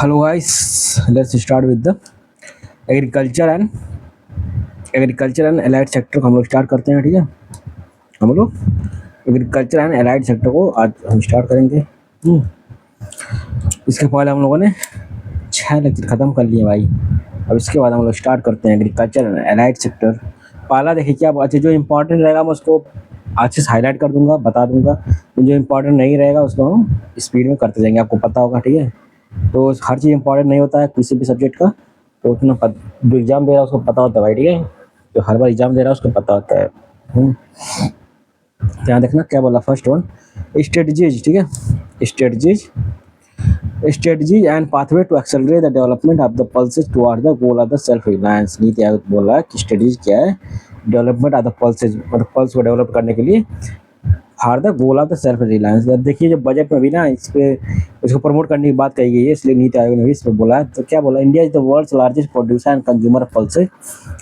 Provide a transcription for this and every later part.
Hello guys, let's start with the agriculture and allied sector को हम लोग start करते हैं। ठीक है, हम लोग एग्रीकल्चर एंड एलाइड सेक्टर को आज हम स्टार्ट करेंगे। इसके पहले हम लोगों ने 6 लेक्चर ख़त्म कर लिए भाई। अब इसके बाद हम लोग स्टार्ट करते हैं एग्रीकल्चर एंड एलाइड सेक्टर। पहला देखिए क्या बात है, जो इम्पोर्टेंट रहेगा मैं उसको अच्छे से हाईलाइट कर दूंगा, बता दूंगा। जो इम्पोर्टेंट नहीं रहेगा उसको हम स्पीड में करते जाएंगे, आपको पता होगा। ठीक है, तो हर चीज़ इंपॉर्टेंट नहीं होता है किसी भी सब्जेक्ट का, तो उतना जो एग्ज़ाम दे रहा है उसको पता होता है भाई। ठीक है, जो हर बार एग्ज़ाम दे रहा है उसको पता होता है। ध्यान देखना क्या बोला। First one strategies. ठीक है, strategies and pathway to accelerate the development of the pulses toward the goal of the self reliance. NITI Aayog बोल रहा है कि स्ट्रेटजीज क्या है, डेवलपमेंट ऑफ द पल्सेज, मतलब पल्स को डेवलप करने के लिए for the goal of the self reliance. देखिए जब बजट में भी ना इसको प्रमोट करने की बात कही गई है, इसलिए नीति आयोग ने भी इस पर बोला है। तो क्या बोला, India is the world's largest producer and consumer of pulses.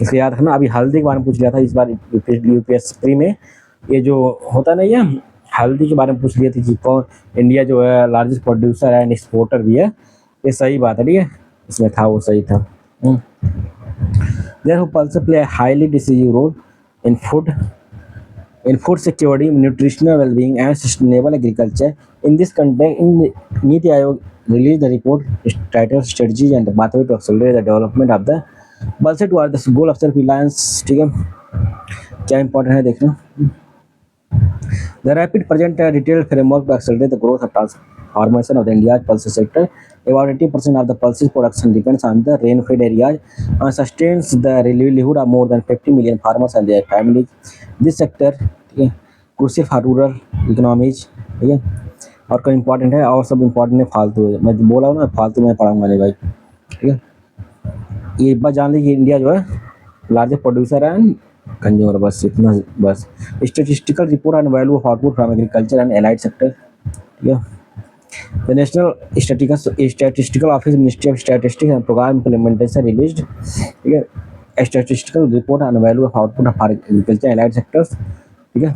इसलिए याद रखना। अभी हल्दी के बारे में पूछ लिया था इस बार यूपीएससी में, ये जो होता नहीं है हल्दी के बारे में पूछ लिए थे कि कौन इंडिया जो है लार्जेस्ट प्रोड्यूसर है एंड एक्सपोर्टर भी है। ये सही बात है। ठीक है, इसमें था वो सही था। Therefore, pulses play a highly decisive role in food security, nutritional well-being, and sustainable agriculture. In this context, Niti Aayog released the report titled "Strategies and the Pathway to Accelerate the Development of the Pulses toward the Goal of Self-Reliance." ठीक है, क्या important है देखना। The rapid present detailed framework to accelerate the growth of transformation of the India's pulses sector. About 80% of the pulses production depends on the rain-fed areas and sustains the livelihood of more than 50 million farmers and their families. This sector crucial for rural economies। ठीक है, और कोई important है और सब important है, फालतू है। मैं बोला हूँ ना, फालतू में पढ़ाऊंगा नहीं भाई। ठीक है, ये बात जान ली कि इंडिया जो है लार्जेस्ट प्रोड्यूसर एंड कंज्यूमर, बस इतना बस। Statistical report on value of output from agriculture and allied sector. ठीक है, the national statistical office, ministry of statistics and programme implementation released. ठीक है, statistical report on value of output of agriculture and allied sectors. ठीक है,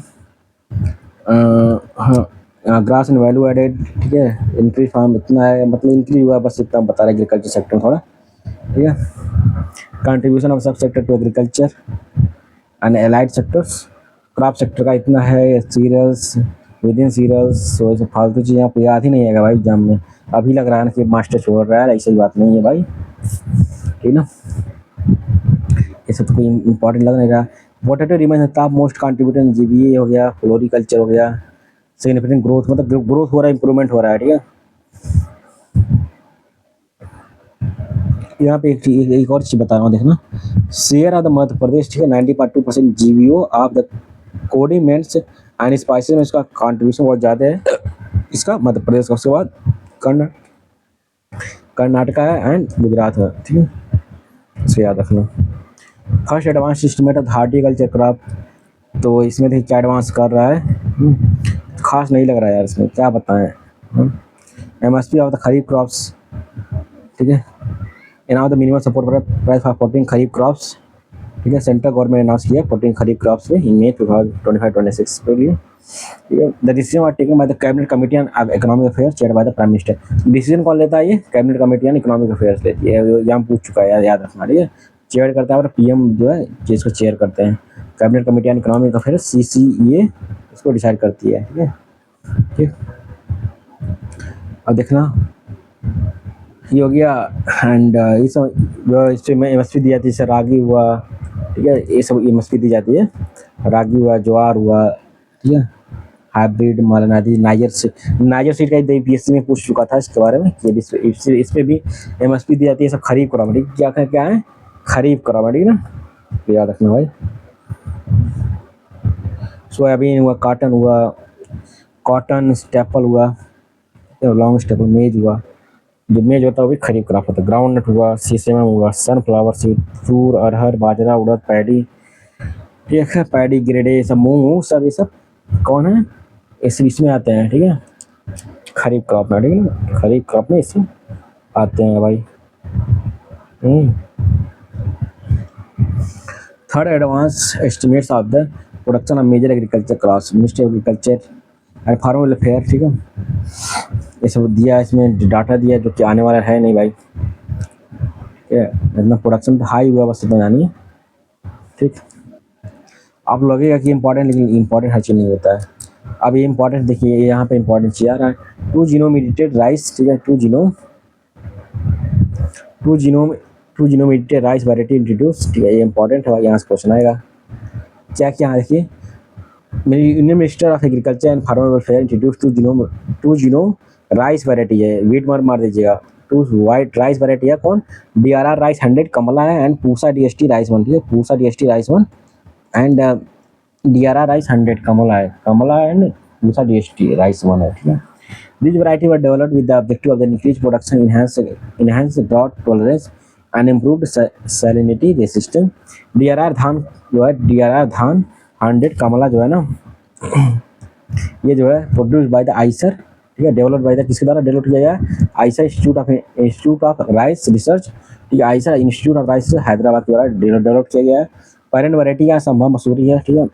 हाँ, grass and value added. ठीक है, increase farm इतना है, मतलब इंक्रीज हुआ, बस इतना बता रहा है एग्रीकल्चर सेक्टर थोड़ा। ठीक है, contribution of sub sector to agriculture and allied sectors. Crop sector का इतना है, सीरियल्स विद इन सीरियल्स। तो ऐसे फालतू चीज़ आपको याद ही नहीं आएगा भाई एग्जाम में। अभी लग रहा है ना कि मास्टर छोड़ रहा है, ऐसी बात नहीं है भाई। ठीक ना, ये सब तो कोई इंपॉर्टेंट लग नहीं रहा। Potato remains top most contributor GBA हो गया, फ्लोरिकल्चर हो गया। सिग्निफिकेंट ग्रोथ, मतलब ग्रोथ हो रहा है, इंप्रूवमेंट हो रहा है। ठीक है, यहाँ पे एक और चीज़ बता रहा हूँ देखना। Share of the Madhya Pradesh. ठीक है, 90.2% GBO of the condiments and spices में इसका कंट्रीब्यूशन बहुत ज़्यादा है, इसका मध्य प्रदेश का। उसके बाद कर्नाटका है एंड गुजरात है। ठीक है, इसे याद रखना। First advance estimate of horticulture crop. तो इसमें देखिए क्या एडवांस कर रहा है, खास नहीं लग रहा है यार, इसमें क्या बताएं। MSP of the kharif crops. ठीक है, now the minimum support price for 14 kharif crops. ठीक है, सेंट्रल गवर्नमेंट ने अनाउंस किया 14 खरीफ क्रॉप्स में इन मे 2025-26 के लिए। ठीक है, the decision was taken by the cabinet committee on economic affairs chaired by the prime minister. Decision कौन लेता है? ये cabinet committee on economic affairs लेती है। यहाँ पूछ चुका है, याद रखना। ठीक है, चेयर करता है और पीएम जो है जिसको चेयर करते हैं। Cabinet committee on economic affairs CCEA इसको डिसाइड करती है। ठीक है, ठीक, अब देखना ये हो गया। एंड ये सब जो इसमें एमएसपी दी जाती है, जैसे रागी हुआ। ठीक है, ये सब एमएसपी दी जाती है। रागी हुआ, ज्वार हुआ। ठीक है, हाइब्रिड मालनादी, नाइजर सीड का यूपीएससी में पूछ चुका था इसके बारे में। इस पे भी एमएसपी दी जाती है। सब खरीफ क्रॉप। क्या है खरीफ क्रॉप। ठीक ना, तो याद रखना भाई। सोयाबीन हुआ, कॉटन स्टेपल हुआ, लॉन्ग स्टेपल, मेज हुआ। जो मेज होता है वो भी खरीफ क्रॉप होता है। ग्राउंड नट हुआ, सीसम हुआ, सनफ्लावर सीड, तूर, अरहर, बाजरा, उड़द, पैडी। ठीक है, पैडी, ग्रेडे, सब मूंग, सब ये सब कौन है, इसमें आते हैं। ठीक है, खरीफ क्रॉप में। ठीक है ना, खरीफ क्रॉप में इसमें आते हैं भाई। Third advance estimates of the production of major agriculture crops, ministry of agriculture and farmer welfare. ठीक है, ये सब दिया, इसमें डाटा दिया जो कि आने वाला है नहीं भाई। ठीक है, इतना प्रोडक्शन तो हाई हुआ बस इतना जानिए। ठीक, आप लगेगा कि इम्पोर्टेंट, लेकिन इम्पोर्टेंट हर चीज़ नहीं होता है। अब ये इम्पोर्टेंट देखिए, यहाँ पे इम्पोर्टेंट चीज़ आ रहा है, टू जीनोम एडिटेड राइस। ठीक है, two genome edited rice variety introduce. ठीक है, ये इंपॉर्टेंट है भाई, यहाँ से क्वेश्चन आएगा। चेक यहाँ देखिए, मेरी union minister of agriculture and farmer welfare introduce two genome rice variety है। वीट मार दीजिएगा, टू वाइट राइस वैरायटी है। कौन? DRR राइस 100 कमला है एंड पूसा DST राइस 1। ठीक है, Pusa DST rice 1 and DRR rice 100 Kamala and Pusa DST rice 1 है। ठीक है, these variety were developed with the objective of the increased production, enhance drought tolerance and improved salinity resistance। DRR धान जो है, DRR धान 100 कमला जो है ना, ये जो है प्रोड्यूस बाय द आइसर। ठीक है, डेवलप बाय द, किसके द्वारा डेवलप किया गया? Eicher institute of rice research. ठीक है, Eicher institute of rice Hyderabad के द्वारा डेवलप किया गया है। पेरेंट वैरायटी का संभव मसूरी है। ठीक है,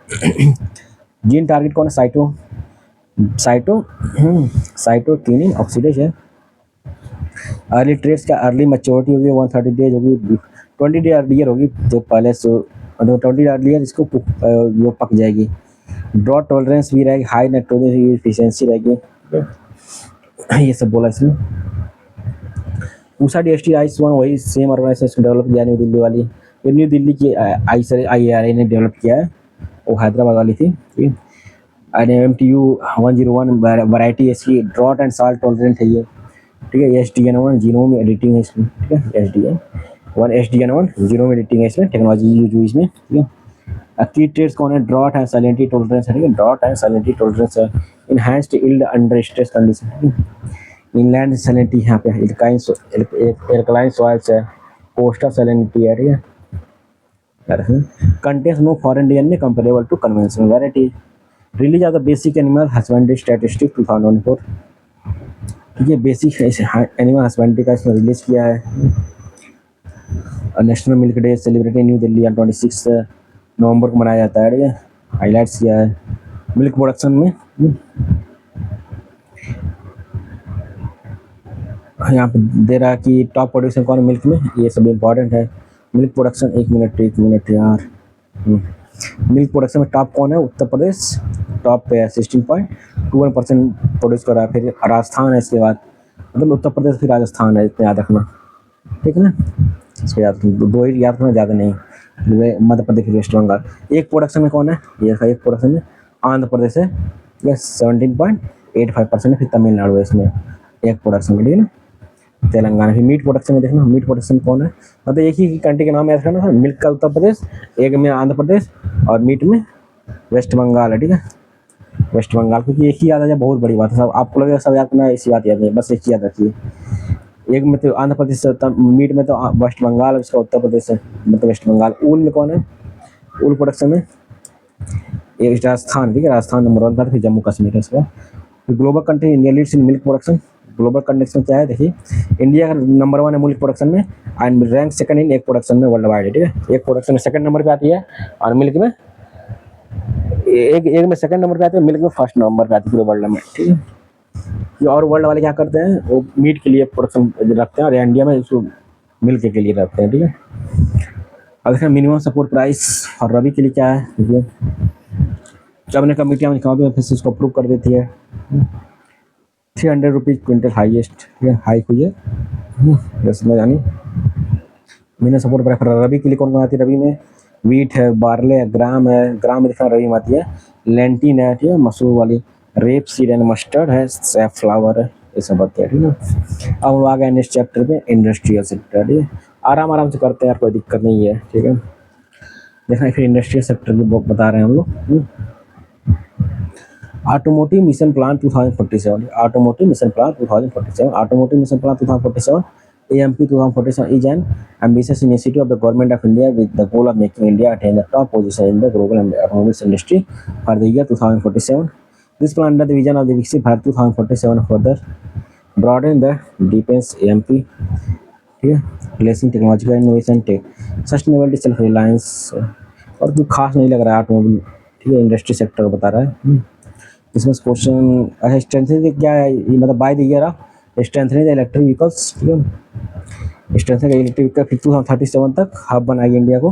जीन टारगेट कौन है? साइटोकिनिन ऑक्सीडेज है। अर्ली ट्रेड्स का अर्ली मैच्योरिटी होगी 130 डेज होगी, 20 डे अर्लियर होगी जो पहले से 20 अर्लियर इसको वो पक जाएगी। ड्रॉट टॉलरेंस भी रहेगी, हाई नाइट्रोजन एफिशिएंसी रहेगी। ये सब बोला इसमें। पूसा DST राइस 1 वही सेम ऑर्गेनाइजेशन डेवलप किया, न्यू दिल्ली वाली। ये न्यू दिल्ली की IRA ने डेवलप किया है, वो हैदराबाद वाली थी। ठीक है, MTU 101 वैरायटी इसकी ड्रॉट एंड साल्ट टॉलरेंट है ये। ठीक है, SDN1 जीनोम एडिटिंग है इसमें। ठीक है, SDN1 जीनोम एडिटिंग है इसमें, टेक्नोलॉजी यूज हुई इसमें। ठीक है, की ट्रेड्स कौन है? ड्रॉट एंड सैलिनिटी टॉलरेंस है। ठीक है, ड्रॉट एंड सैलिनिटी टॉलरेंस है। Enhanced yield under stress condition. Inland salinity यहाँ पे एल्कलाइन सॉइल्स है। कोस्टल सैलिनिटी है। ठीक है, contains no foreign DNA comparable to conventional variety. Release of the basic animal husbandry statistics 2004। ठीक है, बेसिक एनिमल हस्बेंड्री का इसमें रिलीज किया है। National milk day celebrated new Delhi 26 नवंबर को मनाया जाता है। ठीक है, हाईलाइट्स किया है मिल्क प्रोडक्शन में। यहाँ पे दे रहा है कि टॉप प्रोड्यूसर कौन है मिल्क में, ये सब इम्पोर्टेंट है। मिल्क प्रोडक्शन, एक मिनट यार, मिल्क प्रोडक्शन में टॉप कौन है? उत्तर प्रदेश टॉप पे है, 16.21% प्रोड्यूस कर रहा है। फिर राजस्थान है इसके बाद, मतलब उत्तर प्रदेश फिर राजस्थान है, इतना याद रखना। ठीक है ना, इसको याद रखना, दो ही याद रखना, ज़्यादा नहीं। मध्य प्रदेश फिर वेस्ट बंगाल। एक प्रोडक्शन में कौन है? ये एक प्रोडक्शन में आंध्र प्रदेश है, ये 17.85% है। फिर तमिलनाडु है इसमें एक प्रोडक्शन में। ठीक है ना, तेलंगाना। फिर मीट प्रोडक्शन में देखना, मीट प्रोडक्शन में कौन है? मतलब एक ही कंट्री के नाम याद रखना था। मिल्क का उत्तर प्रदेश, एक में आंध्र प्रदेश और मीट में वेस्ट बंगाल है। ठीक है, वेस्ट बंगाल, क्योंकि एक ही याद आ जाए बहुत बड़ी बात है। सब आपको लगेगा सब याद करना, ऐसी बात याद नहीं, बस एक ही याद रखिए। एक में तो आंध्र प्रदेश, मीट में तो वेस्ट बंगाल, उसका उत्तर प्रदेश है, मतलब वेस्ट बंगाल। ऊल में कौन है? ऊल प्रोडक्शन में एक राजस्थान। ठीक है, राजस्थान नंबर 1 था, फिर जम्मू कश्मीर है इसका। फिर global country India leads in milk production. Global context में क्या है देखिए, इंडिया का नंबर 1 है मिल्क प्रोडक्शन में and rank second in egg production में वर्ल्ड वाइड। ठीक है, एग प्रोडक्शन में सेकंड नंबर पे आती है और मिल्क में एग में सेकंड नंबर पे आती है, मिल्क में फर्स्ट नंबर पे आती है पूरे वर्ल्ड में। ठीक है, ये और वर्ल्ड वाले क्या करते हैं, वो मीट के लिए प्रोडक्शन रखते हैं और इंडिया में इसको मिल्क के लिए रखते हैं। ठीक है, अब देखिए मिनिमम सपोर्ट प्राइस और रबी के लिए क्या है देखिए, कैबिनेट कमेटी में फिर इसको अप्रूव कर देती है। 300 रुपीज़ क्विंटल हाईएस्ट हाइक हुई है। दस में यानी मैंने सपोर्ट प्राइस रबी के लिए कौन कौन आती है? रबी में वीट है, बार्ले है, ग्राम है। ग्राम में देखना रबी में आती है। लेंटिन है, ठीक है, मसूर वाली। रेप सीड एंड मस्टर्ड है, सैफ्लावर है, ये सब आते हैं। ठीक है, अब हम आ गए नेक्स्ट चैप्टर पे, इंडस्ट्रियल सेक्टर। ठीक है, आराम से करते हैं यार, कोई दिक्कत नहीं है। ठीक है, देखना फिर इंडस्ट्रियल सेक्टर की बुक बता रहे हैं हम लोग। Automotive mission plan 2047, automotive mission plan 2047, automotive mission plan 2047 AMP 2047 is an ambitious initiative of the government of India with the goal of making India attain the top position in the global automobiles industry for the year 2047. This plan under the vision of the Viksit Bharat 2047 further broaden the defense AMP, ठीक है, placing technological innovation, sustainability, self reliance। और कुछ खास नहीं लग रहा है automobile. ठीक है, इंडस्ट्री सेक्टर बता रहा है। इसमें क्वेश्चन अच्छा स्ट्रेंथनिंग क्या है, ये मतलब by the year of strengthening the electric vehicles, ठीक है। स्ट्रेंथनिंग इलेक्ट्रिक व्हीकल फिर 2037 तक हब बनाएगी इंडिया को,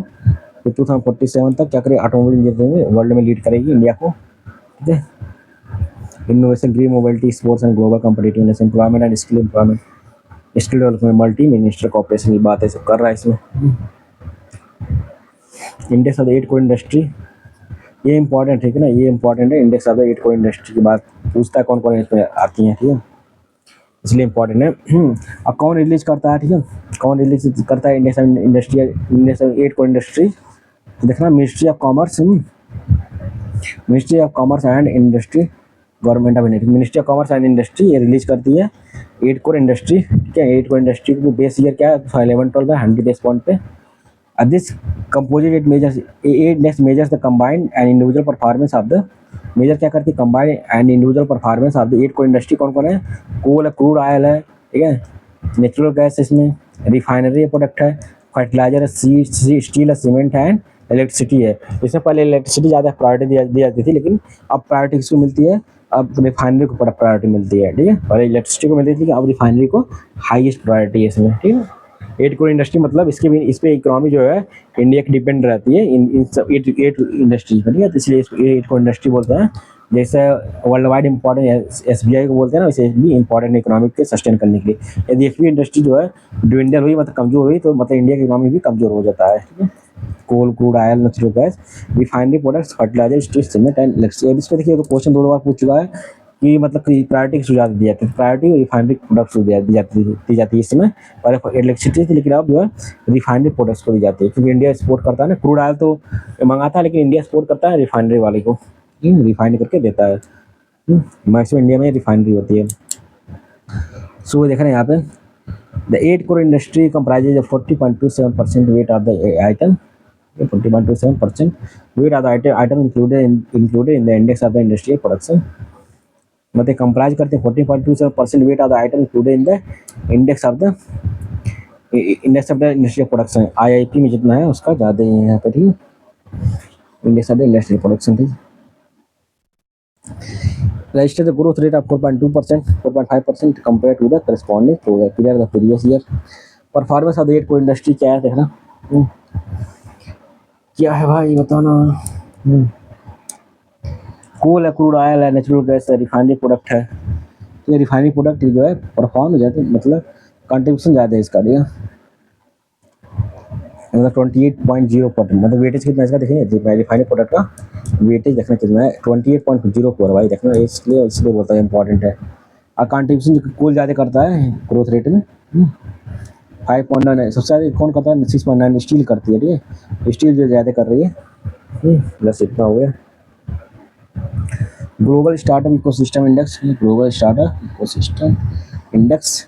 फिर 2047 तक क्या करेगी, ऑटोमोबाइल इंजीनियरिंग में वर्ल्ड में लीड करेगी इंडिया को, ठीक है। Innovation, green mobility, sports and global competitiveness, employment and skill employment, skill development, multi minister corporation की बात है, सब कर रहा है इसमें। Index of the 8 core industry, ये इंपॉर्टेंट है कि ना, ये इंपॉर्टेंट है। Index of the 8 core industry की बात पूछता है कौन कौन इसमें आती हैं, ठीक है, इसलिए इंपॉर्टेंट है। अब कौन रिलीज करता है, ठीक है, कौन रिलीज करता है index of industry, index of 8 core industry, देखना ministry of commerce, ministry of commerce and industry, government of India, ministry of commerce and industry ये रिलीज करती है 8 कोर इंडस्ट्री, ठीक है। 8 कोर इंडस्ट्री को बेस ईयर क्या है, 11-12 है 100 बेस पॉइंट पे। This composite it measures, at next measures the combined and individual performance of the, measure क्या करती है, combined and individual performance of the 8 core industry. कौन कौन है, कोल है, क्रूड ऑयल है, ठीक है, नेचुरल गैस इसमें, रिफाइनरी प्रोडक्ट है, फर्टिलाइजर है, स्टील है, सीमेंट है एंड इलेक्ट्रिसिटी है। इससे पहले इलेक्ट्रिसिटी ज़्यादा प्रायोरिटी दी जाती थी, लेकिन अब प्रायोरिटी किसको मिलती है, अब रिफाइनरी को प्रायोरिटी मिलती है, ठीक है। पहले इलेक्ट्रिसिटी को मिलती थी, अब रिफाइनरी को हाईएस्ट प्रायोरिटी है इसमें, ठीक है। 8 कोर इंडस्ट्री मतलब इसके भी, इस पे इकोनॉमी जो है इंडिया की डिपेंड रहती है इन सब 8 इंडस्ट्रीज पर, ठीक है। तो इसलिए इसको 8 कोर इंडस्ट्री बोलते हैं। जैसे वर्ल्ड वाइड इंपॉर्टेंट एसबीआई को बोलते हैं ना, वैसे भी इंपॉर्टेंट इकोनॉमिक के सस्टेन करने के लिए। यदि एक भी इंडस्ट्री जो है ड्विंडल हुई, मतलब कमजोर हुई, तो मतलब इंडिया की इकोनॉमी भी कमजोर हो जाता है, ठीक है। Coal, crude oil, natural gas, refinery products, fertiliser, steel, cement and electricity. इस पे देखिए तो क्वेश्चन 2 बार पूछ चुका है कि मतलब कि प्रायोरिटी किस दी जाती है, प्रायोरिटी रिफाइनरी प्रोडक्ट्स को दी जाती है इस समय, पहले इलेक्ट्रिसिटी थी, लेकिन अब जो है रिफाइनरी प्रोडक्ट्स को दी जाती है, क्योंकि इंडिया एक्सपोर्ट करता है ना, क्रूड ऑयल तो मंगाता है, लेकिन इंडिया एक्सपोर्ट करता है रिफाइनरी वाले को, रिफाइंड करके देता है। मैक्सिमम इंडिया में रिफाइनरी होती है। सो देख रहे हैं यहाँ पे, the 8 core industry comprises 40.27% weight of the item, 40.27% weight of the item included in the index of the industrial production, मतलब कंप्राइज करते हैं 40.27% weight of the item included in the index of the industrial production। IIP में जितना है उसका ज़्यादा ही है यहाँ पे, ठीक है, index of the industrial production, ठीक। registered the growth rate of 4.2%, 4.5% compared to the corresponding period of the previous year। Performance of the 8 core industry क्या है देखना, क्या है भाई बताना। कोल है, क्रूड ऑयल है, नेचुरल गैस है, रिफाइनरी प्रोडक्ट है, ये रिफाइनरी प्रोडक्ट जो है परफॉर्म हो जाते, मतलब कंट्रीब्यूशन ज़्यादा है इसका, ठीक है, मतलब 28.04, मतलब वेटेज कितना इसका देखिए, रिफाइनरी प्रोडक्ट का वेटेज देखना कितना है, 28.04 भाई देखना, इसलिए बोलता है इंपॉर्टेंट है। और कंट्रीब्यूशन जो कोल ज़्यादा करता है ग्रोथ रेट में, 5.9 सबसे ज़्यादा कौन करता है, 6.9 स्टील करती है, ठीक है, स्टील जो ज़्यादा कर रही है। बस इतना हो गया। Global startup ecosystem index, global startup ecosystem index,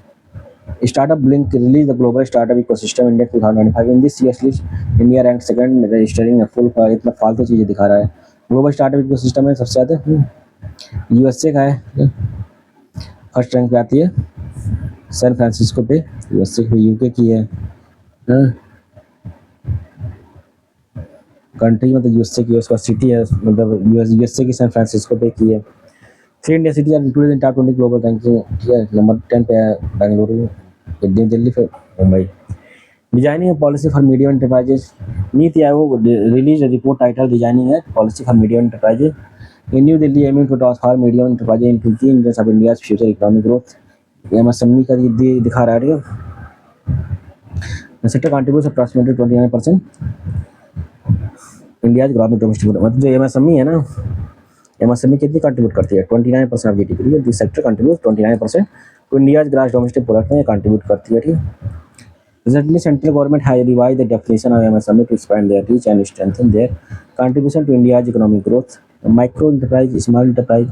Startup Blink released the Global Startup Ecosystem Index 2025. In this year's list, India ranked second, registering a full, इतना फालतू चीज़ें दिखा रहा है। ग्लोबल स्टार्टअप इकोसिस्टम में सबसे ज़्यादा यूएसए का है, फर्स्ट रैंक पे आती है सैन फ्रांसिस्को पे, यूएसए पे, यूके की है कंट्री, मतलब यूएसए की, उसका सिटी है, मतलब यूएसए की सैन फ्रांसिस्को पे की है। 3 India city are included in top 20 global ranking, ठीक है, नंबर 10 पे है बेंगलुरु, दिल्ली, फिर Mumbai. Designing policy for medium enterprises, Niti Aayog release report title designing है policy for medium enterprises in New Delhi, aiming to transform medium enterprises into key engines of India's future economic growth. MSME का दिखा रहा है, ठीक है, sector contributes approximately 29% India's growth domestic, मतलब जो MSME है ना, एमएसएमई कितनी कंट्रीब्यूट करती है, 29% of GDP, this sector contribute 29% to India's gross domestic product में कंट्रीब्यूट करती है, ठीक है। Recently, central government has revised the definition of MSME to expand their reach and strengthen their contribution to India's economic growth। Micro enterprise, small enterprise,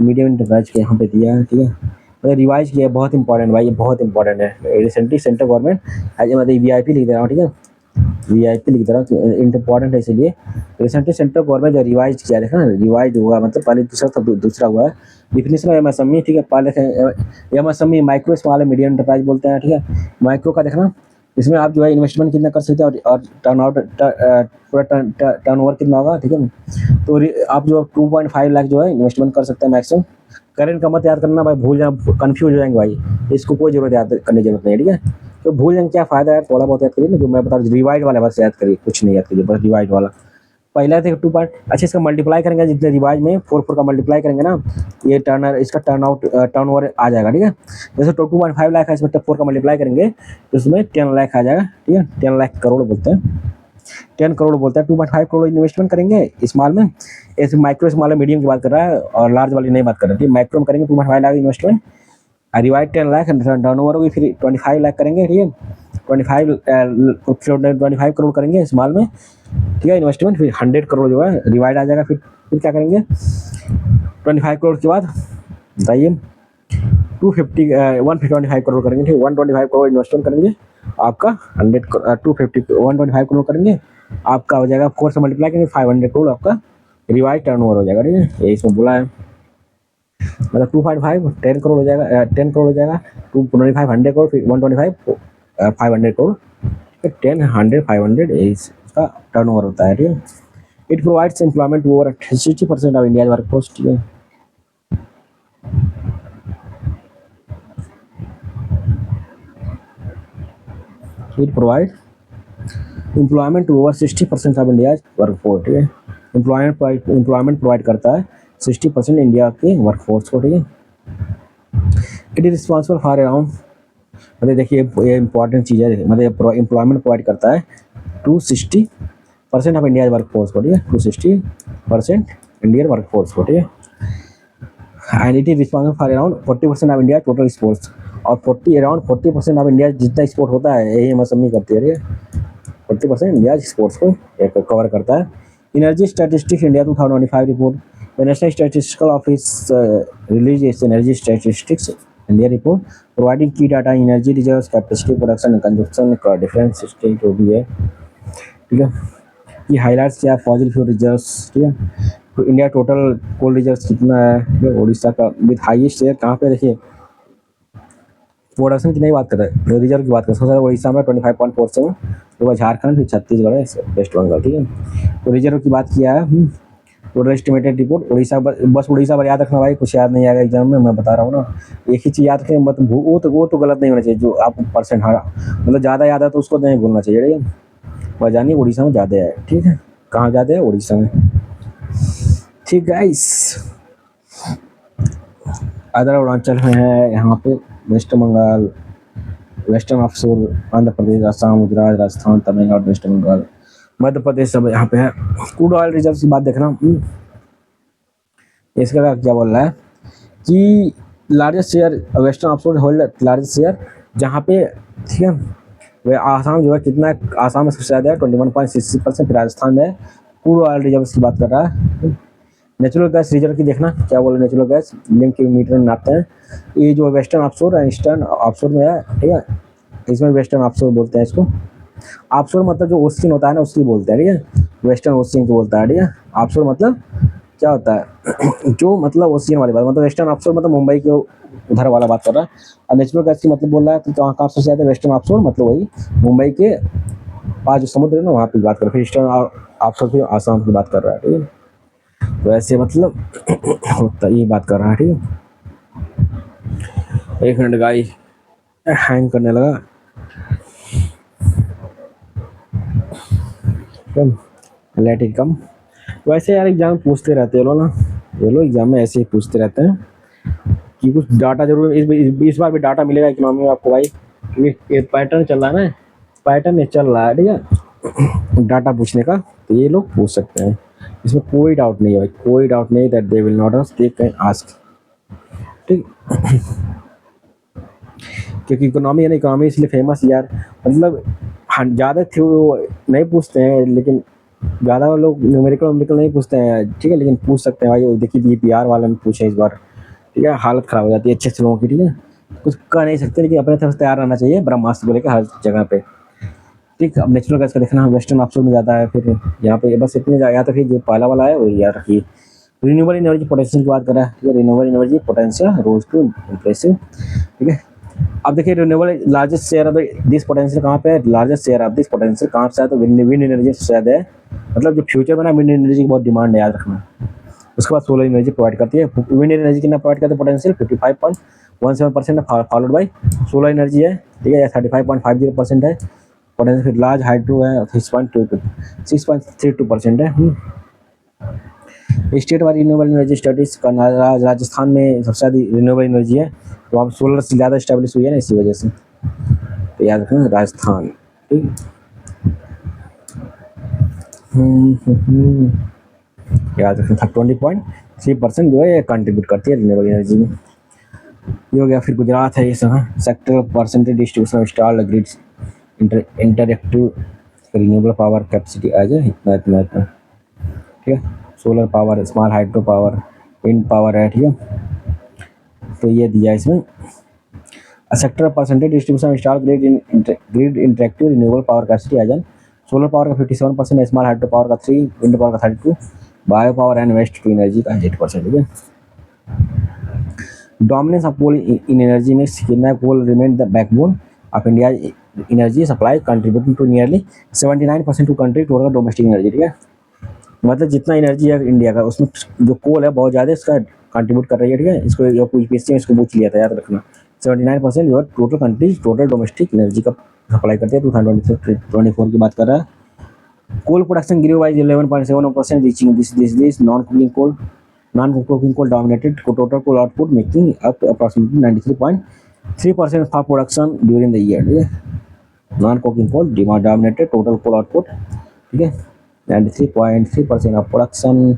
medium enterprise के यहाँ पे दिया है, ठीक है, मतलब रिवाइज किया है, बहुत इंपॉर्टेंट भाई, ये बहुत इंपॉर्टेंट है। रिसेंटली सेंट्रल गवर्नमेंट मतलब वीआईपी लिख दे रहा हूँ, ठीक है, वीआईपी लिख दे रहा हूँ, इंपॉर्टेंट है इसलिए। रिसेंटली सेंट्रल गवर्नमेंट जो रिवाइज किया, देखा ना, रिवाइज हुआ, मतलब पहले दूसरा था, दूसरा हुआ है डिफिनेशन एमएसएमई, ठीक है। पहले MSME micro, small, medium enterprise बोलते हैं, ठीक है। माइक्रो का देखना इसमें आप जो है इन्वेस्टमेंट कितना कर सकते हैं और पूरा टर्नओवर कितना होगा, ठीक है। तो आप जो 2.5 लाख जो है इन्वेस्टमेंट कर सकते हैं मैक्सिमम। करेंट का मत याद करना भाई, भूल जाना, कंफ्यूज हो जाएंगे भाई, इसको कोई जरूरत याद करने की जरूरत नहीं है, ठीक है। तो भूल जाएंगे क्या फायदा है, थोड़ा बहुत याद करिए ना, जो मैं बता रहा हूँ रिवाइड वाला बस याद करिए, कुछ नहीं याद करिए, बस रिवाइड वाला पहला थे 2 पॉइंट। अच्छा इसका मल्टीप्लाई करेंगे, जितने रिवाइज में 4 का मल्टीप्लाई करेंगे ना, ये इसका टर्न ओवर आ जाएगा, ठीक है। जैसे 2.5 लाख है, इसमें 4 का मल्टीप्लाई करेंगे तो इसमें 10 लाख आ जाएगा, ठीक है। 10 लाख करोड़ बोलते हैं, 10 करोड़ बोलते हैं। 2.5 करोड़ इन्वेस्टमेंट करेंगे स्मॉल में, ऐसे माइक्रो स्मॉल मीडियम की बात कर रहा है और लार्ज वाली नहीं बात कर रहे, माइक्रो में करेंगे 2.5 लाख इन्वेस्टमेंट, रिवाइड 10 लाख टर्न ओवर होगी, फिर 25 लाख करेंगे, ठीक है। 25 करोड़ करेंगे स्मॉल में, ठीक है इन्वेस्टमेंट, फिर 100 करोड़ जो है रिवाइड आ जाएगा, फिर क्या करेंगे 25 करोड़ के बाद बताइए 125 करोड़ करेंगे, ठीक है। 125 करोड़ इन्वेस्टमेंट करेंगे, आपका 125 करोड़ करेंगे, आपका हो जाएगा 4 से मल्टीप्लाई करेंगे 500 करोड़ आपका रिवाइड टर्न ओवर हो जाएगा, ठीक है। ये इसमें बोला है, मतलब 2.5 10 करोड़ हो जाएगा, 10 करोड़ हो जाएगा, 225 100 करोड़, फिर 125 500 करोड़, 10 100 500 इसका टर्न ओवर होता है, ठीक है। It provides employment over 60% of India workforce, ठीक है। It provide employment to over 60% of India workforce, ठीक है। एम्प्लॉयमेंट प्रोवाइड करता है 60% इंडिया के वर्कफोर्स को, ठीक है। It is responsible for around, मतलब देखिए ये इंपॉर्टेंट चीज़ है, मतलब एम्प्लॉयमेंट प्रोवाइड करता है 260% ऑफ इंडिया वर्कफोर्स को, ठीक है। 260% इंडियन वर्कफोर्स को, ठीक है। And it is responsible for around 40% of India total sports, और अराउंड 40% ऑफ इंडिया जितना स्पोर्ट होता है यही मसम्मी करती है, ठीक है। 40% इंडिया स्पोर्ट्स को कवर करता है। Energy statistics India 2025 report, the national statistical office release its energy statistics India report providing key data energy reserves capacity production consumption का डिफरेंस स्टेट जो भी है, ठीक है। ये हाईलाइट्स क्या, फॉसिल फ्यूल रिजर्व्स, ठीक है। तो इंडिया टोटल कोल रिजर्व्स कितना है, उड़ीसा का विद हाईएस्ट शेयर कहाँ पे, देखिए प्रोडक्शन की नहीं बात कर रहे हैं, रिजर्व की बात करें, सबसे ज़्यादा उड़ीसा में 25.47, तो झारखंड, फिर छत्तीसगढ़ है, वेस्ट बंगाल, ठीक है। तो रिजर्व की बात किया है, टोटल एस्टिमेटेड रिपोर्ट उड़ीसा, बस उड़ीसा पर याद रखना भाई, कुछ याद नहीं आएगा एग्जाम में, मैं बता रहा हूँ ना, एक ही चीज़ याद रखें, मतलब वो तो गलत नहीं होना चाहिए, जो आपको परसेंट, हाँ मतलब ज़्यादा याद है तो उसको नहीं भूलना चाहिए, ठीक है। वह जानिए उड़ीसा में ज़्यादा है, ठीक है। कहाँ ज़्यादा है, उड़ीसा में, ठीक गाइस। अदर अरुणाचल में है, यहाँ पे West Bengal, western offshore, Andhra Pradesh, Assam, Gujarat, Rajasthan, Tamil Nadu, West Bengal, Madhya Pradesh, सब यहाँ पे है। क्रूड ऑयल रिजर्व की बात देखना, इसका क्या बोल रहा है कि largest share western offshore hold largest share, जहाँ पे, ठीक है। वह आसाम जो है कितना, आसाम में सबसे ज़्यादा है 21.66%, फिर राजस्थान में क्रूड ऑयल रिजर्व की बात कर रहा है। नेचुरल गैस रिजर्व की देखना क्या बोले, नेचुरल गैस लिम के मीटर में नापते हैं, ये जो वेस्टर्न ऑफशोर है, ईस्टर्न ऑफशोर में है, ठीक है। इसमें वेस्टर्न ऑफशोर बोलते हैं इसको, ऑफशोर मतलब जो ओशियन होता है ना उसकी बोलते हैं, ठीक है। वेस्टर्न ओशियन को बोलता है, ठीक है। ऑफशोर मतलब क्या होता है जो मतलब ओशियन वाली बात, मतलब वेस्टर्न ऑफशोर मतलब मुंबई के उधर वाला बात कर रहा है, और नेचुरल गैस की मतलब बोल रहा है तो कहाँ से ज़्यादा वेस्टर्न ऑफशोर, मतलब वही मुंबई के पास जो समुद्र है ना वहाँ की बात कर रहा है, फिर ईस्टर्न ऑफशोर की आसाम की बात कर रहा है, ठीक है। तो ऐसे मतलब होता ये बात कर रहा है, ठीक है। 1 मिनट गाई हैंग करने लगा, लेट इट कम। वैसे यार एग्जाम पूछते रहते हैं लोग ना, ये लोग एग्जाम में ऐसे ही पूछते रहते हैं कि कुछ डाटा जरूर, इस बार भी डाटा मिलेगा इकोनॉमी में आपको भाई, क्योंकि ये पैटर्न चल रहा है ना, पैटर्न ये चल रहा है, ठीक है, डाटा पूछने का, तो ये लोग पूछ सकते हैं, इसमें कोई डाउट नहीं है भाई, कोई डाउट नहीं that they will not ask, they can ask, ठीक। क्योंकि इकोनॉमी है ना, इकोनॉमी इसलिए फेमस यार, मतलब ज़्यादा थे वो नहीं पूछते हैं, लेकिन ज़्यादा लोग न्यूमेरिकल नहीं पूछते हैं, ठीक है, लेकिन पूछ सकते हैं भाई। देखिए DPR वाले में पूछे इस बार, ठीक है, हालत ख़राब हो जाती है अच्छे लोगों की, ठीक है। कुछ कह नहीं सकते, लेकिन अपने तरफ से तैयार रहना चाहिए ब्रह्मास्त्र को लेकर हर जगह पे, ठीक। अब नेचुरल गैस का देखना, वेस्टर्न ऑफशोर में ज़्यादा है, फिर यहाँ पे बस इतने या तो फिर जो पहला वाला है वही याद रखिए। रिन्यूएबल एनर्जी पोटेंशियल की बात कर रहा है, ठीक है, renewable energy potential rose to impressive, ठीक है। अब देखिए renewable largest share of this potential कहाँ पे है, largest share of this potential कहाँ से है, तो विंड एनर्जी से शायद है। मतलब जो फ्यूचर में ना विंड एनर्जी की बहुत डिमांड है, याद रखना। उसके बाद सोलर एनर्जी प्रोवाइड करती है। विंड एनर्जी कितना प्रोवाइड करते हैं potential 55.17% followed by solar energy है, ठीक है, 35.50% है पोटेंशियल। फिर लार्ज हाइड्रो है 6.32% है। State wide renewable energy studies का राजस्थान में सबसे ज़्यादा रिन्यूएबल एनर्जी है, तो वहाँ सोलर से ज़्यादा स्टेब्लिश हुई है ना, इसी वजह से। तो याद रखना राजस्थान, ठीक। याद रखना 20.3% जो है ये कंट्रीब्यूट करती है रिन्यूएबल एनर्जी में। ये हो गया। फिर गुजरात है, ये सब sector percentage distribution of installed grids interactive renewable power capacity as इतना इतना इतना, ठीक है। Solar power, small hydro power, wind power है, ठीक है। तो ये दिया इसमें sector percentage distribution install grid interactive renewable power capacity as an solar power का 57%, स्मॉल हाइड्रो पावर का 3, विंड पावर का 32, bio power and waste to energy का 8%, ठीक है। Dominance of coal in energy में कितना, coal remain the backbone of India energy supply contributing to nearly 79% to country total domestic energy, ठीक है। मतलब जितना एनर्जी है इंडिया का, उसमें जो कोल है बहुत ज़्यादा इसका कंट्रीब्यूट कर रही है, ठीक है। इसको यूपीएससी में इसको पूछ लिया था, याद रखना। 79% जो है total country total domestic energy का सप्लाई करते हैं। 2024 की बात कर रहा है। Coal production grew by 11.7% reaching this non coking coal dominated total coal output making up approximately 93.3% for production during the year, ठीक है। Non coking coal dominated total coal output, ठीक है, 93.3% ऑफ प्रोडक्शन,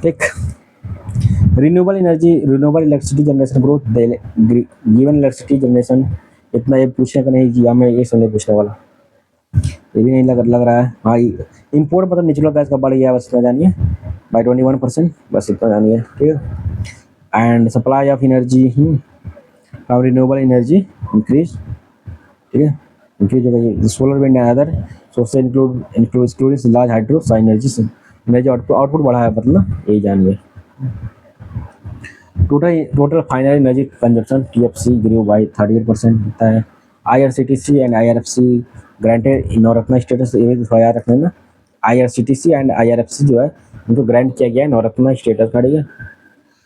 ठीक। Renewable energy, renewable electricity generation growth, given electricity generation, इतना ये पूछने का नहीं कि हमें ये समझ पूछने वाला, ये भी नहीं लग रहा है। हाँ, इम्पोर्ट मतलब नेचुरल गैस का बढ़ गया, बस इतना जानिए, बाई 21%, बस इतना जानिए, ठीक है। And supply of energy from renewable energy increase, ठीक है, इंक्रीज हो गई। Solar wind and other sources including large hydro energy output बढ़ा है, मतलब यही जानिए। Total final energy consumption TFC grew by 38% होता है। IRCTC and IRFC granted Navratna status, ये भी थोड़ा याद रखना ना। आईआरसीटीसी एंड आईआरएफसी जो है उनको ग्रांट किया गया है नवरत्न स्टेटस का, ठीक है।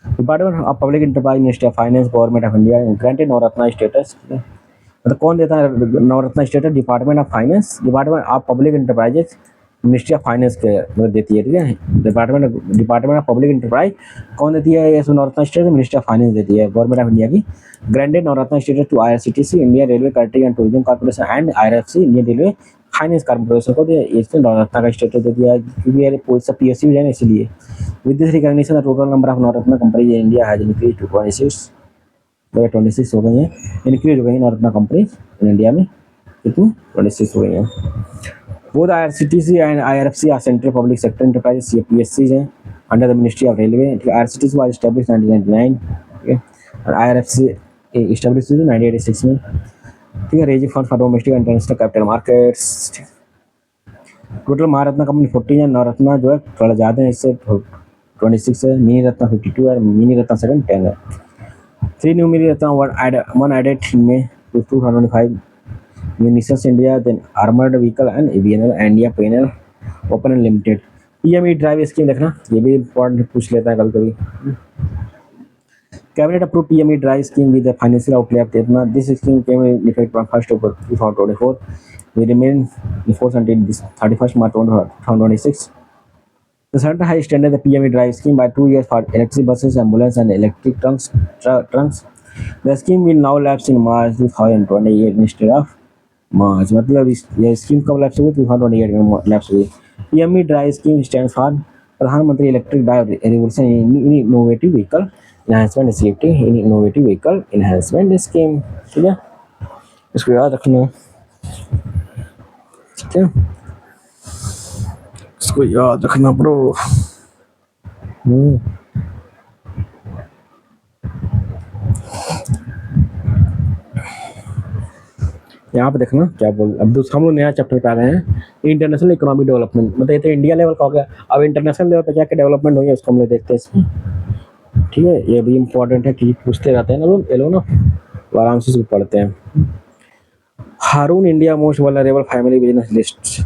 Department of public enterprise ministry of finance government of India granted Navratna status, मतलब कौन देता है Navratna status? Department of finance, department of public enterprises ministry of finance के मतलब देती है, ठीक है। डिपार्टमेंट ऑफ पब्लिक एंटरप्राइज कौन देती है ये Navratna status? Ministry of finance देती है, गवर्नमेंट ऑफ इंडिया की। Granted Navratna status to IRCTC Indian railway catering and tourism corporation and IRFC Indian railway finance corporation को इसने नवरत्न का स्टेटस दे दिया है, क्योंकि ये कोई सा पीएसयू है ना, इसलिए। With this recognition the total number of Navratna companies in India has increase to 26 हो गई हैं, इंक्रीज हो गई नवरत्न कंपनीज इन इंडिया में, कितनी 26 हो गई हैं। Both IRCTC and IRFC are central public sector enterprises, CPSCs हैं under the Ministry of Railway. IRCTC was established 1999, ठीक है, और IRFC established 1986 में, ठीक है। Raising fund for domestic and international capital markets. Total Maharatna company 14 है, नवरत्न जो है थोड़ा ज़्यादा है, इससे 26 है, मिनी रत्न 52 है, मिनी रत्न सेकंड 10 है। 3 न्यू मिनी रत्न वन एडेड में 2025 Unisys India, then Armored Vehicle and VNL India PNL Open and Limited। PME drive scheme देखना, ये भी इम्पोर्टेंट पूछ लेता है कभी कभी। Cabinet approve PME drive scheme with financial outlay of इतना, this scheme came in effect from 1 October 2024, will remain in force until 31 March 2026। The center has extended the PME drive scheme by 2 years for electric buses, ambulance and electric trunks. The scheme will now lapse in March 2028 instead of मार्च, मतलब ये scheme कब lapse हुई? 2028 में lapse हुई। PME drive scheme stands for Pradhan Mantri electric drive revolution in innovative vehicle enhancement safety in innovative vehicle enhancement scheme, ठीक है, इसको याद रखना, ठीक है, इसको याद रखना ब्रो। यहाँ पे देखना क्या बोल, अब हम लोग नया चैप्टर पे आ रहे हैं, इंटरनेशनल इकोनॉमिक डेवलपमेंट। मतलब ये तो इंडिया लेवल का हो गया, अब इंटरनेशनल लेवल पे क्या क्या डेवलपमेंट हुई है उसको हम लोग देखते हैं इसमें, ठीक है। ये भी इम्पोर्टेंट है कि पूछते रहते हैं ना लोग, ये लोग ना। तो आराम से इसको पढ़ते हैं। Hurun India most vulnerable family business list.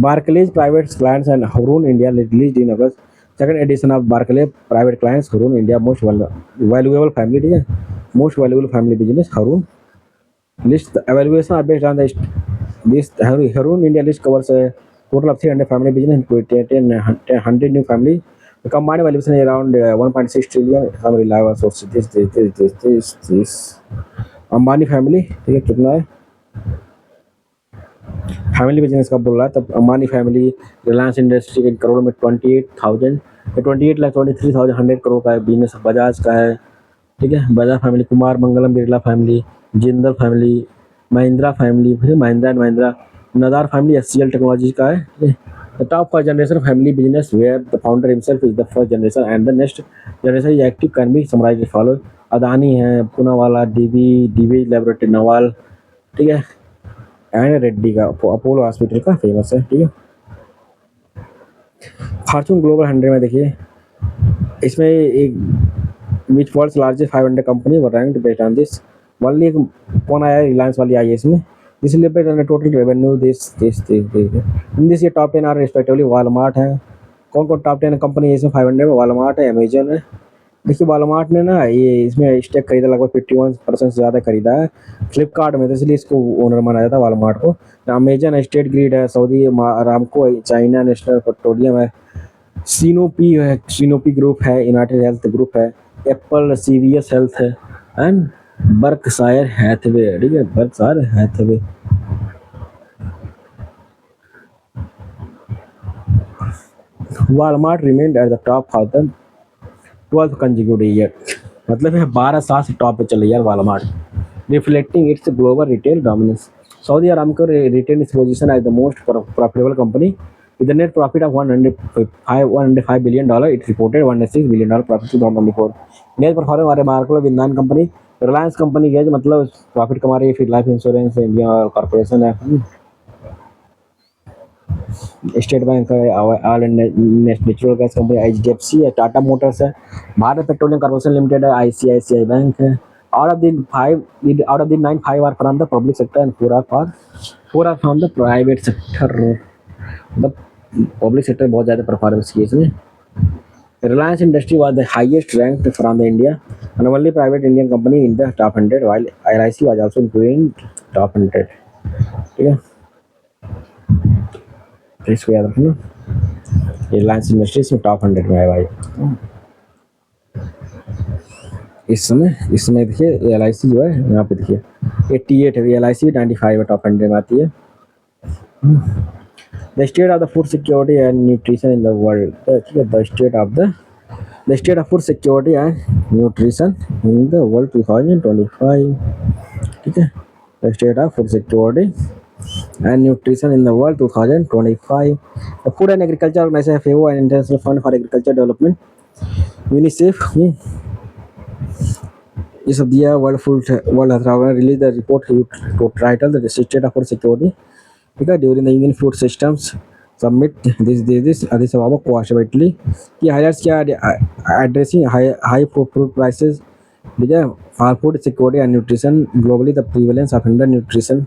Barclays Private Clients and Hurun India released in August. Second edition of Barclays Private Clients Hurun India most valuable family, ठीक है, most valuable family business Hurun list. The evaluation are based on the this Hurun India list covers a total of 300 family business including 100 new family. The combined valuation is around 1.6 trillion. Some reliable sources. This Ambani family, ठीक है, कितना है family business का बोल रहा है, तब Ambani family Reliance industry के करोड़ में 28,000 28,23,100 करोड़ का है बिजनेस। बजाज का है, ठीक है, Bajaj family, Kumar Mangalam Birla family, Jindal family, Mahindra family, फिर Mahindra and Mahindra, Nadar family, HCL technology का है, ठीक है। The top first generation family business where the founder himself is the first generation and the next generation is active can be summarise follow. Adani है, Poonawala, DV laboratory, Nawal, ठीक है, and Reddy का Apollo hospital का famous है, ठीक है। फॉर्चून ग्लोबल 100 में देखिए, इसमें एक which world's largest 500 company were ranked based on this. Only एक कौन आया है, रिलायंस वाली आई है इसमें। This is based on total revenue this in this ये टॉप 10 आर रिस्पेक्टिवली वालमार्ट है। कौन कौन टॉप 10 कंपनी है इसमें 500 में? वालमार्ट है, अमेजन है। देखिए वालमार्ट ने ना ये इसमें स्टेक खरीदा, लगभग 51% से ज़्यादा खरीदा है फ्लिपकार्ट में, तो इसलिए इसको ओनर माना जाता है वालमार्ट को। अमेजन है, स्टेट ग्रिड है, सऊदी अरामको है, चाइना नेशनल पेट्रोलियम है, सीनोपी है, सीनोपी ग्रुप है, यूनाइटेड हेल्थ ग्रुप है, एप्पल, सीवीएस हेल्थ है एंड बर्कशायर हैथवे, ठीक है, Berkshire Hathaway. Walmart remained at the top for the 12th consecutive year, मतलब है 12 साल से टॉप पे चल रही है Walmart, reflecting its global retail dominance. Saudi Aramco retained its position as the most profitable company with a net profit of $105 billion. It reported $106 billion profit 2024. Net performance हमारे market में विंदान कंपनी, रिलायंस कंपनी है जो मतलब profit कमा रही है, फिर life insurance India corporation है, स्टेट बैंक है, oil and natural gas company HDFC है, टाटा मोटर्स है, भारत पेट्रोलियम कॉर्पोरेशन लिमिटेड है, आईसीआईसीआई बैंक है। out of the 9, 5 are from the public sector and 4 are from the private sector. मतलब public sector बहुत ज़्यादा performance की इसमें। Reliance industry was the highest ranked from the India and only private Indian company in the top 100 while LIC was also included in top 100, ठीक है, तो इसको याद रखना, रिलायंस इंडस्ट्रीज में टॉप 100 में है भाई। इस समय देखिए LIC जो है यहाँ पे देखिए 88 है, LIC 95 है, टॉप 100 में आती है। The state of the food security and nutrition in the world, ठीक है, the state of food security and nutrition in the world 2025, ठीक है, the state of food security and nutrition in the world 2025. The Food and Agriculture Organization FAO and International Fund for Agriculture Development UNICEF is of the World Health Organization released the report titled the state of food security, ठीक है, during the Union Food Systems Summit this Addis Ababa cooperatively की highlights क्या addressing high food prices, ठीक है, for food security and nutrition globally, the prevalence of undernutrition।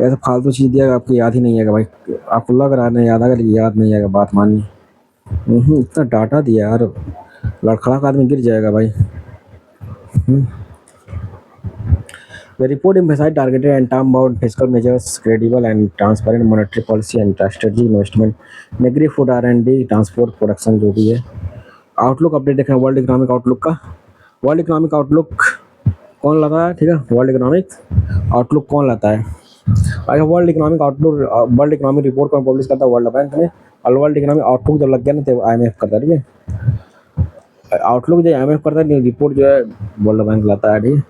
ऐसा फालतू चीज़ दिया आपको याद ही नहीं आएगा भाई, आपको लग रहा है याद आएगा लेकिन याद नहीं आएगा, बात मानिए। इतना डाटा दिया यार, लड़खड़ा का आदमी गिर जाएगा भाई। The report emphasized targeted and time-bound fiscal measures, credible and transparent monetary policy and strategic investment, agri food R&D, transport, production जो भी है। आउटलुक अपडेट देखना वर्ल्ड इकोनॉमिक आउटलुक का। वर्ल्ड इकोनॉमिक आउटलुक कौन लाता है, ठीक है, वर्ल्ड इकोनॉमिक आउटलुक कौन लाता है? अगर world economic outlook, world economic report कौन पब्लिश करता है? वर्ल्ड बैंक ने। और वर्ल्ड इकोनॉमिक आउटलुक जब लग गया ना तो IMF करता है, ठीक है, आउटलुक जो IMF करता है, रिपोर्ट जो है वर्ल्ड बैंक लाता है, ठीक है।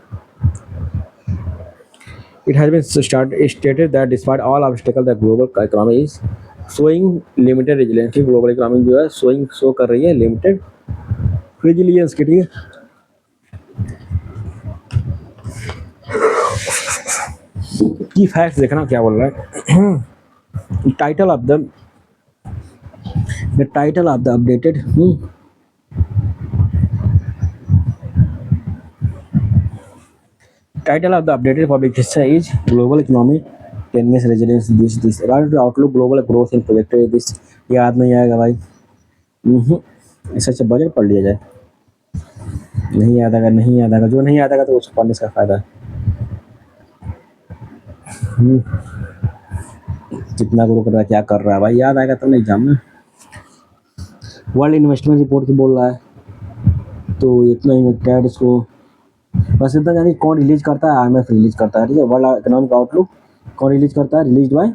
It has been stated that despite all obstacles, the global economy is showing limited resilience। Global economy जो है शो कर रही है लिमिटेड रेजिलियंस की, ठीक है। की फैक्ट्स देखना क्या बोल रहा है। Title of the updated Title of the updated public essay is Global Economy 10 years resilience this according to outlook global growth in projected this याद नहीं आएगा भाई। इससे अच्छा बजट पढ़ लिया जाए। नहीं याद आएगा, नहीं याद आएगा, जो नहीं याद आएगा तो उसको पढ़ने से क्या फायदा है। कितना ग्रो कर रहा है, क्या कर रहा है भाई, याद आएगा तो नहीं एग्जाम में। वर्ल्ड इन्वेस्टमेंट रिपोर्ट की बोल रहा है तो इतना ही इसको बस इतना जानी कौन रिलीज करता है, आईएमएफ रिलीज करता है, ठीक है। वर्ल्ड इकोनॉमिक आउटलुक कौन रिलीज करता है, रिलीज बाय,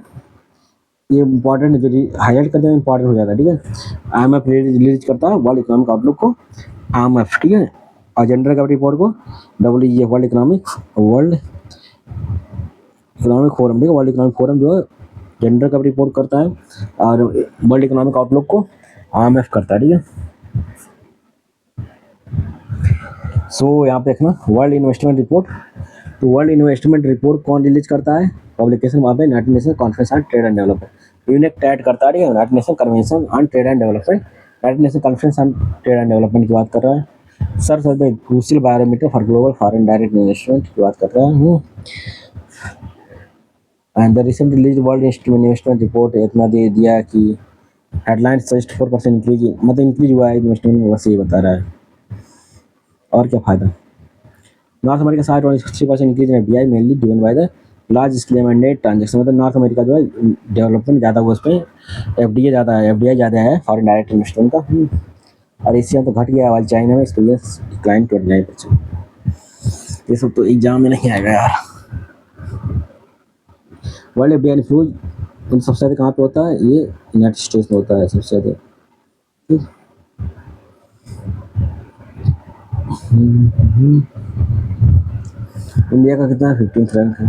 ये इंपॉर्टेंट जो हाईलाइट करते हैं इंपॉर्टेंट हो जाता है, ठीक है। आईएमएफ रिलीज करता है वर्ल्ड इकोनॉमिक आउटलुक को, आईएमएफ, ठीक है। और जनरल का रिपोर्ट को डब्ल्यू वर्ल्ड इकोनॉमिक फोरम, ठीक है। वर्ल्ड इकोनॉमिक फोरम जो है जनरल का रिपोर्ट करता है और वर्ल्ड इकोनॉमिक आउटलुक को आईएमएफ करता है, ठीक है। सो यहाँ पे देखना वर्ल्ड इन्वेस्टमेंट रिपोर्ट, तो वर्ल्ड इन्वेस्टमेंट रिपोर्ट कौन रिलीज करता है, पब्लिकेशन वहाँ पे United Nation conference on trade and development, UNCTAD करता है, United Nation convention on trade and development, United Nation conference on trade and development की बात कर रहा है। Search the crucial barometer for global foreign direct investment की बात कर रहा हूँ। And the recent release world investment report इतना दे दिया कि हेडलाइन सजेस्ट 4% इंक्रीज, मतलब इंक्रीज हुआ है इन्वेस्टमेंट में, बस ये बता रहा है, और क्या फायदा। North America side 60% increase in FDI mainly driven by the large scale mandate transaction, मतलब नॉर्थ अमेरिका जो है डेवलपमेंट ज़्यादा हुआ, उस पर एफडीआई ज़्यादा है, एफडीआई ज़्यादा है फॉरेन डायरेक्ट इन्वेस्टमेंट का। और एशिया तो घट गया, वाले चाइना में एक्सपीरियंस डिक्लाइन 29%। ये सब तो एग्जाम में नहीं आएगा यार। वर्ल्ड एफडीआई इन्फ्लूज सबसे ज़्यादा कहाँ पे होता है, ये यूनाइटेड स्टेट्स में होता है सबसे ज़्यादा। इंडिया का कितना 15th रैंक है।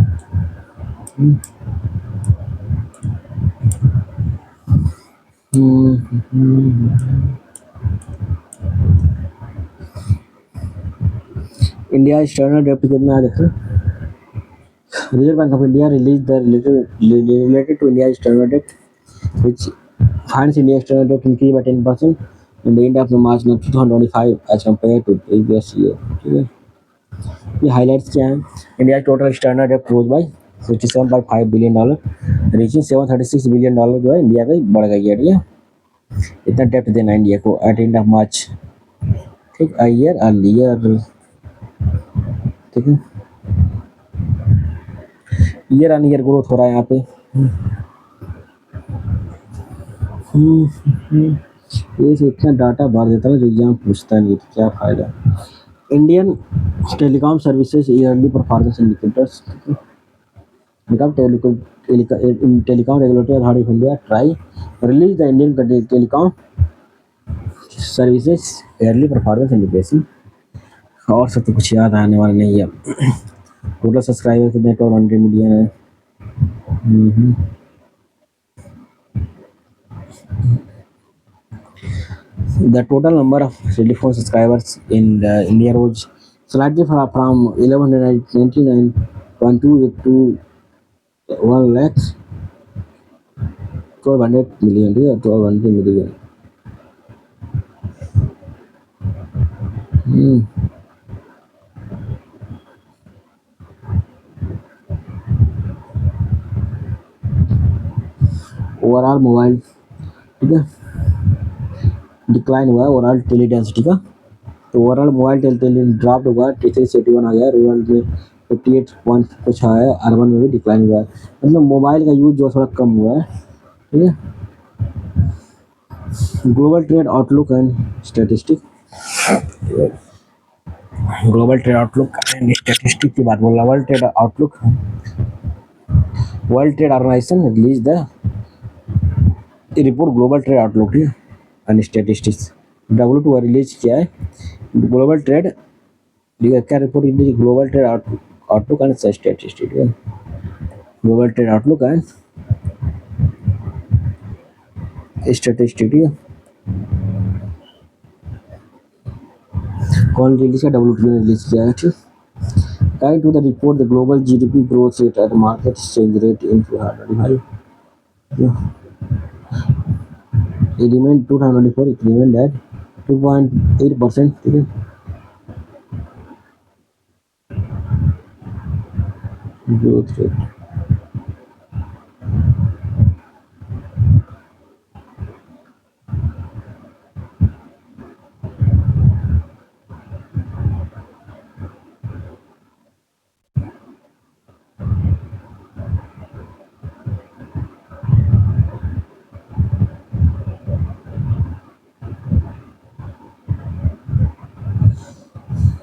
इंडिया एक्सटर्नल डेब्ट कितना है देखो। Reserve Bank of India release the related to India external debt which finds India external debt increased by 10% in the end of the March 2025 as compared to previous year, ठीक है। ये highlights क्या हैं, India total external डेब्ट रोज bye $57.5 billion reaching $736 billion जो है India का बढ़ गई है, ठीक है। इतना डेप्ट देना इंडिया को एट एंड ऑफ मार्च, ठीक, अ ईयर अर्लियर, ठीक है। ईयर ऑन ईयर ग्रोथ हो रहा है यहाँ पे। ये से इतना डाटा भर देता है जो एग्जाम पूछता नहीं, तो क्या फायदा। Indian telecom services yearly performance indicators, telecom regulatory authority of India try release the Indian telecom services yearly performance indication. और सब तो कुछ याद आने वाला नहीं है। टोटल सब्सक्राइबर कितने, 1200 मिलियन है। The total number of telephone subscribers in India rose slightly from 1199.28 to 1 lakh 1200 million, 1200 million. Overall mobile, ठीक है, डिक्लाइन हुआ है ओवरऑल टेली डेंसिटी का, तो ओवरऑल मोबाइल टेली ड्रॉप हुआ, T381 आ गया, रूरल में 58 पॉइंट कुछ आया, अर्बन में भी डिक्लाइन हुआ है, मतलब मोबाइल का यूज जो थोड़ा कम हुआ है, ठीक है। Global trade outlook and statistic, global trade outlook and statistic की बात बोल रहा। World trade outlook, world trade organisation release the report global trade outlook and statistics, W2 release किया है ग्लोबल ट्रेड, क्या report release, global trade outlook and statistics, global trade outlook and statistics कौन release किया, W2 ने release किया है, ठीक। According to the report, the global GDP growth rate at market exchange rate in 2025, it remained 2024, it remained at 2.8%, ठीक है। Growth rate.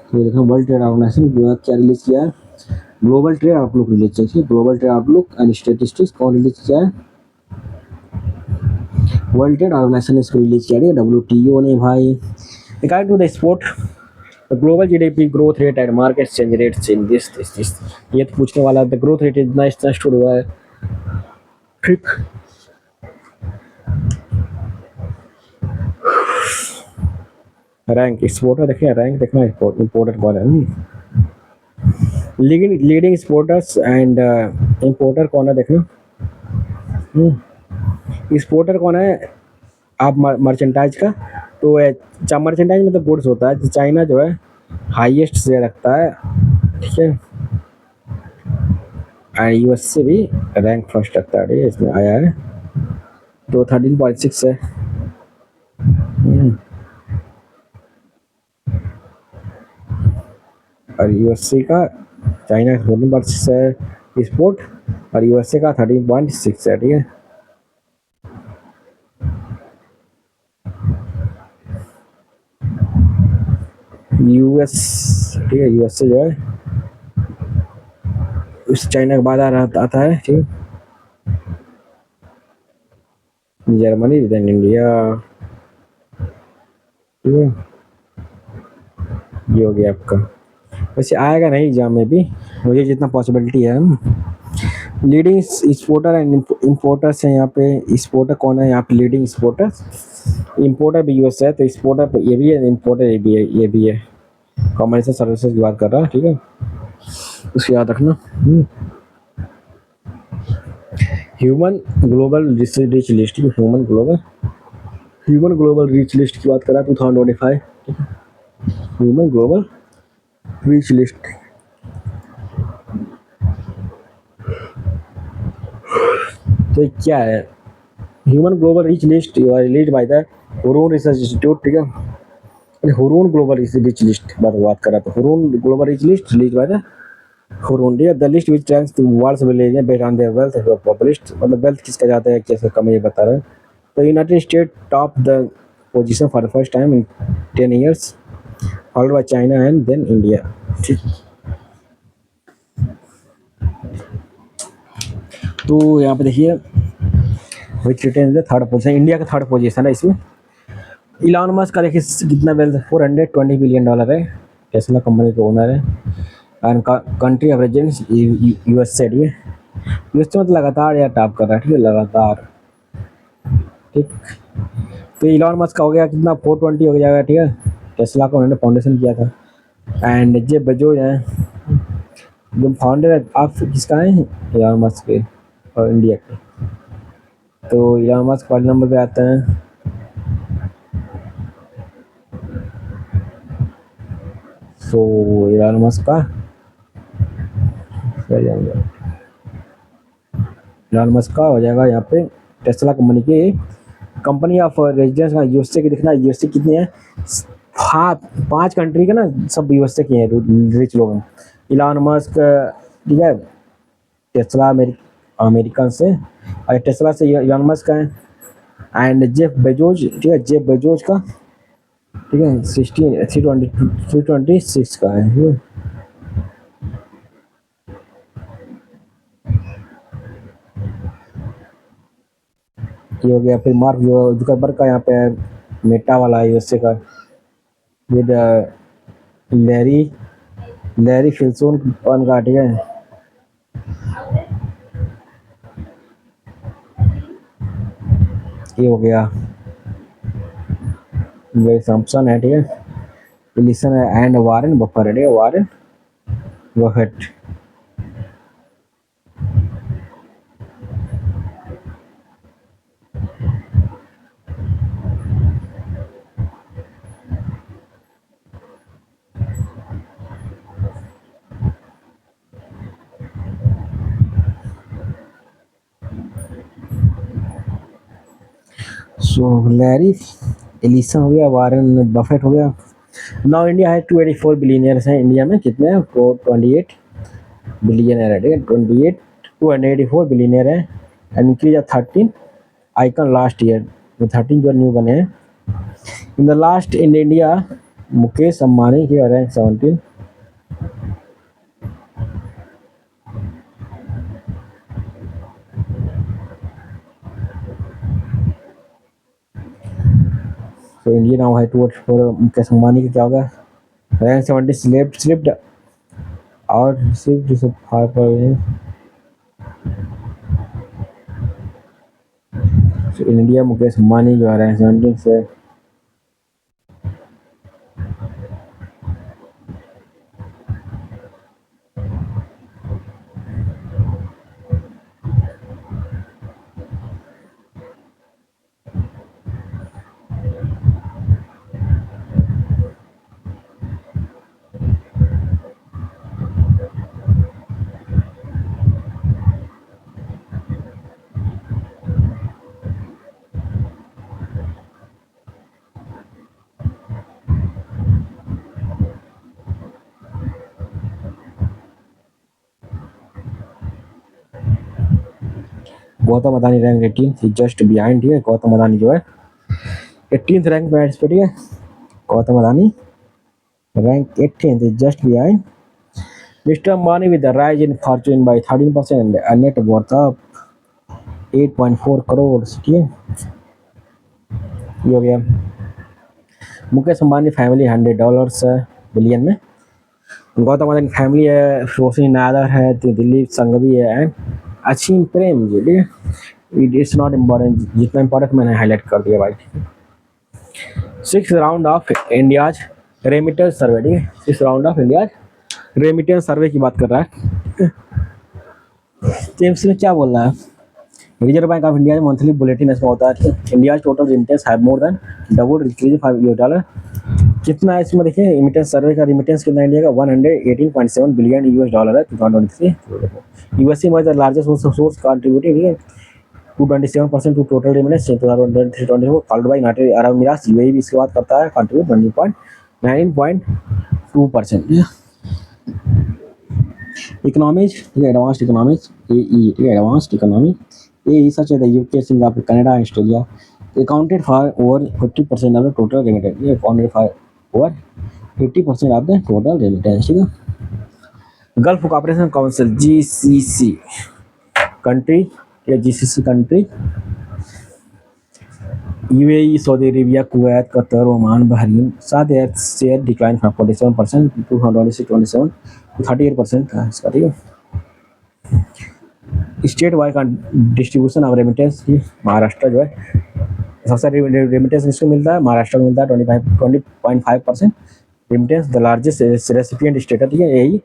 तो देखो वर्ल्ड ट्रेड ऑर्गेनाइजेशन क्या रिलीज किया है, ग्लोबल ट्रेड आउटलुक रिलीज किया है, global trade outlook and statistics कौन रिलीज किया है, वर्ल्ड ट्रेड ऑर्गेनाइजेशन ने इसको रिलीज किया है, डब्ल्यूटीओ ने भाई। According to the report the global GDP growth rate and market exchange rates in this ये तो पूछने वाला, द ग्रोथ रेट इतना इतना स्टोर हुआ है, ठीक। रैंक एक्सपोर्टर देखिए, रैंक देखना इम्पोर्टर कौन है, लीडिंग एक्सपोर्टर्स एंड इम्पोर्टर कौन है देखना, एक्सपोर्टर कौन है आप मर्चेंटाइज का, तो मर्चेंटाइज में तो गुड्स होता है, तो चाइना जो है हाईएस्ट से रखता है, ठीक है, एंड यूएस से भी रैंक फर्स्ट रखता है, ठीक है, इसमें आया है, तो 13.6 है। और यूएसए का, चाइना का 14.6 है एक्सपोर्ट, और यूएसए का 13.6 है, ठीक है। यूएस, ठीक है, यूएसए जो है उस चाइना के बाद आता है, ठीक है, जर्मनी देन इंडिया, ठीक है, ये हो गया आपका। वैसे आएगा नहीं एग्जाम में भी, मुझे जितना पॉसिबिलिटी है। लीडिंग एक्सपोर्टर एंड इम्पोर्टर्स हैं यहाँ पे, एक्सपोर्टर कौन है यहाँ पे, लीडिंग एक्सपोर्टर, इम्पोर्टर भी यूएस है, तो एक्सपोर्टर ये भी है, इम्पोर्टर ये भी है, ये भी है, कमर्शियल सर्विसेज की बात कर रहा है, ठीक है, उसको याद रखना। Human global rich list, human global rich list की बात कर रहा है 2025, ह्यूमन ग्लोबल रिच लिस्ट, तो क्या है, human global rich list release by the Hurun research institute, ठीक है, हुरून ग्लोबल रिच लिस्ट बात कर रहा था, Hurun global rich list release by the Hurun, the list which ranks the world's village based on their wealth published, मतलब wealth किसका जाता है कैसे कम, ये बता रहे हैं। तो United state top the position for the first time in 10 years, followed by China and then India, ठीक। तो यहाँ पे देखिए which retain the third position, India का थर्ड पोजीशन है इसमें। इलॉन मस्क का देखिए कितना वेल्थ, $420 billion है, टेस्ला कंपनी के ओनर है, and country of residence US से, यूएस में तो लगातार यार टॉप कर रहा है, ठीक है, लगातार, ठीक। तो इलॉन मस्क का हो गया कितना, 420 हो जाएगा, ठीक है, टेस्ला का उन्होंने फाउंडेशन किया था, एंड जेफ बेजोस है जो फाउंडर है, आप किसका है, इलॉन मस्क के और इंडिया के, तो इलॉन मस्क पहले नंबर पे आते हैं, तो इलॉन मस्क का हो जाएगा यहाँ पे टेस्ला कंपनी की, कंपनी ऑफ रेजिडेंस का यूएसए की देखना, यूएसए कितनी है, हाँ 5 कंट्री के ना सब यूएसए के हैं रिच लोग हैं, इलॉन मस्क, ठीक है, टेस्ला अमेरिकन से, और टेस्ला से इलॉन मस्क का है, एंड जेफ बेजोस, ठीक है, जेफ बेजोस का, ठीक है, 326 का है, ठीक है। ये हो गया, फिर मार्क जुकरबर्ग का यहाँ पे है, मेटा वाला है यूएसए का, विद लैरी लैरी फिल्सन का, ठीक है, ये हो गया, सैमसंग है, ठीक है, इलिसन है, एंड वारेन बफर है, ठीक है, वारेन बफेट। सो लैरी एलिसन हो गया, वारेन बफेट हो गया। नाउ इंडिया है 284 बिलियनियर्स हैं इंडिया में, कितने हैं? 28 बिलियनर है, ठीक है। 28 284 बिलियनर है, and increase of 13 icon last year, 13 जो न्यू बने हैं। In the last in India Mukesh Ambani की रैंक 17। तो इंडिया नाउ है टू फॉर मुकेश अंबानी का क्या होगा? रैंक 70 स्लिप्ड और सिर्फ फार पर इंडिया मुकेश अंबानी जो है रैंक 17 से। Gautam Adani rank 18 just behind, ठीक है। गौतम अदानी जो है 18th रैंक पे है इस पे, ठीक है। Gautam Adani rank 18th just behind Mr Ambani with the rise in fortune by 13% and net worth of 8.4 crore, ठीक है। ये हो गया मुकेश अंबानी फैमिली $100 बिलियन में। गौतम अदानी फैमिली है, रोशनी नादर है, दिलीप संघवी है, एंड असीम प्रेम जी, ठीक है। इट्स नॉट इम्पोर्टेंट, जितना इम्पोर्टेंट मैंने हाईलाइट कर दिया भाई। 6th round of India's remittance survey, ठीक है। 6th round of India's remittance survey की बात कर रहा है। तो इसमें क्या बोल रहा है? Reserve Bank of India monthly bulletin इसमें होता है कि India total remittance have more than double increase $5। कितना है इसमें देखिए, रेमिटेंस सर्वे का रेमिटेंस कितना इंडिया का? $118.7 बिलियन है 2023। USA was the largest source contributing, ठीक है, 227% to total remittance in 2023-24, followed by United Arab Emirates UAE भी इसके बाद करता है contribute 19.2%। Economies, advanced economies AE, advanced economy AE such as the UK, Singapore, Canada, Australia accounted for over 50% of the total remittance, ये accounted for over 50% of the total remittance, ठीक है। Gulf Corporation Council GCC country या GCC country UAE, Saudi Arabia, Kuwait, Qatar, Oman, Bahrain, साथ share decline from 47% 2026-27 to 38% था इसका, ठीक है। State wide distribution of remittance की महाराष्ट्र जो है सबसे रेमिटेंस किसको मिलता है? महाराष्ट्र को मिलता है 20.5% remittance. The largest recipient state है, ठीक है, यही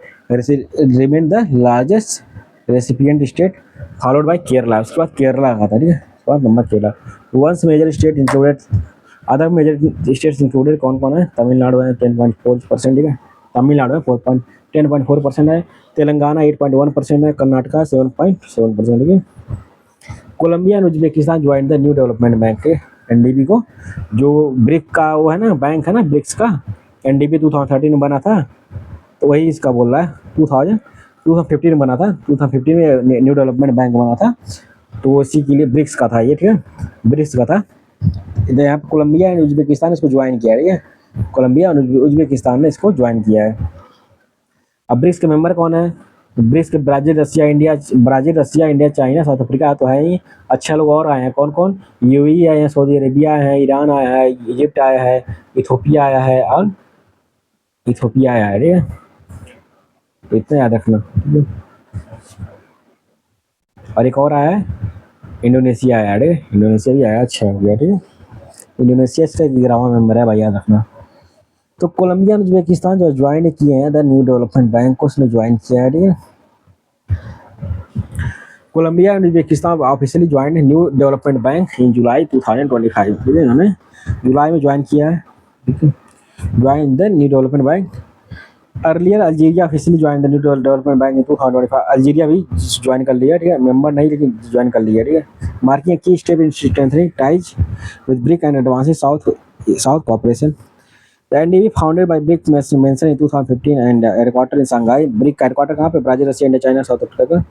remain the largest recipient state, followed by Kerala. उसके बाद केरला आता है, ठीक है, उसके बाद number Kerala. Once major state included, other major states included कौन कौन है? तमिलनाडु है 10.4%, ठीक है, तमिलनाडु में 10.4% है, तेलंगाना 8.1% है, कर्नाटका 7.7%, ठीक है। Colombia and Uzbekistan join the New Development Bank, NDB को, जो ब्रिक का वो है ना बैंक है ना, ब्रिक्स का, एनडीबी 2013 में बना था, तो वही इसका बोल रहा है 2015 में बना था, 2015 में न्यू डेवलपमेंट बैंक बना था, तो इसी के लिए ब्रिक्स का था ये, ठीक है, ब्रिक्स का था। यहाँ पर कोलंबिया एंड उज्बेकिस्तान इसको ज्वाइन किया है, ठीक है, कोलंबिया और उज्बेकिस्तान ने इसको ज्वाइन किया है। अब ब्रिक्स के मेंबर कौन है? ब्रिक्स के ब्राजील, रसिया, इंडिया, चाइना, साउथ अफ्रीका तो है ही। अच्छा लोग और आए हैं, कौन कौन? यूएई आए हैं, सऊदी अरेबिया है, ईरान आया है, इजिप्ट आया है, इथोपिया आया है, और इथोपिया आया है, ठीक है। तो इतना याद रखना। और एक और आया है, इंडोनेशिया आया है, इंडोनेशिया भी आया, अच्छा हो गया, ठीक है। इंडोनेशिया इसका 11वां मेंबर है भाई, याद रखना। तो कोलंबिया और उज्बेकिस्तान जो ज्वाइन किए हैं द न्यू डेवलपमेंट बैंक को, उसने ज्वाइन किया है, ठीक है। Colombia and Uzbekistan officially join New Development Bank in July 2025, ठीक है, इन्होंने जुलाई में ज्वाइन किया है, ठीक है, join the New Development bank. Earlier Algeria officially join the New Development Bank in 2025, Algeria भी ज्वाइन कर लिया, ठीक है, मेंबर नहीं लेकिन ज्वाइन कर लिया, ठीक है। marking a key step in strengthening ties with BRIC and advancing South cooperation. The NDB founded by BRIC mentioned in 2015 and headquartered in Shanghai. BRIC headquarter कहाँ पे? Brazil, Russia, India, China, south Africa का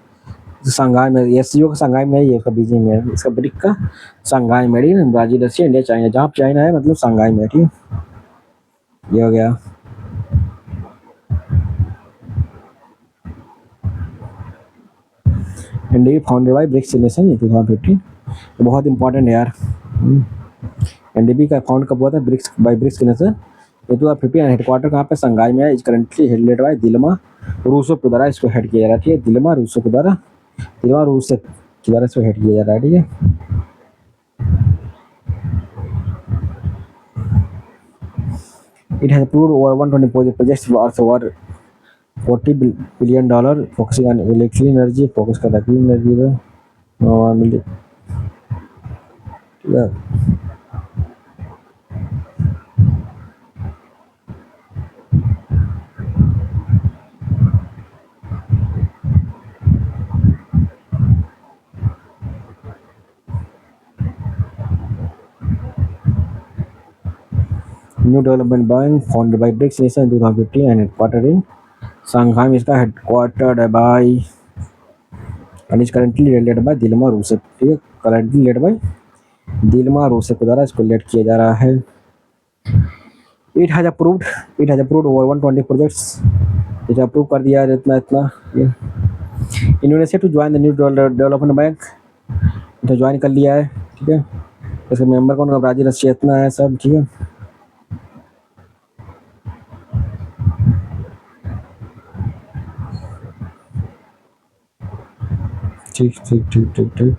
Shanghai में। SCO का Shanghai में है, ये इसका Beijing में है। इसका ब्रिक का शंघाई में है, ब्राजील, रशिया, इंडिया, चाइना। जहाँ चाइना है मतलब शंघाई में, ठीक है। ये हो गया। NDB founded by BRICS nation in 2015। बहुत इंपॉर्टेंट है यार। एनडीबी का फाउंड कब हुआ था? BRICS nation in 2015। हेडक्वार्टर कहाँ पे? शंघाई में है। Is currently headed by Dilma Rousseff के द्वारा इसको हेड किया जा रहा है, ठीक है। दिल्मा रूसोव के द्वारा, दिल्मा रूसोव के द्वारा इसको हेड किया जा रहा है, ठीक है। It has approved over 120 projects worth over $40 billion, focusing on clean energy, focus कर रहा है clean energy पे। ठीक है। New Development Bank founded by BRICS nation in 2015 and headquartered in Shanghai में इसका headquartered by and is currently led by Dilma Rusev, ठीक है। currently led by Dilma Rusev के द्वारा इसको लेड किया जा रहा है। It has approved over 120 projects। इसे अप्रूव कर दिया है इतना। Indonesia to join the New Development Bank, इसे ज्वाइन कर लिया है, ठीक है। इसके मेंबर कौन का? ब्राजील, रशिया, इतना है सब, ठीक है। ठीक।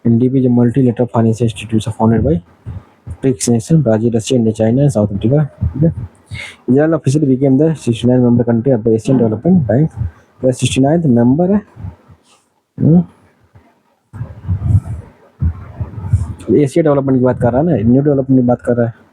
NDB is a multilateral financial institution founded by BRICS nations, Brazil, Russia, India, China, and South Africa. Israel officially became the 69th member country of the Asian Development Bank. The 69th member है। Asia development की बात कर रहा है ना, new development की बात कर रहा है।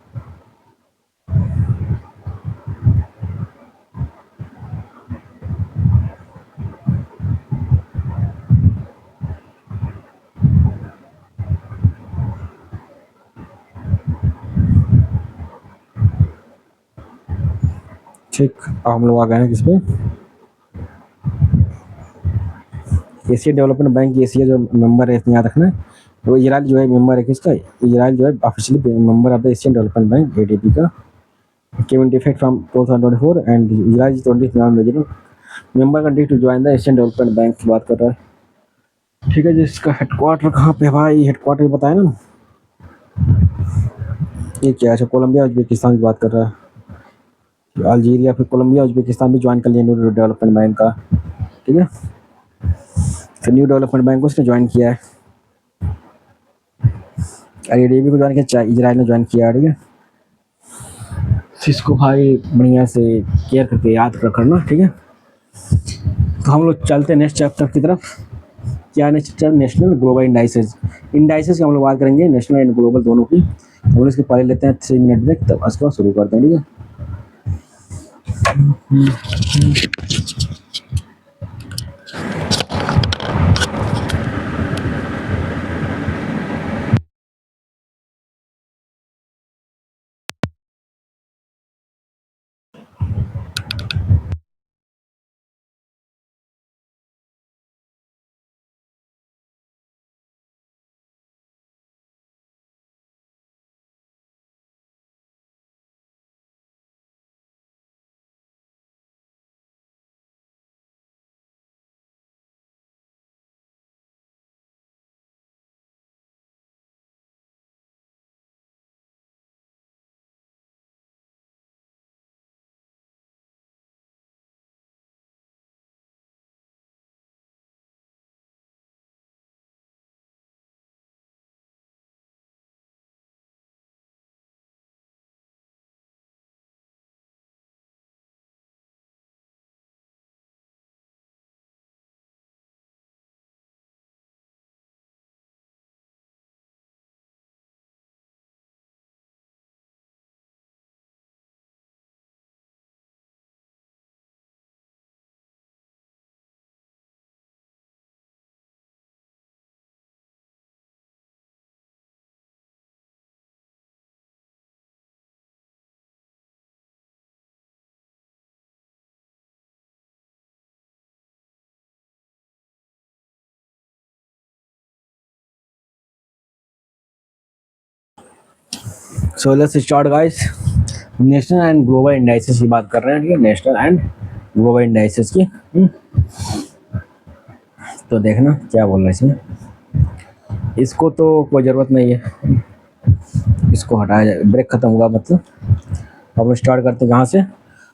ठीक, हम लोग आ गए हैं किसमें? एशिया डेवलपमेंट बैंक, एशिया जो मेंबर है याद रखना। वो इजराइल जो है मेंबर है किसका? इजराइल जो है officially member of the Asian Development bank, ADB का। came into effect from 2024 and Israel is 29 member country to join the Asian Development Bank की बात कर रहा है, ठीक है। जिसका हेडक्वार्टर कहाँ पे भाई? हेडक्वार्टर बताया ना ये क्या है? कोलंबिया उज्बेकिस्तान की बात कर रहा है। अल्जीरिया, फिर कोलंबिया, उज्बेकिस्तान भी ज्वाइन कर लिया न्यू डेवलपमेंट बैंक का, ठीक है। तो न्यू डेवलपमेंट बैंक को उसने ज्वाइन किया है, एडीबी को ज्वाइन किया, इजराइल ने ज्वाइन किया, ठीक है। इसको भाई बढ़िया से केयर करके याद रखना, ठीक है। तो हम लोग चलते हैं नेक्स्ट चैप्टर की तरफ। क्या next chapter? National global indices. Indices की हम लोग बात करेंगे, नेशनल एंड ग्लोबल दोनों की। हम लोग इसके पहले लेते हैं 3 मिनट ब्रेक, तब उसके बाद शुरू करते हैं, ठीक है। So let's start guys. National and global indices की बात कर रहे हैं, ठीक है, नेशनल एंड ग्लोबल इंडाइसेस की। तो देखना क्या बोल रहे हैं इसमें। इसको तो कोई ज़रूरत नहीं है, इसको हटाया जाए, ब्रेक खत्म हुआ मतलब। अब हम स्टार्ट करते हैं कहाँ से?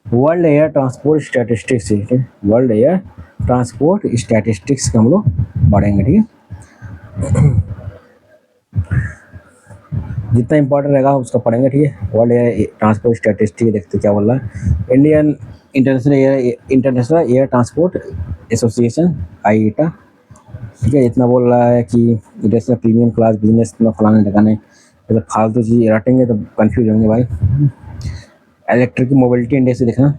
वर्ल्ड एयर ट्रांसपोर्ट स्टैटिस्टिक्स से, ठीक है। वर्ल्ड एयर ट्रांसपोर्ट स्टैटिस्टिक्स के हम लोग पढ़ेंगे, ठीक है। जितना इंपॉर्टेंट रहेगा उसका पढ़ेंगे, ठीक है। वर्ल्ड एयर ट्रांसपोर्ट स्टैटिस्टिक्स देखते क्या बोल रहा है। Indian International Air Transport Association IATA, ठीक है, इतना बोल रहा है कि इंटरनेशनल प्रीमियम क्लास बिजनेस में फलाने लगाने, मतलब फालतू चीज़ रटेंगे तो कंफ्यूज होंगे भाई। इलेक्ट्रिक मोबिलिटी इंडेक्स से देखना,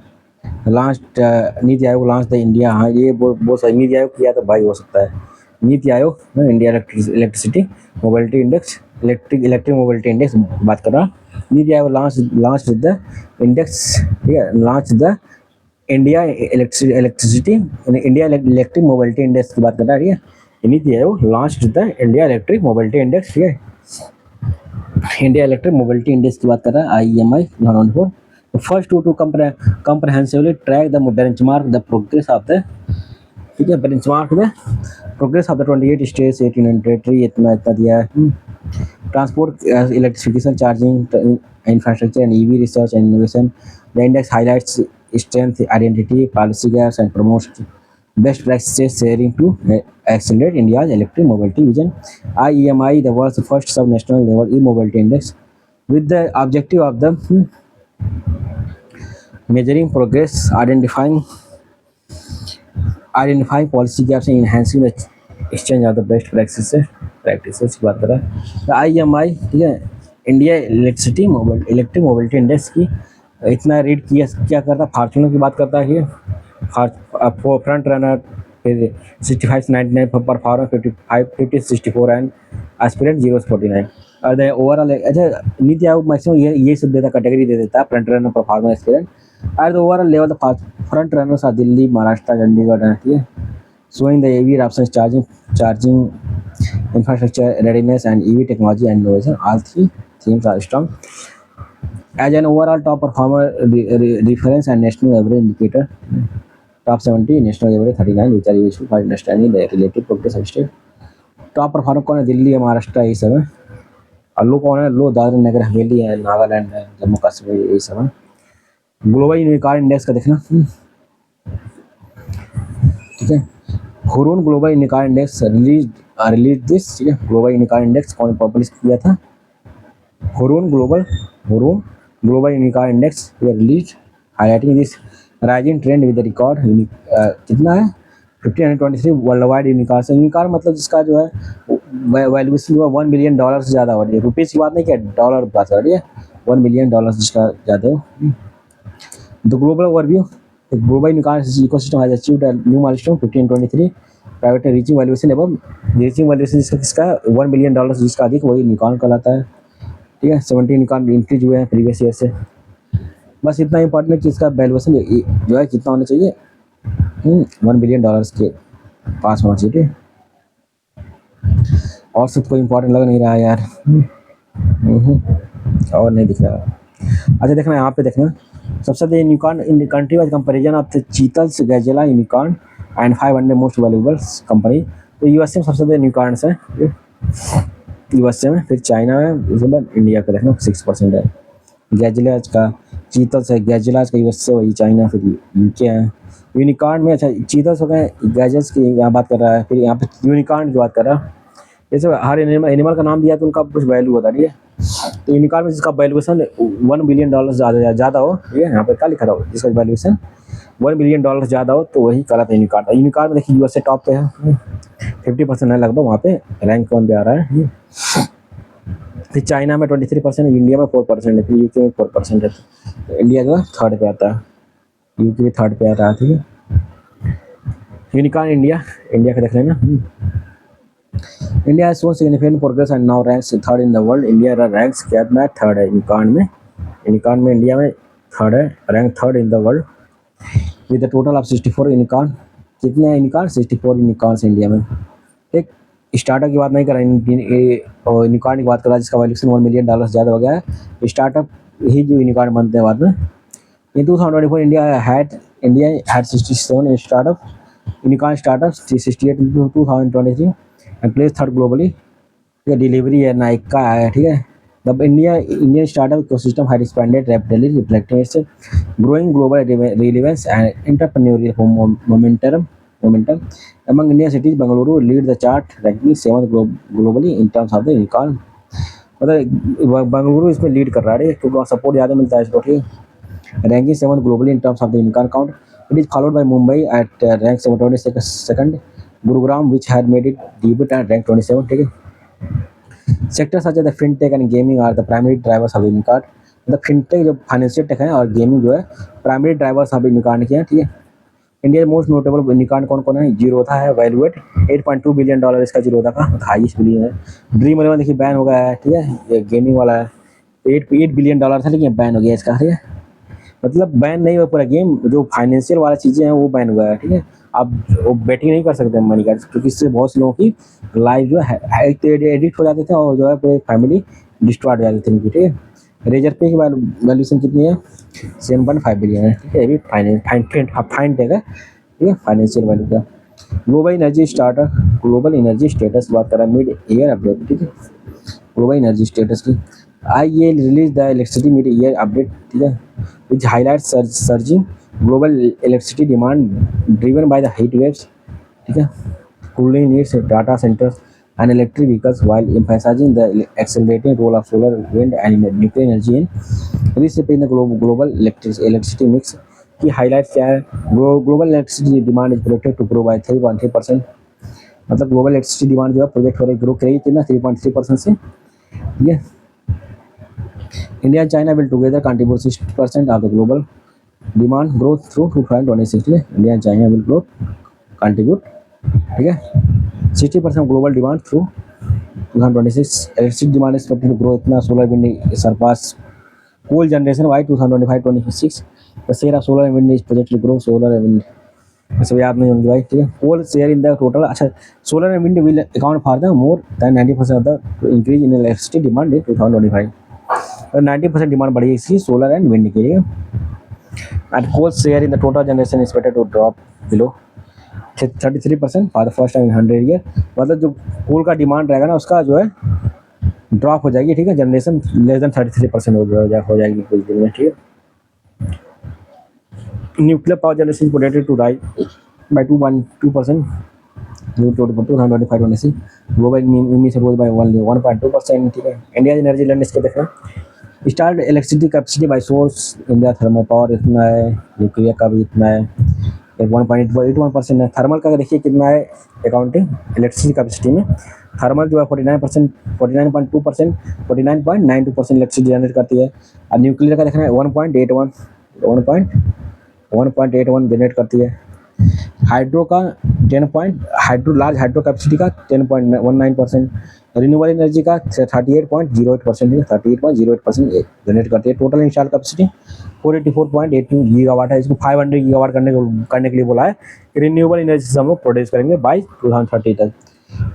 last NITI Aayog launch the India, हाँ ये बहुत सही, नीति आयोग किया तो भाई हो सकता है। NITI Aayog India electricity mobility index, electric mobility index बात कर रहा। NITI Aayog launch the index, ठीक है, launch the India electricity India electric mobility index की बात कर रहा है, ठीक है। NITI Aayog launch the India electric mobility index, ठीक है। इंडिया इलेक्ट्रिक मोबिलिटी इंडेक्स की बात कर रहा है, IEMI 2024। First to comprehensively track the benchmark the progress of the, ठीक है, benchmark the progress of the 28 states 18 territory, इतना दिया है। Transport electrification charging infrastructure and EV research and innovation, the index highlights strength identity policy gaps and promotes best practices sharing to accelerate India's electric mobility vision. IEMI, the world's first sub-national level e-mobility index, with the objective of the measuring progress, identifying policy gaps and enhancing the exchange of the best practices की बात कर रहा है। तो IEMI, ठीक है, India electric mobility index की इतना रीड किया क्या करता, फॉर्चूनर की बात करता है कि front runner 65-99 performance 50-64 and aspirant 0-49। और द ओवरऑल, अच्छा नीति आयोग मैक्सिमम ये सब देता, कैटेगरी दे देता है, फ्रंट रनर परफॉर्मेंस एस्पिरेंट। और the overall level front runners are Delhi, Maharashtra, Chandigarh, ठीक है। showing the EV options, charging infrastructure readiness and EV technology and innovation, all three themes are strong. As an overall top performer reference and national average indicator, top 70, national average 39, which are useful for understanding the relative progress of state. Top performer कौन है? दिल्ली है, महाराष्ट्र है, ये सब है। और लो कौन है? लो दादरा नगर हवेली है, नागालैंड है, जम्मू कश्मीर, ये सब है। ग्लोबल यूनिकॉर्न इंडेक्स का देखना, ठीक है। Hurun global unicorn index release this, ठीक है। ग्लोबल यूनिकॉर्न इंडेक्स कौन पब्लिश किया था? Hurun global unicorn index release, highlighting this rising trend with record कितना है 1523 वर्ल्ड वाइड यूनिकॉर्न। यूनिकॉर्न मतलब जिसका जो है वैल्यूएशन जो है $1 बिलियन से ज़्यादा हो रही है। रुपीज़ की बात नहीं किया, डॉलर की बात कर रही है। $1 बिलियन जिसका ज़्यादा हो। The global overview, global unicorn ecosystem has achieved a new milestone 1523 private reaching valuation above, reaching valuation जिसका $1 बिलियन जिसका अधिक वही यूनिकॉर्न कहलाता है। ठीक है, 17 यूनिकॉर्न इंक्रीज हुए हैं प्रीवियस ईयर से। बस इतना इंपॉर्टेंट है कि इसका वैल्यूएशन जो है कितना होना चाहिए, $1 बिलियन के पास होना चाहिए। ठीक है, और सब कोई इंपॉर्टेंट लग नहीं रहा है यार। और नहीं दिख रहा। अच्छा देखना यहाँ पे, देखना सबसे ज़्यादा unicorn in country wise comparison of the cheetahs gazelle unicorn and 500 most valuable company. तो यूएसए में सबसे ज़्यादा यूनिकॉर्न्स हैं, यूएसए में, फिर चाइना में, उसके बाद इंडिया का देखना 6% है। गैजेलाज का, चीतल्स है गैजेलाज का यूएसए, वही चाइना, फिर यूके है। यूनिकॉर्न में अच्छा चीतल्स हो गए, गैजेट्स की यहाँ बात कर रहा है, फिर यहाँ पे यूनिकॉर्न की बात कर रहा है। जैसे हर एनिमल का नाम दिया तो उनका कुछ वैल्यू होता है। तो यूनिकॉर्न में जिसका वैल्यूएशन $1 बिलियन ज़्यादा हो, ठीक है, यहाँ पर क्या लिखा था, जिसका वैल्यूएशन $1 बिलियन ज़्यादा हो तो वही कहलाता है यूनिकॉर्न। यूनिकॉर्न में देखिए यूएसए टॉप पे है, 50% है लगभग, वहाँ पे रैंक 1 पे आ रहा है। फिर चाइना में 23% है, इंडिया में 4% है, फिर यूके में 4% है। तो इंडिया जो है थर्ड पे आता है, यूके भी थर्ड पे आता है। ठीक है, यूनिकॉर्न इंडिया, इंडिया का देख लेना। India has shown significant progress and now ranks third in the world. India ranks क्या में थर्ड है यूनिकॉर्न में। यूनिकॉर्न में इंडिया में थर्ड है, rank third in the world with the total of 64 unicorn. कितने हैं यूनिकॉर्न? 64 यूनिकॉर्न्स इंडिया में। ठीक, स्टार्टअप की बात नहीं कर रहा, यूनिकॉर्न की बात कर रहा है जिसका वैल्यूएशन $1 मिलियन ज़्यादा हो गया है। स्टार्टअप ही जो यूनिकॉर्न बनते हैं बाद में। इन 2024 India had 67 startup, unicorn startups 68 in 2023 and place third globally. ठीक है, डिलीवरी है, नाइक का आया। ठीक है, the Indian startup ecosystem had expanded rapidly reflecting it's growing global relevance and entrepreneurial momentum among Indian cities. Bengaluru lead the chart, ranking 7th globally in terms of the unicorn. मतलब बेंगलुरु इसमें lead कर रहा है क्योंकि support ज़्यादा मिलता है इसको। ठीक है, ranking 7th globally in terms of the unicorn count. It is followed by Mumbai at rank 22nd, Gurugram which had made it debut at rank 27। ठीक है, sectors such as the fintech and gaming are the primary drivers of the unicorn. मतलब fintech जो financial take है और gaming जो है primary drivers of unicorn के हैं। ठीक है, इंडिया मोस्ट नोटेबल यूनिकॉर्न कौन कौन है? जीरोधा है, वैल्यूएट $8.2 बिलियन इसका जीरोधा का, हाईएस्ट बिलियन है। ड्रीम 11 देखिए बैन हो गया है। ठीक है, ये गेमिंग वाला है, $8 बिलियन था लेकिन बैन हो गया इसका। ठीक है, मतलब बैन नहीं हुआ पूरा गेम, जो फाइनेंशियल वाला चीज़ें हैं वो बैन हुआ है। ठीक है, आप वो बेटिंग नहीं कर सकते मनी का, क्योंकि इससे बहुत से लोगों की लाइफ जो है एडिक्ट हो जाते थे और जो है पूरी फैमिली डिस्ट्रॉय हो जाती थी उनकी। ठीक है, रेजर पे की वैल्यूएशन कितनी है? 7.5 बिलियन है। ठीक है, ये भी फाइन टेक है। ठीक है, फाइनेंशियल वैल्यू का। ग्लोबल एनर्जी स्टेटस बात कर रहा है, मिड ईयर अपडेट। ठीक है, ग्लोबल एनर्जी स्टेटस की IEA release the electricity mid year update. ठीक है, which highlights surging global electricity demand driven by the heat waves. ठीक है, cooling needs data centers and electric vehicles while emphasizing the accelerating role of solar, wind and nuclear energy in reshaping the global electricity mix। की highlight क्या है? Global electricity demand is projected to grow by 3.3%। मतलब global electricity demand जो है project हो रही grow करेगी कितना? 3.3% से। ठीक है, India and China will together contribute 60% of the global demand growth through 2026। India and China will grow contribute, ठीक है, 60% global demand through 2026। Electricity demand is expected to grow इतना, solar wind surpass coal generation by 2025-26। The share of solar and wind is projected to grow, solar and wind सब याद नहीं होंगे भाई। ठीक है, coal share in the total, अच्छा solar and wind will account for the more than 90% of the increase in electricity demand in 2025। 90% demand बढ़ी इसकी सोलर एंड विंड के लिए। And coal share in the total generation is expected to drop below 33% for the first time in 100 year. मतलब जो कोल का demand रहेगा ना उसका जो है ड्रॉप हो जाएगी। ठीक है, जनरेशन लेस देन 33% हो जाएगी कुछ दिन में। ठीक है, nuclear power generation projected to rise by 2.2% 2025-26। Global emission rose by 1.2%। ठीक है, इंडिया एनर्जी लैंड इसके देखें start electricity capacity by source India thermal power इतना है, न्यूक्लियर का भी इतना है, 1.81% है। थर्मल का देखिए कितना है अकाउंटिंग इलेक्ट्रिसिटी कैपेसिटी में, थर्मल जो है 49%, 49.2%, 49.92% इलेक्ट्रिसिटी जनरेट करती है। और न्यूक्लियर का देखना है 1.81 जनरेट करती है। हाइड्रो का 10 point hydro large hydro capacity का 10.19%, रिन्यूएबल एनर्जी का 38.08% है, 38.08% जनरेट करती है। टोटल इंस्टॉल कैपेसिटी 484.82 गीगावाट है। इसको 500 गीगावाट करने के लिए बोला है। रिन्यूएबल एनर्जी से हम लोग प्रोड्यूस करेंगे बाई 2030 तक।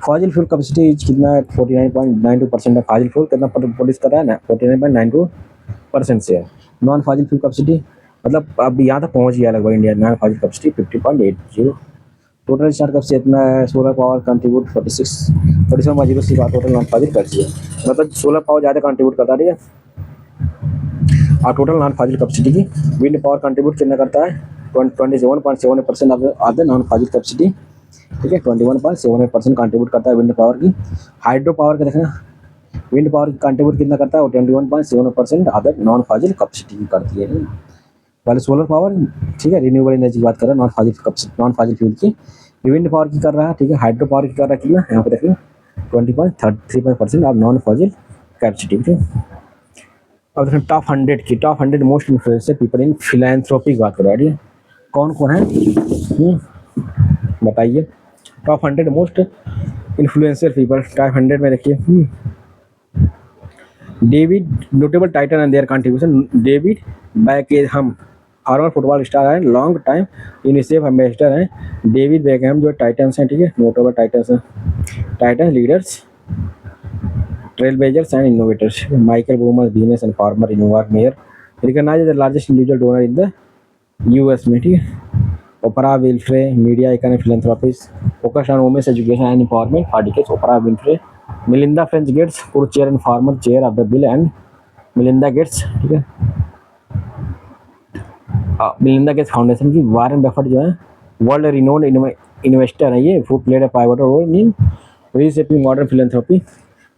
फॉजिल फ्यूल कैपेसिटी कितना है, 49.92% है। फॉजिल फ्यूल कितना प्रोड्यूस कर रहा है ना, 49.92% से है। नॉन फॉजिल फ्यूल कैपेसिटी मतलब अब यहाँ तक पहुँच गया लगभग India. Non fossil capacity 50.80। Total start capacity इतना है। सोलर पावर कंट्रीब्यूट 47.06 का टोटल नॉन फॉजिल कैपेसिटी है। मतलब सोलर पावर ज़्यादा कंट्रीब्यूट करता है, ठीक है। और टोटल नॉन फॉजिल कैपेसिटी की विंड पावर कंट्रीब्यूट कितना करता है, 27.78% of the non fossil capacity, ठीक है। 21.78% कंट्रीब्यूट करता है विंड पावर की। हाइड्रो पावर का देखना, विंड पावर कंट्रीब्यूट कितना करता है, वो 21.7% of the non fossil capacity की करती है। पहले सोलर पावर, ठीक है, रिन्यूएबल एनर्जी की बात कर रहा है, नॉन फॉजिल फ्यूल की। विंड पावर की कर रहा है, ठीक है। हाइड्रो पावर की कर रहा है कितना, यहाँ पे देखिए 20.35% ऑफ नॉन फॉजिल कैपेसिटी, ठीक है। अब देखिए top 100 most influential people in philanthropy की बात कर रहा है, ठीक है। कौन कौन है बताइए। Top 100 most influential people, top 100 में देखिए David notable Titan and there contribution. David Beckham farmer football star है, लॉन्ग टाइम यूनिसेफ एम्बेसडर हैं। डेविड बेकहम जो टाइटन्स हैं, ठीक है, नोटेबल टाइटन्स हैं। Titan leaders, trailblazers and innovators. Michael Boomer, business and farmer in Newark mayor, recognized as the largest individual donor in the US में, ठीक है। Oprah Winfrey, media icon and philanthropist, focused on women's education and empowerment for decades. Oprah Winfrey, Melinda French Gates, co-chair and former chair of the Bill and Melinda Gates, ठीक है। Melinda Gates foundation की। Warren Buffett जो है world renowned investor है, ये who played a pivotal role in reshaping modern philanthropy.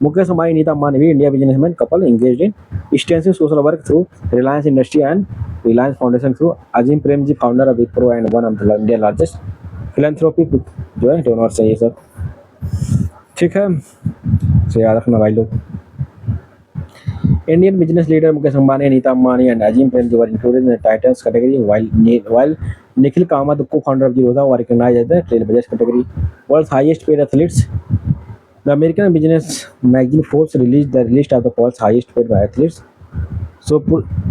Mukesh Ambani, Nita Ambani भी India businessman couple engaged in extensive social work through Reliance Industry and Reliance Foundation through Azim Premji, founder of Wipro and one of the India largest philanthropy जो है donors है ये सब, ठीक है। तो याद रखना भाई लोग। Indian business leader Mukesh Ambani, Neeta Ambani, and Azim Premji were included in the Titans category, while Nikhil Kamath, the co-founder of Zerodha, were recognized as the Trailblazers category. World's highest paid athletes. The American business magazine Forbes released the list of the world's highest paid athletes. So,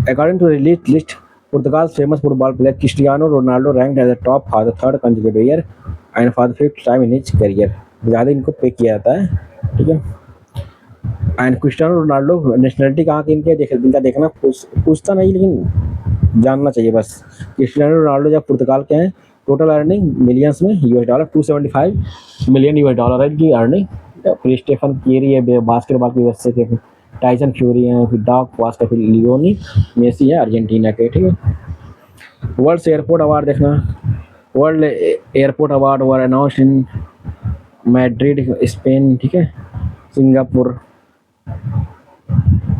according to the released list, Portugal's famous football player Cristiano Ronaldo ranked as the top for the third consecutive year and for the fifth time in his career. ज़्यादा इनको पे किया जाता है, ठीक है। And Cristiano Ronaldo nationality कहाँ की इनके इनका देखना पूछता नहीं, लेकिन जानना चाहिए बस। क्रिस्टियानो रोनाल्डो जब पुर्तगाल के हैं, टोटल अर्निंग मिलियंस में $, $275 मिलियन है इनकी अर्निंग। फिर स्टेफन केरी है बास्केटबॉल की वजह से, टाइसन फ्यूरी है, फिर डॉग वास्का, फिर लियोनी मेसी है अर्जेंटीना के, ठीक है। वर्ल्ड एयरपोर्ट अवार्ड देखना, world airport award were announced in Madrid Spain, ठीक है। सिंगापुर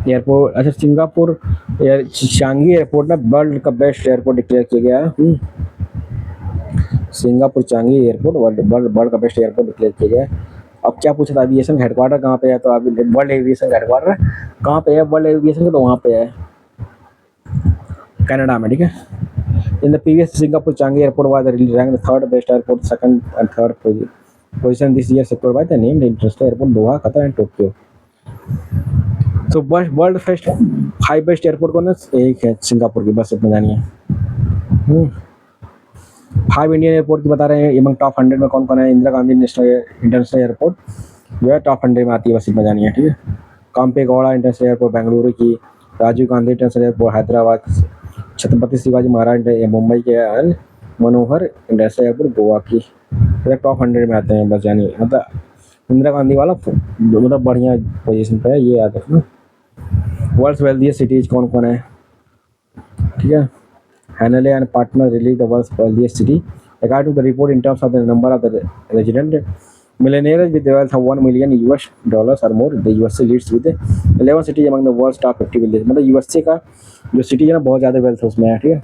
एयरपोर्ट, अच्छा सिंगापुर चांगी एयरपोर्ट ना वर्ल्ड का बेस्ट एयरपोर्ट डिक्लेयर किया गया है। सिंगापुर चांगी एयरपोर्ट वर्ल्ड का बेस्ट एयरपोर्ट डिक्लेयर किया गया है। अब क्या पूछा था, एविएशन हेडक्वार्टर कहाँ पे है, तो अभी वर्ल्ड एविएशन हेडक्वार्टर कहाँ पे है, वर्ल्ड एविएशन का तो वहाँ पे है कनाडा में, ठीक है। इन the previous Singapore Changi airport was ranked third best airport, second and third position this year sector by the named international airport Doha, Qatar and Tokyo. तो वर्ल्ड फर्स्ट 5 बेस्ट एयरपोर्ट कौन है, एक है Singapore की, बस इतना जानिए। 5 Indian airport की बता रहे हैं, एमंग टॉप 100 में कौन कौन है। इंदिरा गांधी इंटरनेशनल एयरपोर्ट जो है टॉप 100 में आती है, बस इतना जानिए, ठीक है। काम्पेगौड़ा इंटरनेशनल एयरपोर्ट बेंगलुरु की, राजीव गांधी इंटरनेशनल एयरपोर्ट हैदराबाद, छत्रपति शिवाजी महाराज मुंबई के, and Manohar international airport Goa की, टॉप 100 में आते हैं, बस जानिए। मतलब इंदिरा गांधी वाला मतलब बढ़िया पोजीशन पे है, ये याद रखना। वर्ल्ड्स वेल्थिएस्ट सिटीज कौन कौन है, ठीक है। Henley and partner release the world's wealthiest city according to the report in terms of the number of the resident Millionaires with wealth of $1 million or more. The USA leads with 11 cities among the world's top 50 villages. मतलब USA का जो city है ना बहुत ज़्यादा wealth उसमें है, ठीक है.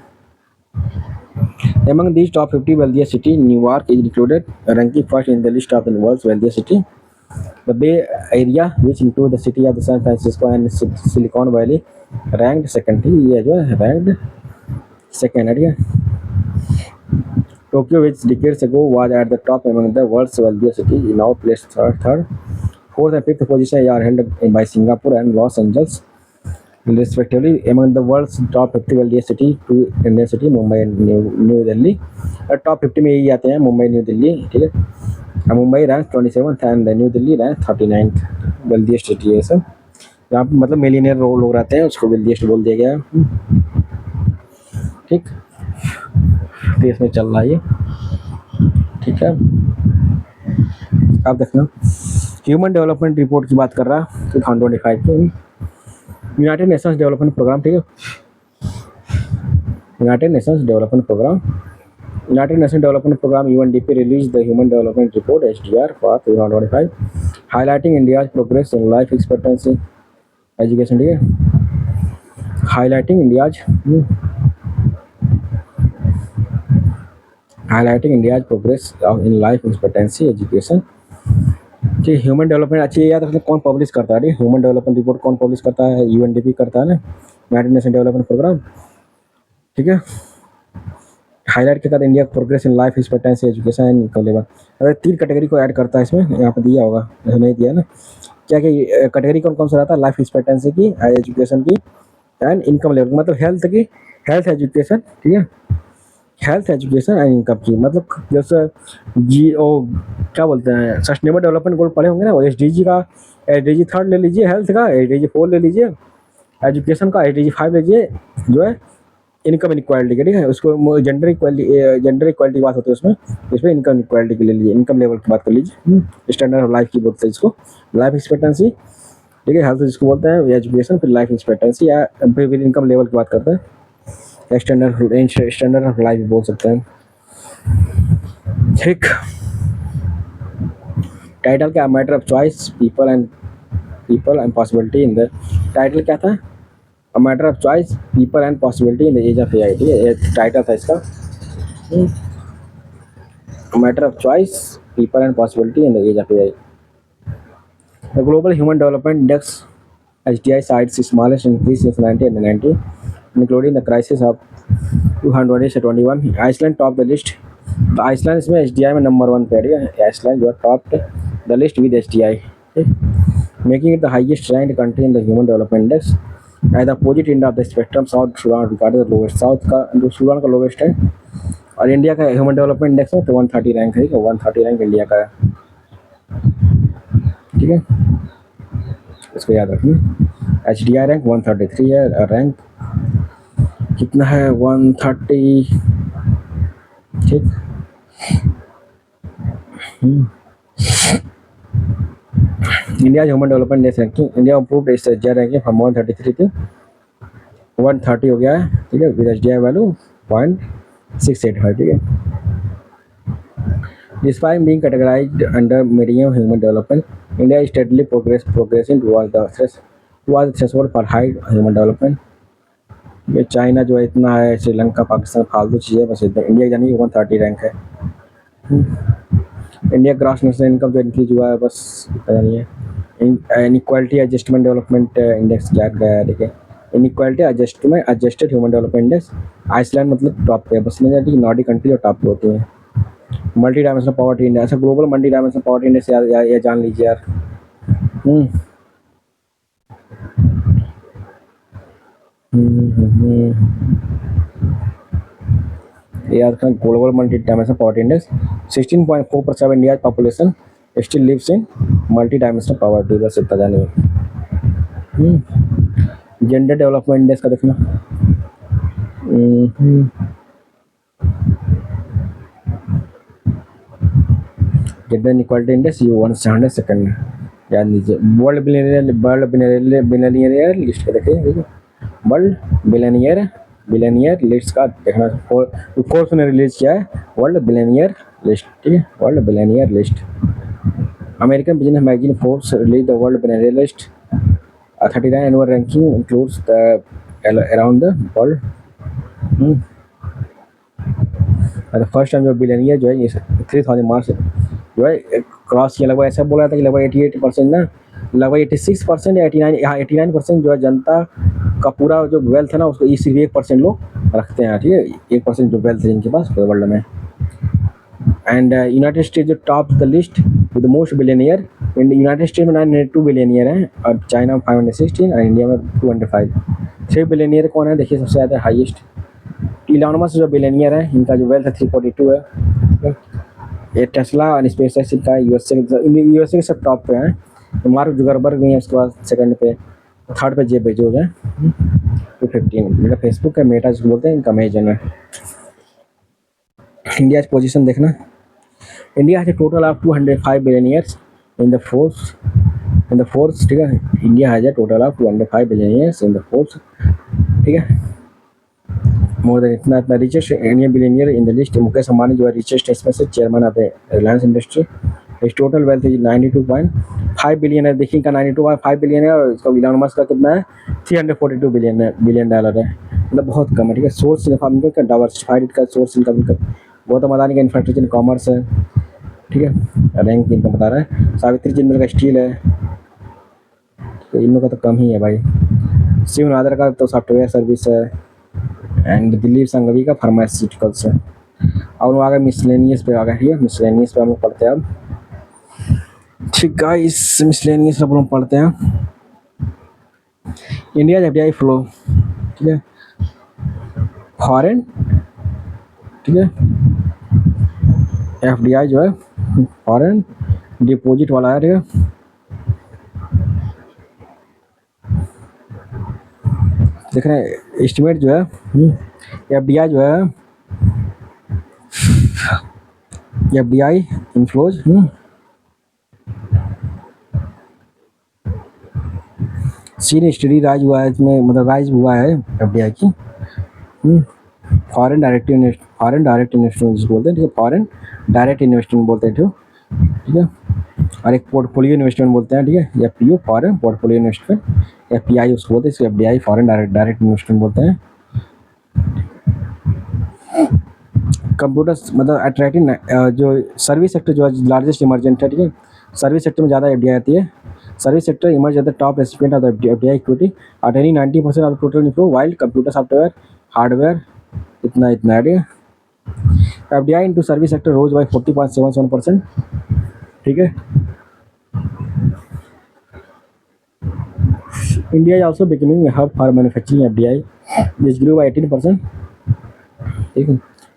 Among these top 50 wealthiest city, Newark is included, ranking first in the list of the world's wealthiest city. The Bay Area, which includes the city of San Francisco and Silicon Valley, ranked second. ये जो है ranked second है, ठीक है. Tokyo, which decades ago was at the top among the world's wealthiest cities, is now placed third. Fourth and fifth position are held by Singapore and Los Angeles, respectively. Among the world's top 50 wealthiest cities, two Indian cities, Mumbai and New Delhi. Top 50 में यही आते हैं, Mumbai new Delhi, ठीक है. Mumbai rank 27th and new Delhi rank 39th wealthiest city है sir. जहाँ पे मतलब मिलियनियर लोग रहते हैं उसको वेल्दिएस्ट बोल दिया गया है, ठीक. देश में चल रहा है ये, ठीक है. आप देखना ह्यूमन डेवलपमेंट रिपोर्ट की बात कर रहा है 2025 की, यूनाइटेड नेशंस डेवलपमेंट प्रोग्राम, ठीक है. United Nations Development Programme UNDP released the Human Development Report HDR for 2025, highlighting India's progress in life expectancy, education, ठीक है. highlighting India's progress in life expectancy, education. ठीक. ह्यूमन डेवलपमेंट अच्छी है याद रखना, कौन पब्लिश करता है. ह्यूमन डेवलपमेंट रिपोर्ट कौन पब्लिश करता है, UNDP करता है ना, यूनाइटेड नेशन डेवलपमेंट प्रोग्राम, ठीक है. हाईलाइट क्या करता है, India progress in life expectancy, education and income level. अगर 3 कैटेगरी को ऐड करता है इसमें, यहाँ पर दिया होगा, नहीं दिया ना, क्या क्या कैटेगरी कौन कौन सा रहता है, लाइफ एक्सपेक्टेंसी की, एजुकेशन की एंड इनकम लेवल, मतलब हेल्थ की, हेल्थ एजुकेशन, ठीक है. हेल्थ एजुकेशन एंड इनकम की, मतलब जैसे क्या बोलते हैं, सस्टेनेबल डेवलपमेंट गोल पढ़े होंगे ना, वो SDG का SDG 3 ले लीजिए, हेल्थ का SDG 4 ले लीजिए, एजुकेशन का SDG 5 लीजिए, जो है इनकम इनक्वालिटी का, ठीक है. उसको जेंडर इक्वालिटी की बात होती है उसमें, इसमें इनकम इक्वालिटी की ले लीजिए, इनकम लेवल की बात कर लीजिए. स्टैंडर्ड ऑफ लाइफ की बोलते हैं इसको, लाइफ एक्सपेक्टेंसी, ठीक है. हेल्थ जिसको बोलते हैं, एजुकेशन, फिर लाइफ एक्सपेक्टेंसी या फिर इनकम लेवल की बात करते हैं, स्टैंडर्ड ऑफ लाइफ बोल सकते हैं, ठीक. टाइटल क्या, matter of choice, people and possibility in the, title क्या था, A matter of choice, people and possibility in the age of AI, ठीक है. टाइटल था इसका, A matter of choice, people and possibility in the age of AI. The Global Human Development Index HDI cites its smallest increase since 1990, including the crisis of 2021. Iceland topped the list. तो Iceland इसमें HDI में number 1 पे है. Iceland जो है top the list with HDI, making it the highest ranked country in the human development index. At the opposite end of the spectrum south Sudan recorded the lowest, south का जो Sudan का lowest है, और India का human development index में तो 130 rank है, 130 rank India का है, ठीक है. इसको याद रखना. HDI रैंक 133 है, रैंक कितना है 130, ठीक. India Human Development Index ranking, India improved its HDI ranking from 133 to 130 हो गया है, ठीक है, with HDI value 0.685, ठीक है. Despite being categorized under medium human development, India is steadily progressing towards the threshold for high human development. ये China जो है इतना है, श्रीलंका, पाकिस्तान फालतू चीज़ें, बस इतना. इंडिया जानी 130 रैंक है. इंडिया ग्रॉस नेशनल इनकम जो इंक्रीज हुआ है, बस पता नहीं है. इनइक्वालिटी एडजस्टमेंट डेवलपमेंट इंडेक्स क्या गया है, ठीक है. Inequality adjusted human development index, Iceland मतलब टॉप पे, बस नहीं जाती, नॉर्डिक कंट्री और टॉप पे होती है. मल्टी डायमेंशनल पॉवर्टी इंडेक्स, ऐसा global multi dimensional poverty index या जान लीजिए यार. याद रखना, global multi dimensional poverty index 16.4% of India's population still lives in multi dimensional poverty, बस इतना जानिए. जेंडर डेवलपमेंट इंडेक्स का देखना, जेंडर इनइक्वालिटी इंडेक्स ये 100 सेकंड जान लीजिए. वर्ल्ड बिलियनियर लिस्ट का देखिए, ठीक है. वर्ल्ड बिलियनियर लिस्ट का देखना, कोर्स ने रिलीज किया है वर्ल्ड बिलियनियर लिस्ट, ठीक है. World billionaire list American business magazine Forbes released the world billionaire list. A 39 annual ranking includes the around the world. Hmm. The first time जो billionaire जो है ये 3000 मार्क्स जो है क्रॉस किया। लगभग ऐसा बोला था कि लगभग 88% ना, लगभग 86% या 89, हाँ 89% जो है जनता का पूरा जो वेल्थ है ना उसको ये सिर्फ 1% लोग रखते हैं, ठीक है, 1% जो वेल्थ है जिनके पास पूरे वर्ल्ड में। एंड यूनाइटेड स्टेट जो top the list with most billionaire, United state में 902 बिलियनियर हैं और चाइना में 516 और इंडिया में 205। 3 बिलियनियर कौन है देखिए, सबसे ज़्यादा हाईएस्ट इलॉन मस्क जो बिलियनियर है, इनका जो वेल्थ है 342 है। ये टेस्ला और स्पेस एक्स का यूएसए के सब टॉप पे हैं। तो मार्क जुगरबर्ग भी है उसके बाद सेकंड पे, थर्ड पे जेफ बेजोस है 215। मेरा फेसबुक है, मेटा जिसको बोलते हैं, इनका अमेजन है। इंडिया की पोजीशन देखना, India has a total of 205 billionaires in the force, ठीक है। India has a total of 205 billionaires in the force, ठीक है। मोर देन इतना richest Indian billionaire in the list. Mukesh Ambani जो है रिचेस्ट इसमें से चेयरमैन ऑफ रिलायंस इंडस्ट्री। इस टोटल वेल्थ इज 92.5 बिलियन है। देखिए का 92.5 बिलियन है और इसका इलॉन मस्क का कितना है 342 बिलियन डॉलर है, मतलब बहुत कम है, ठीक है। सोर्स इनकम का डाइवर्सिफाइड का सोर्स इनकम का गौतम अदानी का इंफ्रास्ट्रक्चर कॉमर्स है, ठीक है। रैंक इनकम बता रहा है। सावित्री जिंदल का स्टील है, तो इन लोगों का तो कम ही है भाई। शिव नादर का तो सॉफ्टवेयर सर्विस है एंड दिलीप संघवी का फार्मास्यूटिकल्स है। और वो आ गए मिसलेनियस पे, आ गए, ठीक है। मिसलेनियस पे हम लोग पढ़ते हैं अब, ठीक है। इस मिसलेनियस हम लोग पढ़ते हैं इंडिया एफडीआई फ्लो, ठीक है, फॉरेन, ठीक है। एफडीआई जो है फॉरेन डिपॉजिट वाला है, ठीक है। देख रहे हैं एस्टिमेट जो है एफडीआई जो है FDI inflows seen steady rise हुआ है इसमें, मतलब राइज हुआ है एफडीआई की। फॉरेन डायरेक्ट इन्वेस्टमेंट जिसको बोलते हैं, ठीक है। फॉरेन डायरेक्ट इन्वेस्टमेंट बोलते हैं, ठीक है। और एक पोर्टफोलियो इन्वेस्टमेंट बोलते हैं, ठीक है। या पीओ फॉरेन पोर्टफोलियो इन्वेस्टमेंट, या पीआई उसको बोलते हैं, इसको एफडीआई फॉरेन डायरेक्ट इन्वेस्टमेंट बोलते हैं। कंप्यूटर्स मतलब अट्रैक्टिंग जो सर्विस सेक्टर जो है लार्जेस्ट इमर्जेंट है, ठीक है। सर्विस सेक्टर में ज़्यादा एफडीआई आती है। Service sector emerge eight the top recipient of the FDI equity attaining 90% of total inflow, while computer software hardware इतना है, ठीक है। एफडीआई इनटू सर्विस सेक्टर रोज बाय 40.77%, ठीक है। India is also becoming hub for manufacturing FDI which grew by 18%, ठीक है।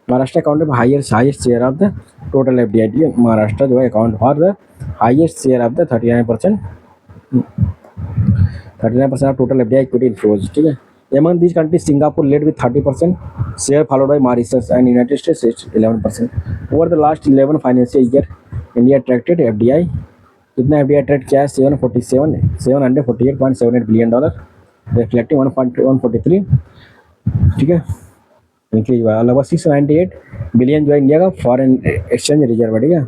Maharashtra account of highest share of the total FDI, ठीक है। महाराष्ट्र जो है account for the highest share of the 39% of total FDI equity inflows, ठीक है। Among these countries, Singapore led with 30% share, followed by Mauritius and United States 11%. Over the last 11 financial year, India attracted FDI. कितना FDI attract किया है 748.78 billion dollar, reflecting 143, ठीक है। Increase हुआ लगभग 698 billion जो है इंडिया का फॉरेन एक्सचेंज रिजर्व है, ठीक है।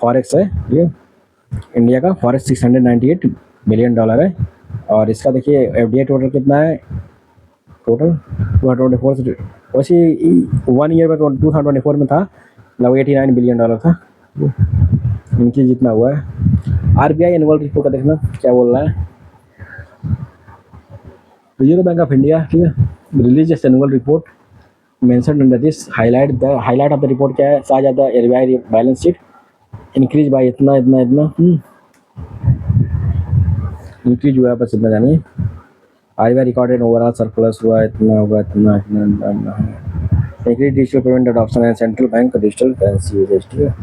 फॉरेक्स है, ठीक है। इंडिया का फॉरेक्स 698 बिलियन डॉलर है। और इसका देखिए एफडीआई टोटल कितना है, टोटल 2024 वैसे 1 ईयर में 2024 में था लगभग 89 बिलियन डॉलर था, इनकी जितना हुआ है। आरबीआई एनुअल रिपोर्ट का देखना क्या बोल रहा है। रिजर्व बैंक ऑफ इंडिया, ठीक है, release S annual report mentioned under this highlight of the report क्या है, कहा जाता है RBI balance sheet increase by इतना इंक्रीज हुआ है, बस इतना जानिए। आरबीआई रिकॉर्डेड ओवरऑल सरप्लस हुआ इतना होगा, इतना increase digital payment adoption and central bank digital currency usage, ठीक है,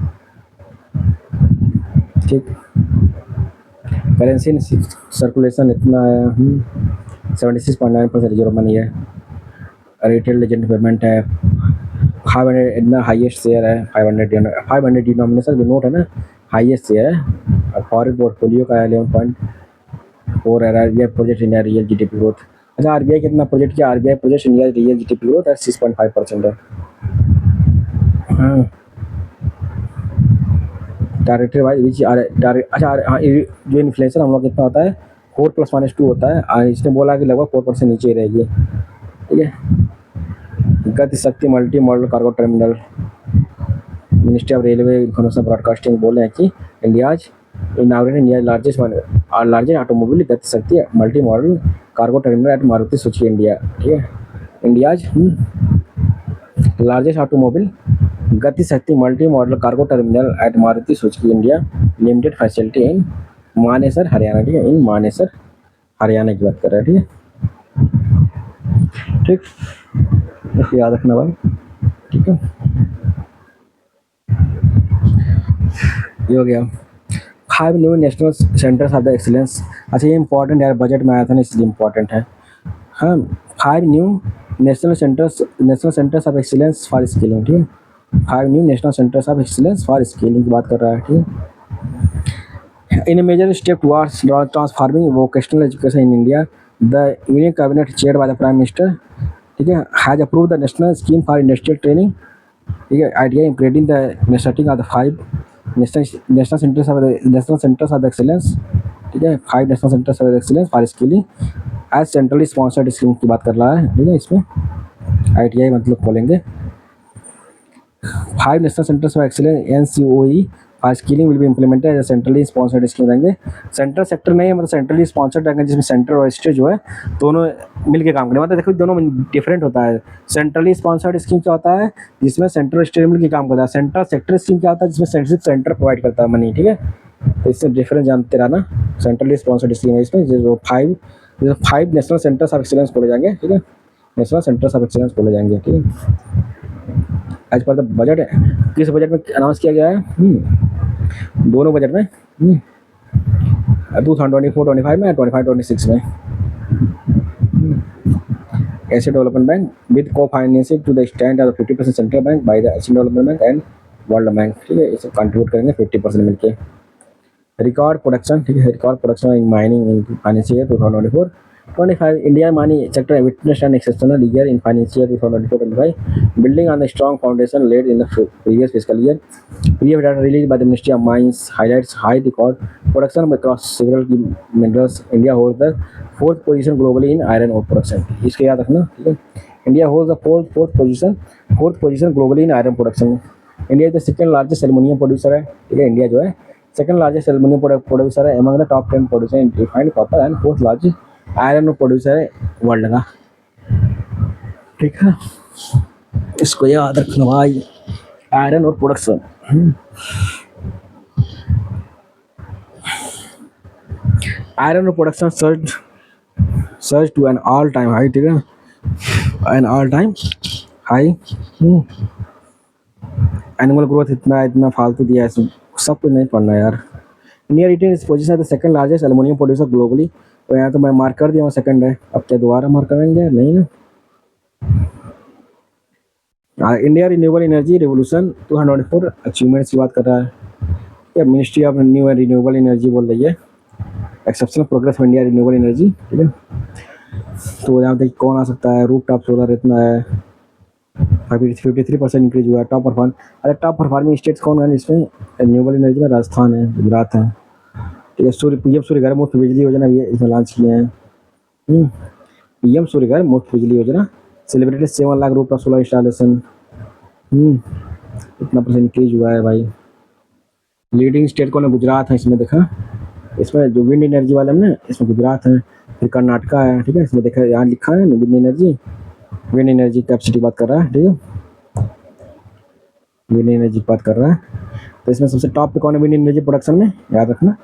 ठीक। करेंसी सर्कुलेशन इतना है 76.9% रिजर्व मनी है। रिटेल लेजेंड पेमेंट है 500, इतना हाईएस्ट शेयर है 500 डिनोमिनेशन जो नोट है ना हाईएस्ट शेयर है। और फॉरेन पोर्टफोलियो का 11.4 है। RBI project India real GDP growth, अच्छा आरबीआई कितना प्रोजेक्ट किया, RBI project India real GDP growth है 6.5% है। डायरेक्टेड बाय विच आर अच्छा हाँ, जो इन्फ्लेशन हम लोग कितना होता है 4 ± 2 होता है, और इसने बोला कि लगभग 4% नीचे ही रहेगी। ठीक है। Gati Shakti multi modal cargo terminal, ministry of railway information broadcasting बोल रहे हैं कि India's inaugurated India largest automobile Gati Shakti multi modal cargo terminal at Maruti Suzuki India. ठीक है। India's largest automobile Gati Shakti multi modal cargo terminal at Maruti Suzuki India limited facility in Manesar Haryana. ठीक है, इन मानेसर हरियाणा की बात कर रहे हैं। ठीक, इसको याद रखना भाई। ठीक है, ये हो गया। 5 new national centres of the excellence. अच्छा ये इंपॉर्टेंट है, बजट में आया था ना इसलिए इम्पोर्टेंट है। हाँ, 5 new national centres of excellence for skilling. ठीक है, 5 new national centres of excellence for skilling की बात कर रहा है। ठीक है। In a major step towards transforming vocational education in India, the union cabinet chaired by the prime minister, ठीक है, has approved the national scheme for industrial training. ठीक है, idea implementing the setting of the 5 national centres of the excellence. ठीक है, 5 national centres of excellence for skilling as centrally sponsored scheme की बात कर रहा है। ठीक है, इसमें ITI मतलब खोलेंगे। 5 national centres of excellence NCOE for skilling will be implemented as centrally sponsored scheme रहेंगे। सेंट्रल सेक्टर नहीं है, मतलब सेंट्रली स्पॉन्सर्ड रहेंगे, जिसमें सेंटर और स्टेट जो है दोनों मिलके काम करें। मतलब देखो दोनों डिफरेंट होता है। सेंट्रली स्पॉन्सर्ड स्कीम क्या होता है, जिसमें सेंटर और स्टेट मिलके काम करता है। सेंट्रल सेक्टर स्कीम क्या होता है, जिसमें सिर्फ सेंटर प्रोवाइड करता है मनी। ठीक है, तो इससे डिफरेंस जानते रहना। सेंट्रली स्पॉन्सर्ड स्कीम है, इसमें जो 5 नेशनल सेंटर्स ऑफ एक्सीलेंस खोले जाएंगे। ठीक है, नेशनल सेंटर्स ऑफ एक्सीलेंस खोले जाएंगे। ठीक है, एज पर द बजट किस बजट में अनाउंस किया गया है, दोनों बजट में 2024-25 में, 25-26 में। Asian Development Bank with cofinancing to the extent of 50% central bank by the Asian Development Bank and World Bank. ठीक है, इसे कंट्रीब्यूट करेंगे 50% मिलके। रिकॉर्ड प्रोडक्शन, ठीक है, record production in mining in financial year 2024-25 India mining sector witnessed an exceptional year in financial year 2024-25 building on the strong foundation laid in the previous fiscal year. Previous data released by the Ministry of Mines highlights high record production across several key minerals. India holds the 4th position globally in iron ore production. इसको याद रखना। ठीक है, India holds the fourth position globally in iron production. India is the second largest aluminium producer है। ठीक है, India जो है second largest aluminium producer है among the top 10 producer in refined copper and 4th largest iron ore producer है वर्ल्ड का। ठीक है, इसको याद रखना भाई, iron ore production. Iron ore production surge to an all time high. ठीक है, an all time high. Annual growth इतना फालतू दिया है, सब कुछ नहीं पढ़ना यार। Near it is position the second largest aluminium producer globally. तो यहाँ तो मैं मार्क कर दिया हूँ सेकंड है, अब क्या दोबारा मार्क करेंगे? नहीं ना। India renewable energy revolution 2024 achievements की बात कर रहा है। या ministry of new and renewable energy बोल रही है exceptional progress of India renewable energy. ठीक है, तो यहाँ देखिए कौन आ सकता है। रूफ टॉप सोलर इतना है, 53% इंक्रीज हुआ है। टॉप परफॉर्मिंग स्टेट्स कौन है इसमें रिन्यूएबल एनर्जी में? राजस्थान है, गुजरात है। ठीक है, PM सूर्यघर मुफ्त बिजली योजना भी इसमें लॉन्च किए हैं। PM सूर्यघर मुफ्त बिजली योजना celebrated 7 lakh roof top solar installation. इतना % इंक्रीज हुआ है भाई। लीडिंग स्टेट कौन है? गुजरात है इसमें। देखा इसमें जो विंड एनर्जी वाले में इसमें गुजरात है, फिर कर्नाटका है। ठीक है, इसमें देखा यहाँ लिखा है विंड एनर्जी कैपेसिटी बात कर रहा है। ठीक है, विंड एनर्जी की बात कर रहा है। तो इसमें सबसे टॉप पे कौन है विंड एनर्जी प्रोडक्शन में? याद रखना।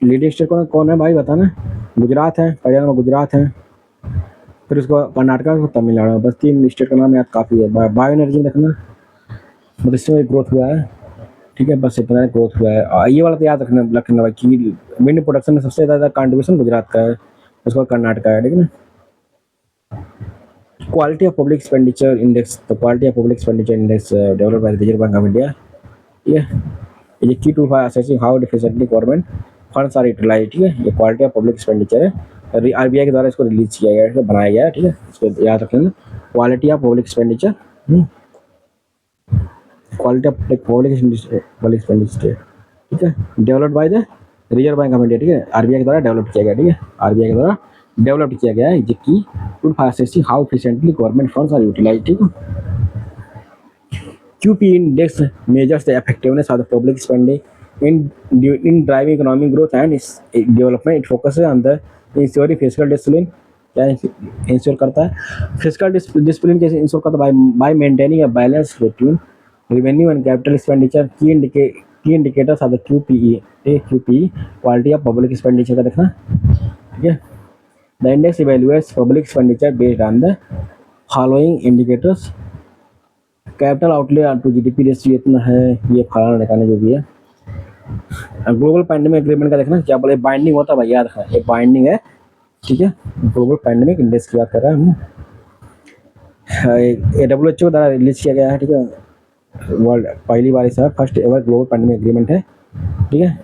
लीडिंग स्टेट कौन है भाई बताना? गुजरात है, हरियाणा में गुजरात है, फिर उसको कर्नाटका को तमिलनाडु। बस 3 स्टेट का नाम याद काफ़ी है। बायो एनर्जी में देखना, मतलब इसमें ग्रोथ हुआ है। ठीक है, बस इतना ग्रोथ हुआ है। ये वाला तो याद रखना भाई कि विंड प्रोडक्शन में सबसे ज़्यादा कंट्रीब्यूशन गुजरात का है, उसके बाद कर्नाटका है। ठीक है ना। Quality of public expenditure index, the quality of public expenditure index developed by the Reserve Bank of India. ये key to assessing how deficiently government funds are utilised. ठीक है, ये क्वालिटी ऑफ पब्लिक एक्सपेंडिचर है, RBI के द्वारा इसको release किया गया है, इसको बनाया गया है। ठीक है, इसको याद रखना। Quality of public expenditure, quality of public expenditure ठीक है, developed by the Reserve Bank of India, ठीक है, आरबीआई के द्वारा डेवलप किया गया, ठीक है, आरबीआई के द्वारा डेवलप किया गया है, जिसकी to fast how efficiently government funds are utilise, ठीक है। QP index measures the effectiveness of the public spending in driving economic growth and its development. It focuses on the ensuring fiscal discipline. क्या ensure करता है? Physical discipline कैसे ensure करता है? By maintaining a balance between revenue and capital expenditure. Key indicators are the QPE quality of public expenditure का देखना, ठीक है। The index evaluates public expenditure based on the following indicators. Capital outlay to GDP ratio इतना है, ये फलाना निकालने जो भी है। ग्लोबल पैंडेमिक एग्रीमेंट का देखना क्या बोले, बाइंडिंग होता है भाई, याद रखना ये बाइंडिंग है, ठीक है। ग्लोबल पैंडेमिक इंडेक्स की बात कर रहा है हम। WHO द्वारा रिलीज किया गया है, ठीक है, वर्ल्ड पहली बार ऐसा first ever global pandemic agreement है, ठीक है।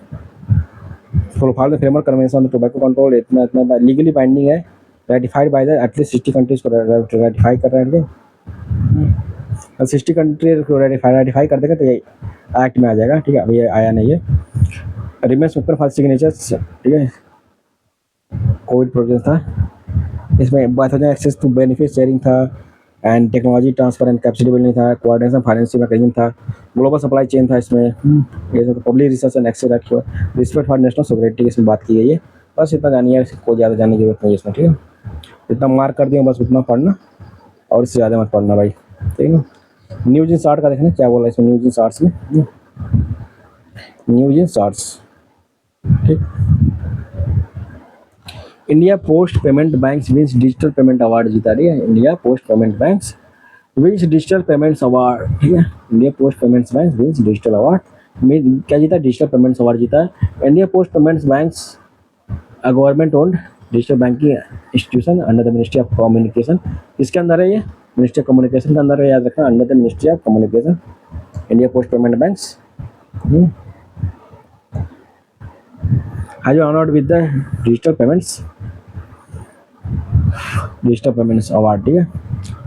Follow the framework convention tobacco control इतना इतना लीगली बाइंडिंग है, ratified by the at least 60 countries को रेटिफाई कर रहे हैं, 60 कंट्री को रेटिफाई कर देगा तो ये एक्ट में आ जाएगा, ठीक है। अभी ये आया नहीं है। रिमेन्स ओपन फॉर सिग्नेचर्स, ठीक है, कोविड प्रोजेक्ट था, इसमें बात हो जाए एक्सेस टू बेनिफिट शेयरिंग था, and technology transfer and capacity building था, कोऑर्डिनेशन फाइनेंशियल मैकेनिज्म था, ग्लोबल सप्लाई चेन था इसमें, ये सब public research and access act, respect for national sovereignty इसमें बात की गई है। बस इतना जानिए, कोई ज़्यादा जानने की जरूरत नहीं है इसमें, ठीक है। इतना मार्क कर दिया बस, उतना पढ़ना और इससे ज़्यादा मत पढ़ना भाई, ठीक है। न्यूज इन शॉर्ट का देखना क्या बोला इसमें, न्यूज इन शॉर्ट्स में, न्यूज इन शॉर्ट्स, ठीक। India post payment banks wins digital payment award जीता, ठीक है। India post payment banks wins digital payments award, ठीक है। India post payments bank wins digital award में क्या जीता, डिजिटल पेमेंट्स अवार्ड जीता है। India post payments banks a government owned digital banking institution under the ministry of communication. किसके अंदर है ये? मिनिस्ट्री ऑफ कम्युनिकेशन के अंदर है, याद रखना, under the ministry of communication India post payment banks has honoured with the digital payments award, ठीक है।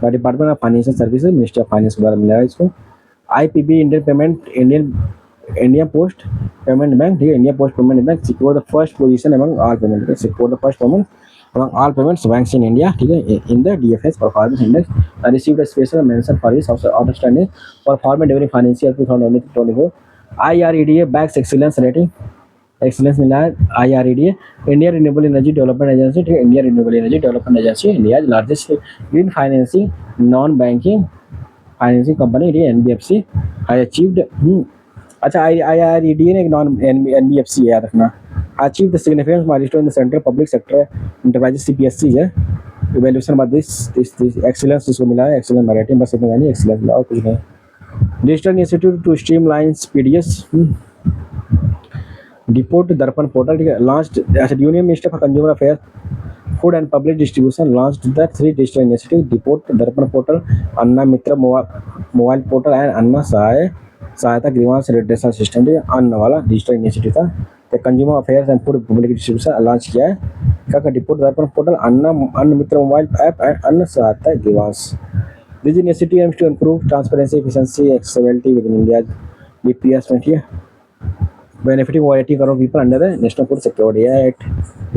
The department of financial services, ministry of finance द्वारा मिला है इसको। IPB Indian post payment bank, ठीक है, India post payment bank secure the first position among all payment, secure the first payment among all payments banks in India, ठीक है, in the DFS performance index, received a special mention for its outstanding performance during financial year 2024। IREDA banks excellence rating, excellence मिला है IREDA, India renewable energy development agency, ठीक है, India renewable energy development agency, India largest green financing non banking financing company, NBFC has achieved, अच्छा IREDA ने एक non NBFC याद रखना, achieve the significant milestone in the central public sector enterprises CPSC है। Evaluation बाद this excellence जिसको मिला है, एक्सीलेंस रेटिंग, बस इतना नहीं, एक्सीलेंस मिला और कुछ नहीं। Digital institute to streamline PDS deport Darpan portal, ठीक है, launched union minister for consumer affair food and public distribution launched the 3 digital initiative, deport Darpan portal, Anna Mitra mobile portal and Anna Sahayata grievance redressal system, ठीक है, अन्न वाला डिजिटल इनिशिएटिव था। Consumer affairs and food public distribution launch किया है, क्या deport Darpan portal, अन्न मित्र mobile app and Anna Sahayata grievance. This initiative aims to improve transparency efficiency accessibility within India BPS में, ठीक है, benefiting 80 crore people under the national food security act,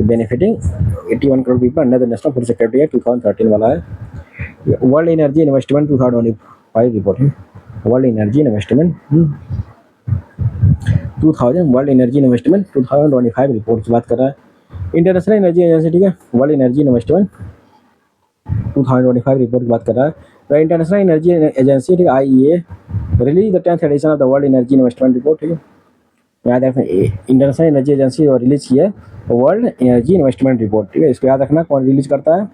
benefiting 81 crore people under the national food security act 2013 वाला है। World energy investment 2025 report है, world energy investment 2025 report की बात कर रहा है। इंटरनेशनल एनर्जी एजेंसी, ठीक है, वर्ल्ड एनर्जी इन्वेस्टमेंट 2025 रिपोर्ट की बात कर रहा है। द इंटरनेशनल एनर्जी एजेंसी, ठीक है, IEA release the 10th edition of the world energy investment report, ठीक है, याद रखना, इंटरनेशनल एनर्जी एजेंसी और रिलीज की है वर्ल्ड एनर्जी इन्वेस्टमेंट रिपोर्ट, ठीक है, इसको याद रखना, कौन रिलीज करता है?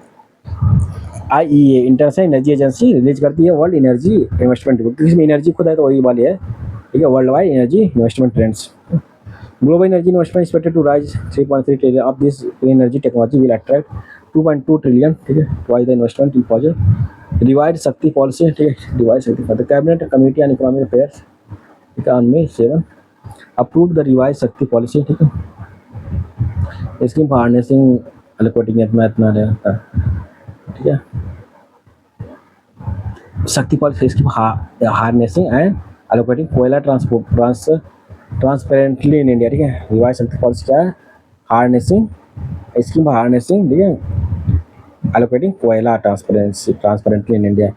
IEA international energy agency release करती है वर्ल्ड एनर्जी इन्वेस्टमेंट रिपोर्ट, इसमें एनर्जी खुद है तो वही वाली है, ठीक है, worldwide energy investment trends. Global energy investment expected to rise 3.3 trillion of this clean energy technology will attract 2.2 trillion, ठीक है, twice the investment in project. Divide Shakti policy, ठीक है, divide Shakti the cabinet committee on economic affairs, ठीक है, on May 7 approve the revise शक्ति policy, ठीक है, scheme for harnessing allocating इतना रहता है, ठीक है, शक्ति policy scheme harnessing and allocating कोयला ट्रांसपेरेंटली इन इंडिया, ठीक है। रिवाइज शक्ति पॉलिसी क्या है, हार्नेसिंग स्कीम हार्नेसिंग, ठीक है, एलोकेटिंग कोयला transparently in India.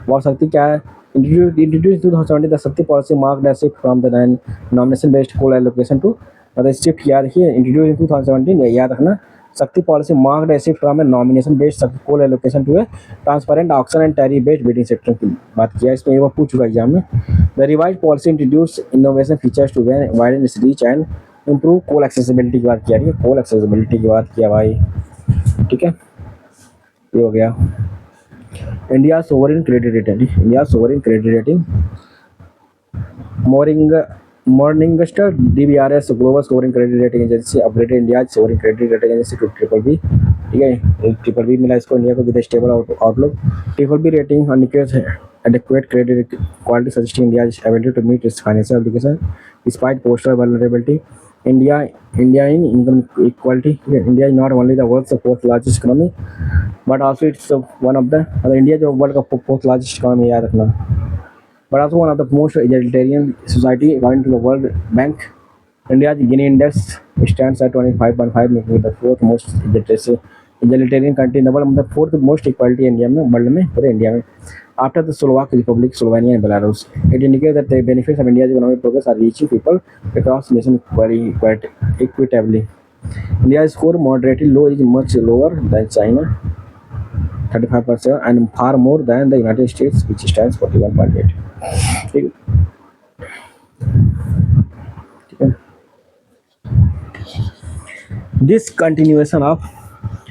War Shakti क्या है, introduce 2070 the Shakti policy marked as shift from the nomination based coal allocation to, मतलब शिफ्ट किया, देखिए इंट्रोड्यूस इन 2017, याद रखना, Shakti policy marked as shift from a nomination based coal allocation to a transparent auction and tariff based bidding system की बात किया, इसमें ये वो पूछ चुका एग्जाम में। The revise policy introduce innovation features to widen its reach and improve coal accessibility की बात किया, ठीक है, कोल एक्सेसिबिलिटी की बात किया भाई, ठीक है, ये हो गया। India sovereign credit rating, India sovereign credit rating, Morningstar DBRS global sovereign credit rating agency upgraded India sovereign credit rating agency to BBB, ठीक है, BBB मिला इसको इंडिया को with stable outlook. BBB rating indicates adequate credit quality, suggesting India's ability to meet its financial obligations despite postal vulnerability. India in income equality. India is not only the world's fourth largest economy, but also it's one of the India जो world का fourth largest economy याद रखना, but also one of the most egalitarian society according to the World Bank. India's Gini index stands at 25.5, making it the fourth most egalitarian country in the world, मतलब fourth most equality India में, world में, पूरे India में, after the Slovak Republic, Slovenia and Belarus. It indicates that the benefits of India's economic progress are reaching people across the nation quite equitably. India's score moderately low is much lower than China, 35%, and far more than the United States, which stands 41.8. ठीक है। Discontinuation of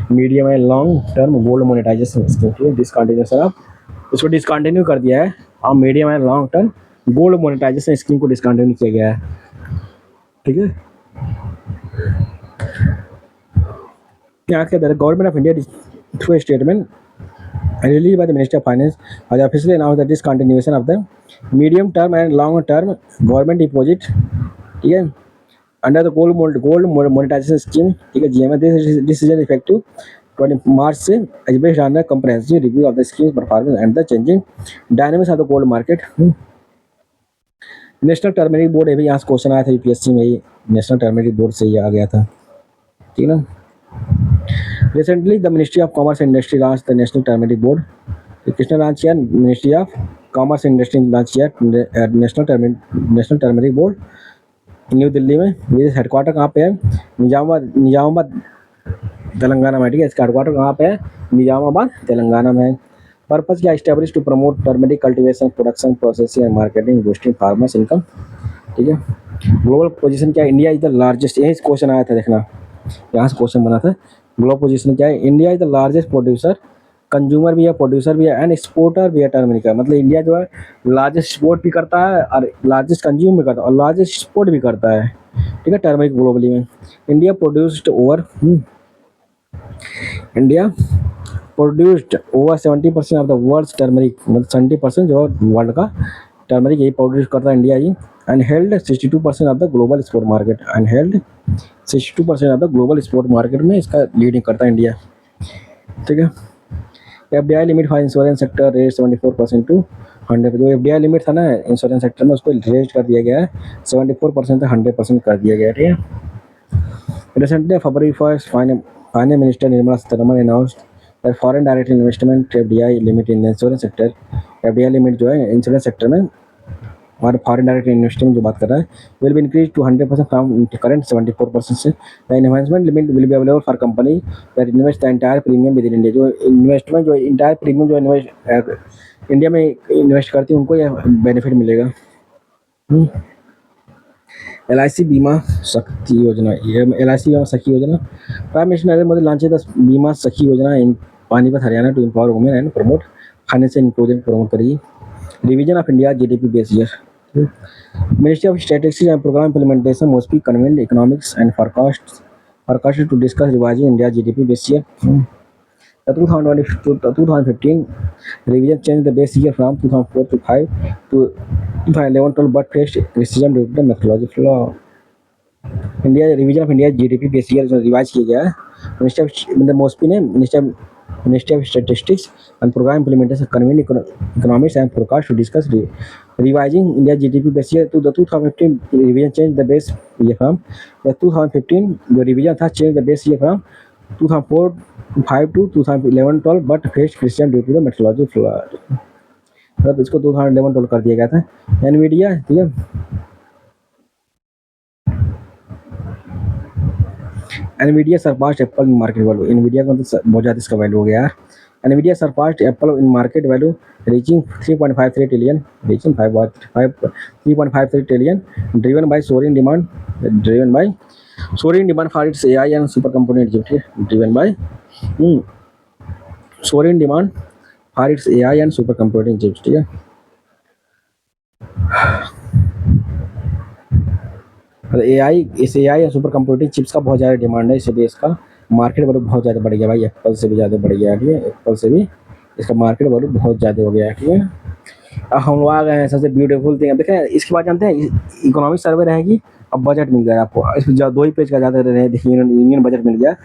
medium and long term gold monetization scheme, discontinuation of, इसको discontinue कर दिया है, और medium and long term gold monetization scheme को discontinue किया गया है, ठीक है। क्या कहता है, government of India through statement released by the Ministry of Finance has officially announced the discontinuation of the medium term and long term government deposit, ठीक है, under the gold monetization scheme, ठीक है, GMO. This decision effective 20 March से is based on the comprehensive review of the scheme's performance and the changing dynamics of the gold market. National turmeric board, अभी यहाँ से question आया था UPSC में, ही national turmeric board से ही आ गया था, ठीक है ना। Recently the ministry of commerce and industry launch the national turmeric board, किसने लॉन्च किया, ministry of commerce and industry launch किया national turmeric board New Delhi में। ये हेडक्वार्टर कहाँ पे है, निजामाबाद तेलंगाना में, ठीक है, इसका हेडक्वार्टर कहाँ पे है, निजामाबाद तेलंगाना में है। पर्पस क्या, establish to promote turmeric cultivation, production, processing and marketing, boosting farmers income, ठीक है। ग्लोबल पोजीशन क्या है, इंडिया इज द लार्जेस्ट, यही क्वेश्चन आया था, देखना यहाँ से क्वेश्चन बना था। ग्लोबल पोजीशन क्या है, India is the largest producer, consumer भी है, प्रोड्यूसर भी है, एंड एक्सपोर्टर भी है टर्मरिक का, मतलब इंडिया जो है लार्जेस्ट एक्सपोर्ट भी करता है और लार्जेस्ट कंज्यूम भी करता है और लार्जेस्ट एक्सपोर्ट भी करता है, ठीक है, टर्मरिक ग्लोबली में। India produced over 70% of the world's turmeric, मतलब 70% जो वर्ल्ड का टर्मरिक यही प्रोड्यूस करता है इंडिया ही, and held 62% of the global export market, and held 62% of the global export market में इसका लीडिंग करता है इंडिया, ठीक है। FDI limit for insurance sector raise 74% to 100, जो FDI लिमिट था ना इंश्योरेंस सेक्टर में, उसको रेज कर दिया गया है 74% से 100% कर दिया गया है, ठीक है। Recently February 1 finance minister Nirmala Sitharaman announced that foreign direct investment FDI limit in insurance sector, FDI limit जो है इंश्योरेंस सेक्टर में और फॉरेन डायरेक्ट इन्वेस्टमेंट जो बात कर रहा है, will be increase to 100% from current 74% से। The investment limit will be available for company that invest the entire premium within India, जो इन्वेस्टमेंट जो इंटायर प्रीमियम जो इन्वेस्ट इंडिया में इन्वेस्ट करती है उनको यह बेनिफिट मिलेगा। LIC बीमा सखी योजना, ये LIC Bima Sakhi Yojana, prime minister Narendra Modi launch the Bima Sakhi Yojana in Panipat Haryana to empower women and promote financial inclusion, promote करेगी। Revision of India GDP base year, Ministry of Statistics and Program Implementation must be convened economics and forecast to discuss revising India GDP base year. The 2015 revision changed the base year from 2004 to 5 to 2011-12, but faced criticism due to the methodology flaw. India revision of India GDP base year जो revise किया गया है, minister मतलब MoSPI ने minister Ministry of Statistics and Program Implementation convened economics and forecast to discuss revising India's GDP base year to the 2015 revision change the base year from the 2015 the revision था change the base year from 2004 5 to 2011-12 but faced criticism due to the methodology flaw. मतलब इसको 2011-12 कर दिया गया था. Nvidia ठीक है. Nvidia surpassed Apple in market value. Nvidia का तो बहुत ज़्यादा इसका वैल्यू हो गया है. Nvidia surpassed Apple in market value, reaching 3.53 trillion, reaching 3.53 trillion, driven by soaring demand for its AI and supercomputing chips. Driven by soaring demand for its AI and supercomputing chips. ठीक है. इस AI या super computing chips का बहुत ज़्यादा demand है, इसलिए इसका मार्केट वैल्यू बहुत ज़्यादा बढ़ गया भाई. एप्पल से भी ज़्यादा बढ़ गया है. ठीक है. एप्पल से भी इसका मार्केट वैल्यू बहुत ज़्यादा हो गया है. ठीक है. अब हम लोग आ गए हैं सबसे ब्यूटीफुल थिंग. देखें इसके बाद जानते हैं इकोनॉमिक सर्वे रहेगी. अब बजट मिल गया आपको. इसमें 2 ही पेज का ज़्यादा रहे. देखिए यूनियन बजट मिल गया.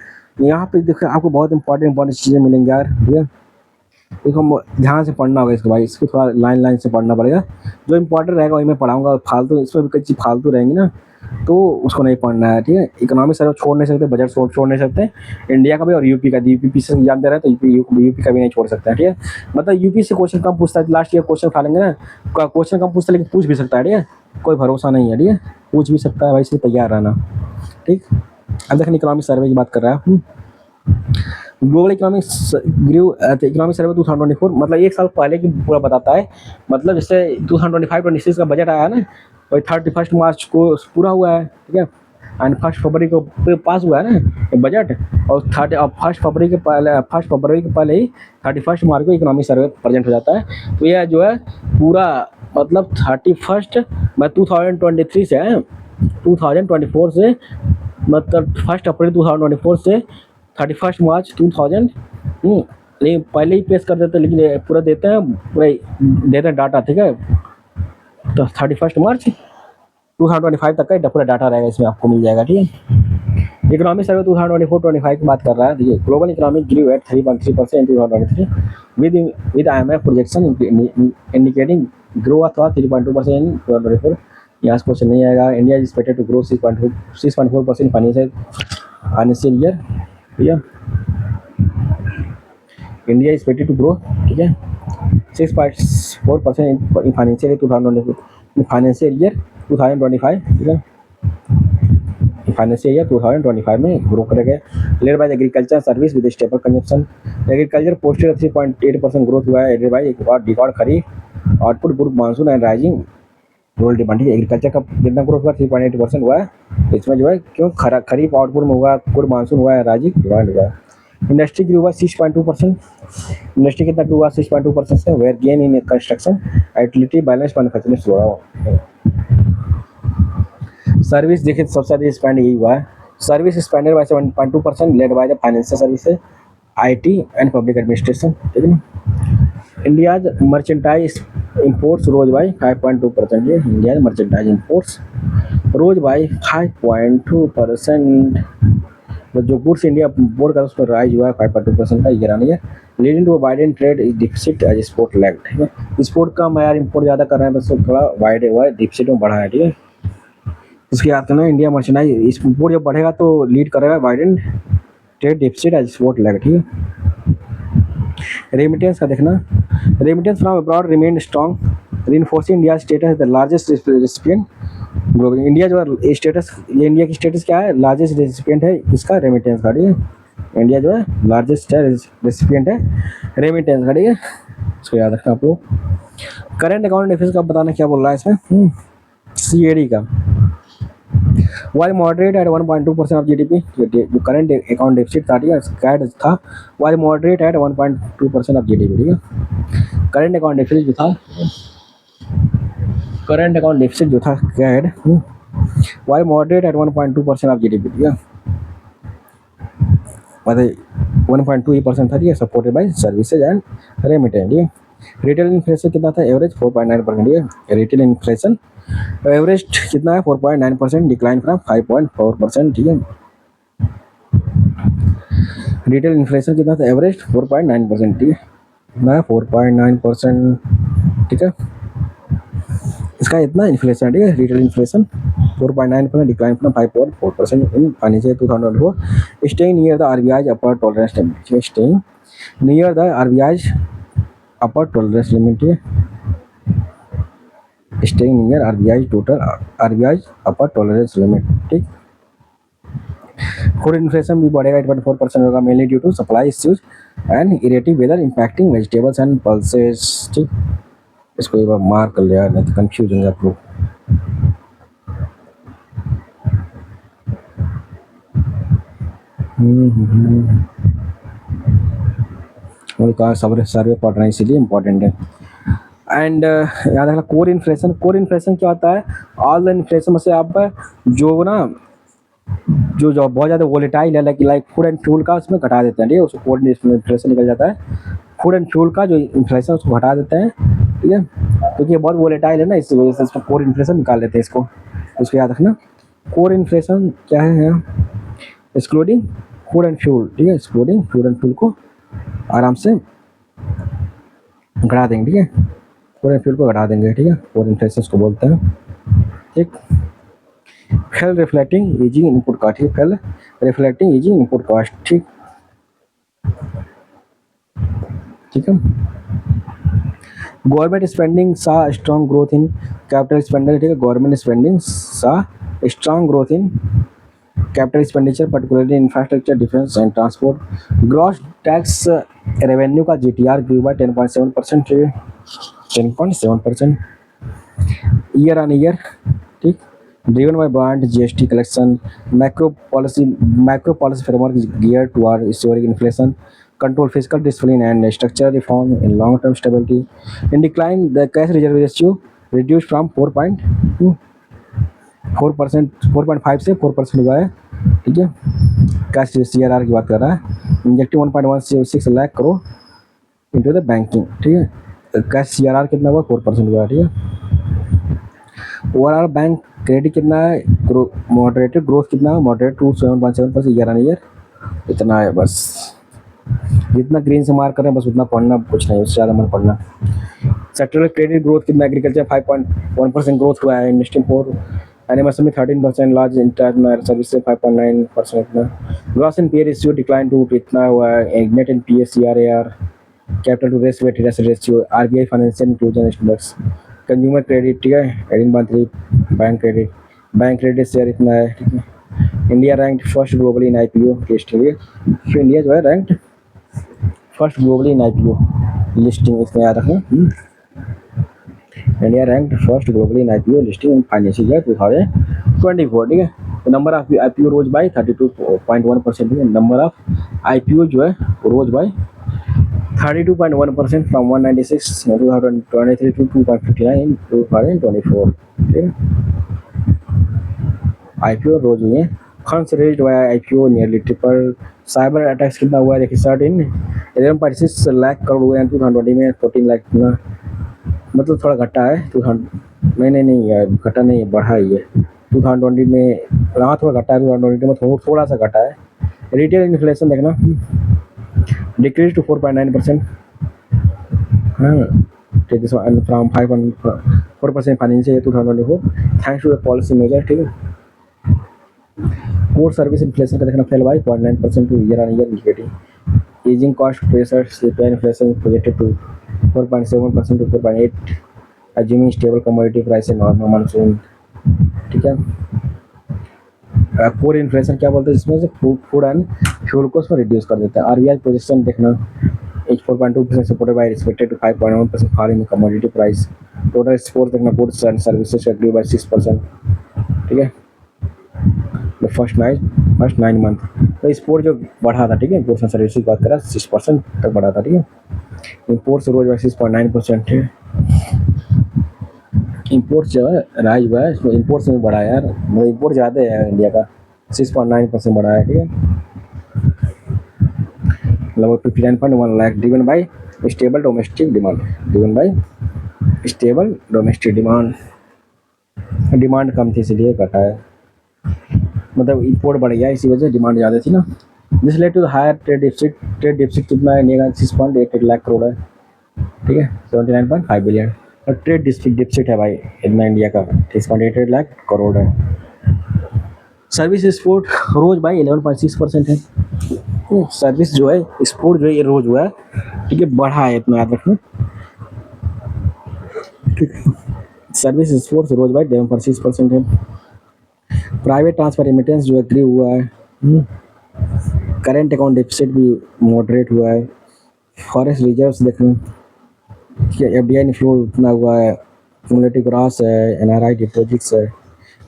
यहाँ पे देखिए आपको बहुत इंपॉर्टेंट चीज़ें मिलेंगी यार. ठीक है. इसको ध्यान से पढ़ना होगा इसको भाई. इसको थोड़ा लाइन से पढ़ना पड़ेगा. जो इंपॉर्टेंट रहेगा वही मैं पढ़ाऊँगा. फालतू इसमें भी कई चीज़ फालतू रहेंगी ना, तो उसको नहीं पढ़ना है. ठीक है. इकोनॉमिक सर्वे छोड़ नहीं सकते, बजट छोड़ नहीं सकते. इंडिया का भी और यूपी का. यूपी से एग्जाम दे रहा है तो यूपी का भी नहीं छोड़ सकता है. ठीक है. मतलब यूपी से क्वेश्चन कम पूछता है. लास्ट ईयर क्वेश्चन उठा लेंगे ना, क्वेश्चन कम पूछता है लेकिन पूछ भी सकता है. ठीक है. कोई भरोसा नहीं है. ठीक है. पूछ भी सकता है भाई, इसलिए तैयार रहना. ठीक. अब देखिए इकोनॉमिक सर्वे की बात कर रहा है. ग्लोबल इकोनॉमिक सर्वे 2024 मतलब 1 साल पहले की पूरा बताता है. मतलब जैसे 2025-26 का बजट आया ना, वही 31 मार्च को पूरा हुआ है. ठीक है. एंड 1 फरवरी को पास हुआ है ना बजट. और 1 फरवरी के पहले ही 31 मार्च को इकोनॉमिक सर्वे प्रेजेंट हो जाता है. तो यह जो है पूरा मतलब 31 2023 से 2024 से मतलब 1 अप्रैल 2024 से 31 मार्च 2000 नहीं पहले ही पेश कर देते हैं, लेकिन पूरा देते हैं, पूरा देते हैं डाटा. ठीक है. तो 31 मार्च 2025 तक का पूरा डाटा रहेगा, इसमें आपको मिल जाएगा. ठीक है. इकोनॉमिक सर्वे 2024-25 की बात कर रहा है. देखिए global economic grow at 3.3% in 2023 with IMF projection indicating growth हुआ 3.2% इन 2024. यहाँ से क्वेश्चन नहीं आएगा. India is expected to grow 6.4% financial year. ठीक है. India is expected to grow. ठीक है. 6.4% इन फाइनेंशियल ईयर 2025. ठीक है. फाइनेंशियल ईयर 2025 में ग्रो करेगा. Led by agriculture service with stable consumption. Agriculture posted 3.8% growth हुआ है. Aided by record kharif output, good monsoon and rising rural demand. Agriculture का कितना ग्रोथ हुआ? 3.8% हुआ है. इसमें जो है क्यों खरीफ आउटपुट में हुआ, गुड मानसून हुआ है, राइजिंग डिमांड हुआ है. इंडस्ट्री ग्रो हुआ 6.2%. इंडस्ट्री कितना ग्रो हुआ? 6.2% से. Where gain in construction utility balance manufacturing हुआ है. सर्विस देखिए सबसे ज़्यादा स्पेंड यही हुआ है. Service spended by 7.2% led by the financial services, IT and public administration. ठीक है. India's merchandise imports rose by 5.2%. India merchandise imports rose by 5.2%. तो जो गुड्स इंडिया इंपोर्ट कर उस पर राइज हुआ है 5.2% का year on year. Leading to widen trade deficit as export lagged. ठीक है. एक्सपोर्ट कम है यार, इंपोर्ट ज़्यादा कर रहे हैं, बस थोड़ा वाइड हुआ है, डिफिसिट में बढ़ा है. ठीक है. उसके बाद ना इंडिया मर्चेंडाइज एक्सपोर्ट जब बढ़ेगा तो लीड करेगा widen trade deficit as export lagged. ठीक है. रेमिटेंस का देखना. Remittance from abroad remain strong reinforcing India status as the largest recipient global. India जो है स्टेटस, ये इंडिया की स्टेटस क्या है? लार्जेस्ट रेसिपिएंट है इसका रेमिटेंस का. ठीक है. इंडिया जो है लार्जेस्ट रेसिपिएंट है रेमिटेंस का. ठीक है. इसको याद रखना आप लोग. करंट अकाउंट डेफिसिट का बताना क्या बोल रहा है इसमें. CAD का while moderate at 1.2% of GDP. जो करंट अकाउंट डेफिसिट था, ठीक है, कैड था, while moderate at 1.2% of GDP. ठीक है. करंट अकाउंट डेफिसिट जो था CAD while moderate at 1.2% of GDP. ठीक है. मतलब 1.2% था. ठीक है. Supported by services and remittance. ठीक है. रिटेल इन्फ्लेशन कितना था? एवरेज 4.9%. ठीक है. रिटेल इन्फ्लेशन एवरेज कितना है? 4.9%, डिक्लाइन फ्रॉम 5.4%. ठीक है. रिटेल इन्फ्लेशन कितना था एवरेज 4.9%, ठीक है ना, 4.9%, ठीक है। इसका इतना इन्फ्लेशन, ठीक है, retail inflation 4.9% decline from 5.4% in financial 2024, staying near the RBI upper tolerance limit, staying near the RBI upper tolerance limit, staying near RBI upper tolerance limit, ठीक। फूड इन्फ्लेशन भी बढ़ेगा, 8.4% होगा, mainly due to supply issues and erratic weather impacting vegetables and pulses, ठीक। इसको एक बार mark कर लिया, नहीं तो कंफ्यूज होंगे आप लोग। और कहा सर्वे पढ़ रहे हैं इसीलिए इम्पोर्टेंट है। एंड याद रखना कोर इन्फ्लेशन, कोर इन्फ्लेशन क्या होता है, ऑल द इन्फ्लेशन में से आप जो ना जो बहुत ज़्यादा वोलेटाइल है, लाइक फूड एंड फ्यूल का, उसमें घटा देते हैं, ठीक है, उसको कोर इन्फ्लेशन निकल जाता है। फूड एंड फ्यूल का जो इन्फ्लेशन उसको घटा देते हैं, ठीक है, क्योंकि ये बहुत वोलेटाइल है ना, इस वजह से इसको कोर इन्फ्लेशन निकाल लेते हैं इसको, उसको याद रखना। कोर इन्फ्लेशन क्या है, एक्सक्लूडिंग फूड एंड फ्यूल, ठीक है, एक्सक्लूडिंग फूड एंड फ्यूल को आराम से घटा देंगे, ठीक है, फूड एंड फ्यूल को घटा देंगे, ठीक है, कोर इन्फ्लेशन उसको बोलते हैं, ठीक। Fell reflecting easing input cost, ठीक, fell reflecting easing input cost, ठीक, ठीक है। Government spending saw strong growth in capital expenditure, ठीक है, government spending saw strong growth in capital expenditure particularly infrastructure, defence and transport. Gross tax revenue का GTR grew by 10.7%, 10.7% year on year, ठीक, driven by bond GST collection, macro policy framework geared toward historic inflation, control fiscal discipline and structural reform in long term stability. In decline, the cash reserve ratio reduced from 4.5 से 4% हुआ है, ठीक है। Cash CRR की बात कर रहा है, injective 1.16 lakh crore into the banking, ठीक है, कैश सीआरआर कितना हुआ, 4% हुआ, ठीक है। ओवरऑल बैंक क्रेडिट कितना है, मॉडरेटेड ग्रोथ कितना है, moderate to 7.7% year on year, इतना है बस। जितना ग्रीन से मार्क कर रहे हैं बस उतना पढ़ना, कुछ नहीं, उससे ज़्यादा मत पढ़ना। सेक्टरल क्रेडिट ग्रोथ कितना, एग्रीकल्चर 5.1% ग्रोथ हुआ है, इंडस्ट्री 4, एनिमेशन में 13%, लार्ज इंटरनल सर्विसेज 5.9% इतना। Gross NPA ratio decline to इतना हुआ है, net NPA CRR, capital to risk weighted asset ratio, RBI financial inclusion index, consumer credit, ठीक है, 18.3, बैंक क्रेडिट शेयर इतना है, ठीक है। India ranked first globally in IPO list, ठीक है, तो इंडिया जो है ranked first globally in IPO listing, इसमें याद रखना। India ranked first globally in IPO listing in financial year 2024, ठीक है। तो number of IPO rose by 32.1%, ठीक है, नंबर ऑफ आईपीओ जो है rose by 32.1% from 196 in 2023 to 259 in 2024, ठीक है। आईपीओ रोज हुए, funds raised bye IPO nearly triple. Cyber attacks कितना हुआ है देखिए, 11.6 लाख करोड़ हुए हैं 2020 में, 14 लाख इतना, मतलब थोड़ा घटा है, 200 नहीं यार, घटा नहीं है, बढ़ा ही है 2020 में, हाँ थोड़ा घटा है 2020 में, थोड़ा सा घटा है। रिटेल इन्फ्लेशन देखना, decrease to 4.9%, from 5.4% financial year 2024 thanks to the policy measure, ठीक है। कोर सर्विस इन्फ्लेशन का देखना, fell by 0.9% to year on year indicating easing cost pressure, CPI inflation projected to 4.7% to 4.8, assuming stable commodity price in normal monsoon, ठीक है। Core inflation क्या बोलते हैं, जिसमें से फूड एंड फ्यूल को उसमें रिड्यूस कर देता है। आरबीआई पोजीशन देखना, 8.2% supported by respected to 5.1% fall in commodity price. Total export देखना, goods and services grew by 6%, ठीक है, फर्स्ट 9 मंथ। तो एक्सपोर्ट जो बढ़ा था, ठीक है, गुड्स एंड सर्विसेज की बात करें 6% तक बढ़ा था, ठीक है। इम्पोर्ट से रोज बाय 6.9%, ठीक है। इम्पोर्ट जो है राइज हुआ है, इसमें इम्पोर्ट से भी बढ़ा है यार, मतलब इम्पोर्ट ज़्यादा है इंडिया का, 6.9% बढ़ा है, ठीक है। लगभग 59.1 lakh, driven by stable domestic demand, driven by stable domestic demand, demand कम थी इसलिए घटा है, मतलब इम्पोर्ट बढ़ गया इसी वजह से, डिमांड ज़्यादा थी ना, this led to higher trade deficit. Trade deficit कितना है इंडिया का? 6.88 लाख करोड़ है, ठीक है, 79.5 बिलियन। और ट्रेड डिफिसिट है भाई इतना इंडिया का, 6.88 लाख करोड़ है। सर्विस एक्सपोर्ट रोज भाई 11.6% है। सर्विस जो है एक्सपोर्ट जो है ये रोज हुआ है, ठीक है, बढ़ा है, इतना याद रखना, ठीक है। सर्विस एक्सपोर्ट रोज भाई 11.6% है। प्राइवेट ट्रांसफर रेमिटेंस जो है ग्री हुआ है। करेंट अकाउंट डेफिसिट भी मॉडरेट हुआ है। फॉरेस्ट रिजर्व्स देखें, एफडीआई इनफ्लो उतना हुआ है। क्यूमुलेटिव ग्रॉस है, एनआरआई डिपॉजिट्स है।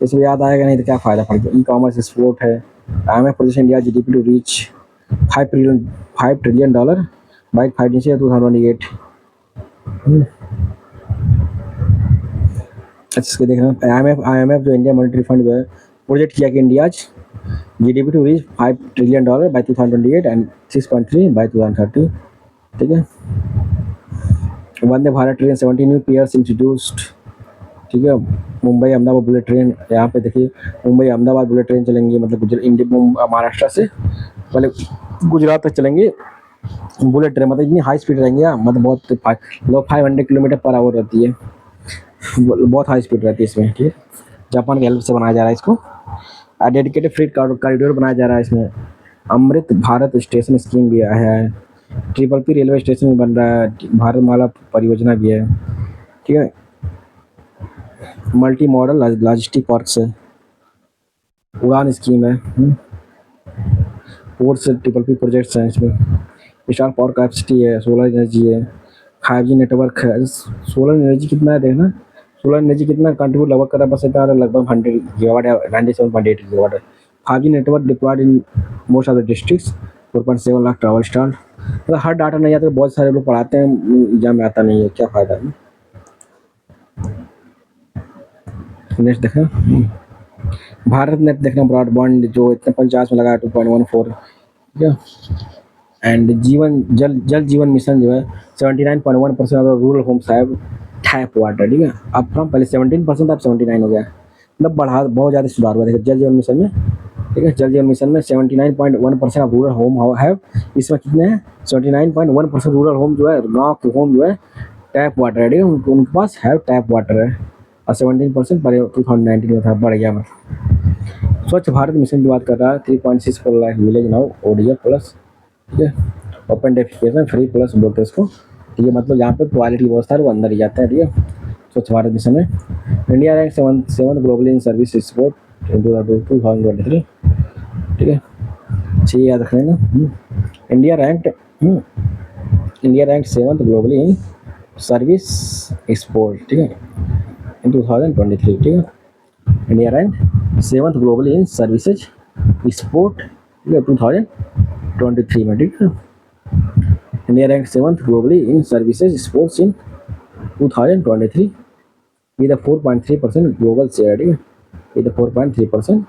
इसमें याद आएगा नहीं तो क्या फ़ायदा पड़ गया। ई कॉमर्स एक्सपोर्ट है। IMF position India GDP to reach $5 trillion by financial 2028। अच्छा इसको देखना, IMF जो इंडिया मॉनेटरी फंड जो है प्रोजेक्ट किया कि India GDP to reach $5 trillion by 2028 and 6.3 by 2030, ठीक है। Vande Bharat train 70 new pairs introduced, ठीक है। मुंबई अहमदाबाद बुलेट ट्रेन, यहाँ पे देखिए मुंबई अहमदाबाद बुलेट ट्रेन चलेंगी, मतलब महाराष्ट्र से पहले गुजरात तक चलेंगे बुलेट ट्रेन, मतलब इतनी हाई स्पीड रहेंगे, मतलब बहुत लोग 500 किलोमीटर पर आवर रहती है, बहुत हाई स्पीड रहती है इसमें, ठीक है। जापान की हेल्प से बनाया जा रहा है इसको। डेडिकेटेड फ्रीट कॉरिडोर बनाया जा रहा है इसमें। अमृत भारत स्टेशन स्कीम भी आया है। ट्रिपल रेलवे स्टेशन भी बन रहा है। भारतमाला परियोजना भी है, ठीक है। मल्टी मॉडल लॉजिस्टिक पार्क्स है। उड़ान स्कीम है। पोर्ट्स ट्रिपल प्रोजेक्ट्स हैं इसमें। विशाल पावर कैपेसिटी है। सोलर एनर्जी है। 5G नेटवर्क है। सोलर एनर्जी कितना है देखना, सोलर एनर्जी कितना कंट्रीब्यूट लगभग कर रहा है, बस इतना लगभग 100 गीगावाट है, 97.8 गीगावाट है। 5G network deployed in most of the districts. 4.7 lakh travel star. मतलब हर डाटा नहीं आता, बहुत सारे लोग पढ़ाते हैं, एग्जाम में आता नहीं है, क्या फ़ायदा है। नेक्स्ट देखना, भारत नेट देखना, ब्रॉडबैंड जो इतने 50 में लगा 2.14, ठीक है। एंड जल जीवन मिशन जो है 79.1% of rural homes have tap water, ठीक है। अब फ्रॉम पहले 17% अब 79 हो गया, मतलब बढ़ा, बहुत ज़्यादा सुधार हुआ। देखिए जल जीवन मिशन में, ठीक है, जल जीवन मिशन में 79.1% ऑफ रूरल होम हैव, इसमें कितने हैं 79.1% रूरल होम जो है, गाँव के होम जो है टैप वाटर है, ठीक है, उनके पास हैव टैप वाटर है। और 17% पर 2019 में था, बढ़ गया। मतलब स्वच्छ भारत मिशन की बात कर रहा है। 3.64 lakh village now ODF plus, ठीक है। ओपन डेफिकेशन फ्री प्लस बोलते हैं इसको, ठीक है, मतलब यहाँ पे क्वालिटी व्यवस्था है वो अंदर ही जाता है, ठीक है। स्वच्छ भारत मिशन में India rank 7th globally in service export इन 2023, ठीक है। चाहिए याद रखने ना। India rank 7th globally in service export, ठीक है, इन 2023, ठीक है। इंडिया रैंक 7th ग्लोबली इन सर्विसेज एक्सपोर्ट, ठीक है, 2023 में, ठीक है। India rank 7th globally in services exports in 2023 with a 4.3% global share, ठीक है, with a 4.3%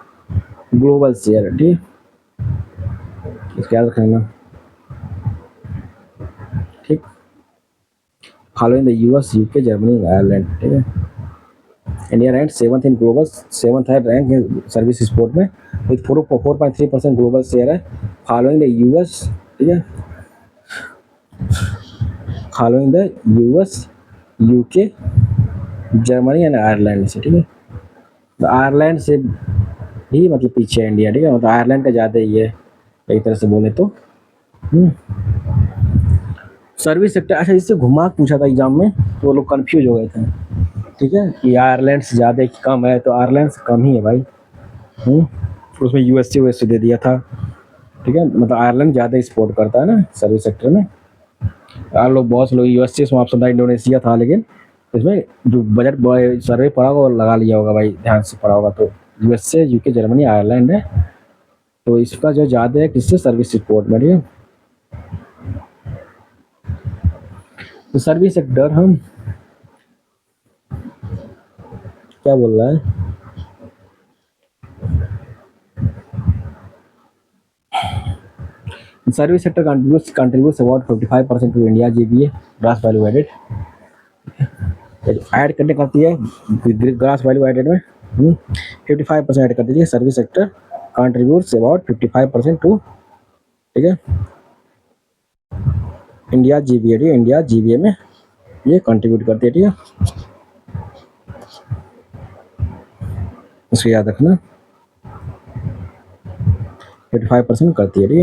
ग्लोबल शेयर, ठीक है। इसका याद रखना, ठीक। Following the US, UK, Germany, Ireland, ठीक है। India rank 7th in global, 7th है रैंक है सर्विस एक्सपोर्ट में, विथ 4.3% ग्लोबल शेयर है। फॉलोइंग द US, ठीक है, following the US, UK, Germany and Ireland से, ठीक है। तो आयरलैंड से भी मतलब पीछे है इंडिया, ठीक है, मतलब आयरलैंड का ज़्यादा ही है एक तरह से बोले तो। सर्विस सेक्टर, अच्छा इससे घुमा पूछा था एग्जाम में तो लोग कंफ्यूज हो गए थे, ठीक है, कि आयरलैंड से ज़्यादा कि कम है, तो आयरलैंड से कम ही है भाई। उसमें USA दे दिया था, ठीक है, मतलब आयरलैंड ज़्यादा एक्सपोर्ट करता है ना सर्विस सेक्टर में। आप लोग बहुत से लोग USA में ऑप्शन था, इंडोनेशिया था, लेकिन इसमें जो बजट सर्वे पड़ा होगा वो लगा लिया होगा भाई, ध्यान से पड़ा होगा तो USA, UK, जर्मनी, आयरलैंड है, तो इसका जो ज़्यादा है किससे, सर्विस एक्सपोर्ट में, ठीक है। तो सर्विस सेक्टर हम क्या बोल रहा है, service sector contributes about 55% to India GVA gross value added, add करने करती है ग्रॉस वैल्यू एडेड में 55% ऐड कर दीजिए। Service sector contributes about 55% to ठीक है। इंडिया जीबीए, ठीक है, इंडिया जीबीए में ये कंट्रीब्यूट करती है, ठीक है, इसको याद रखना, 85% करती है, ठीक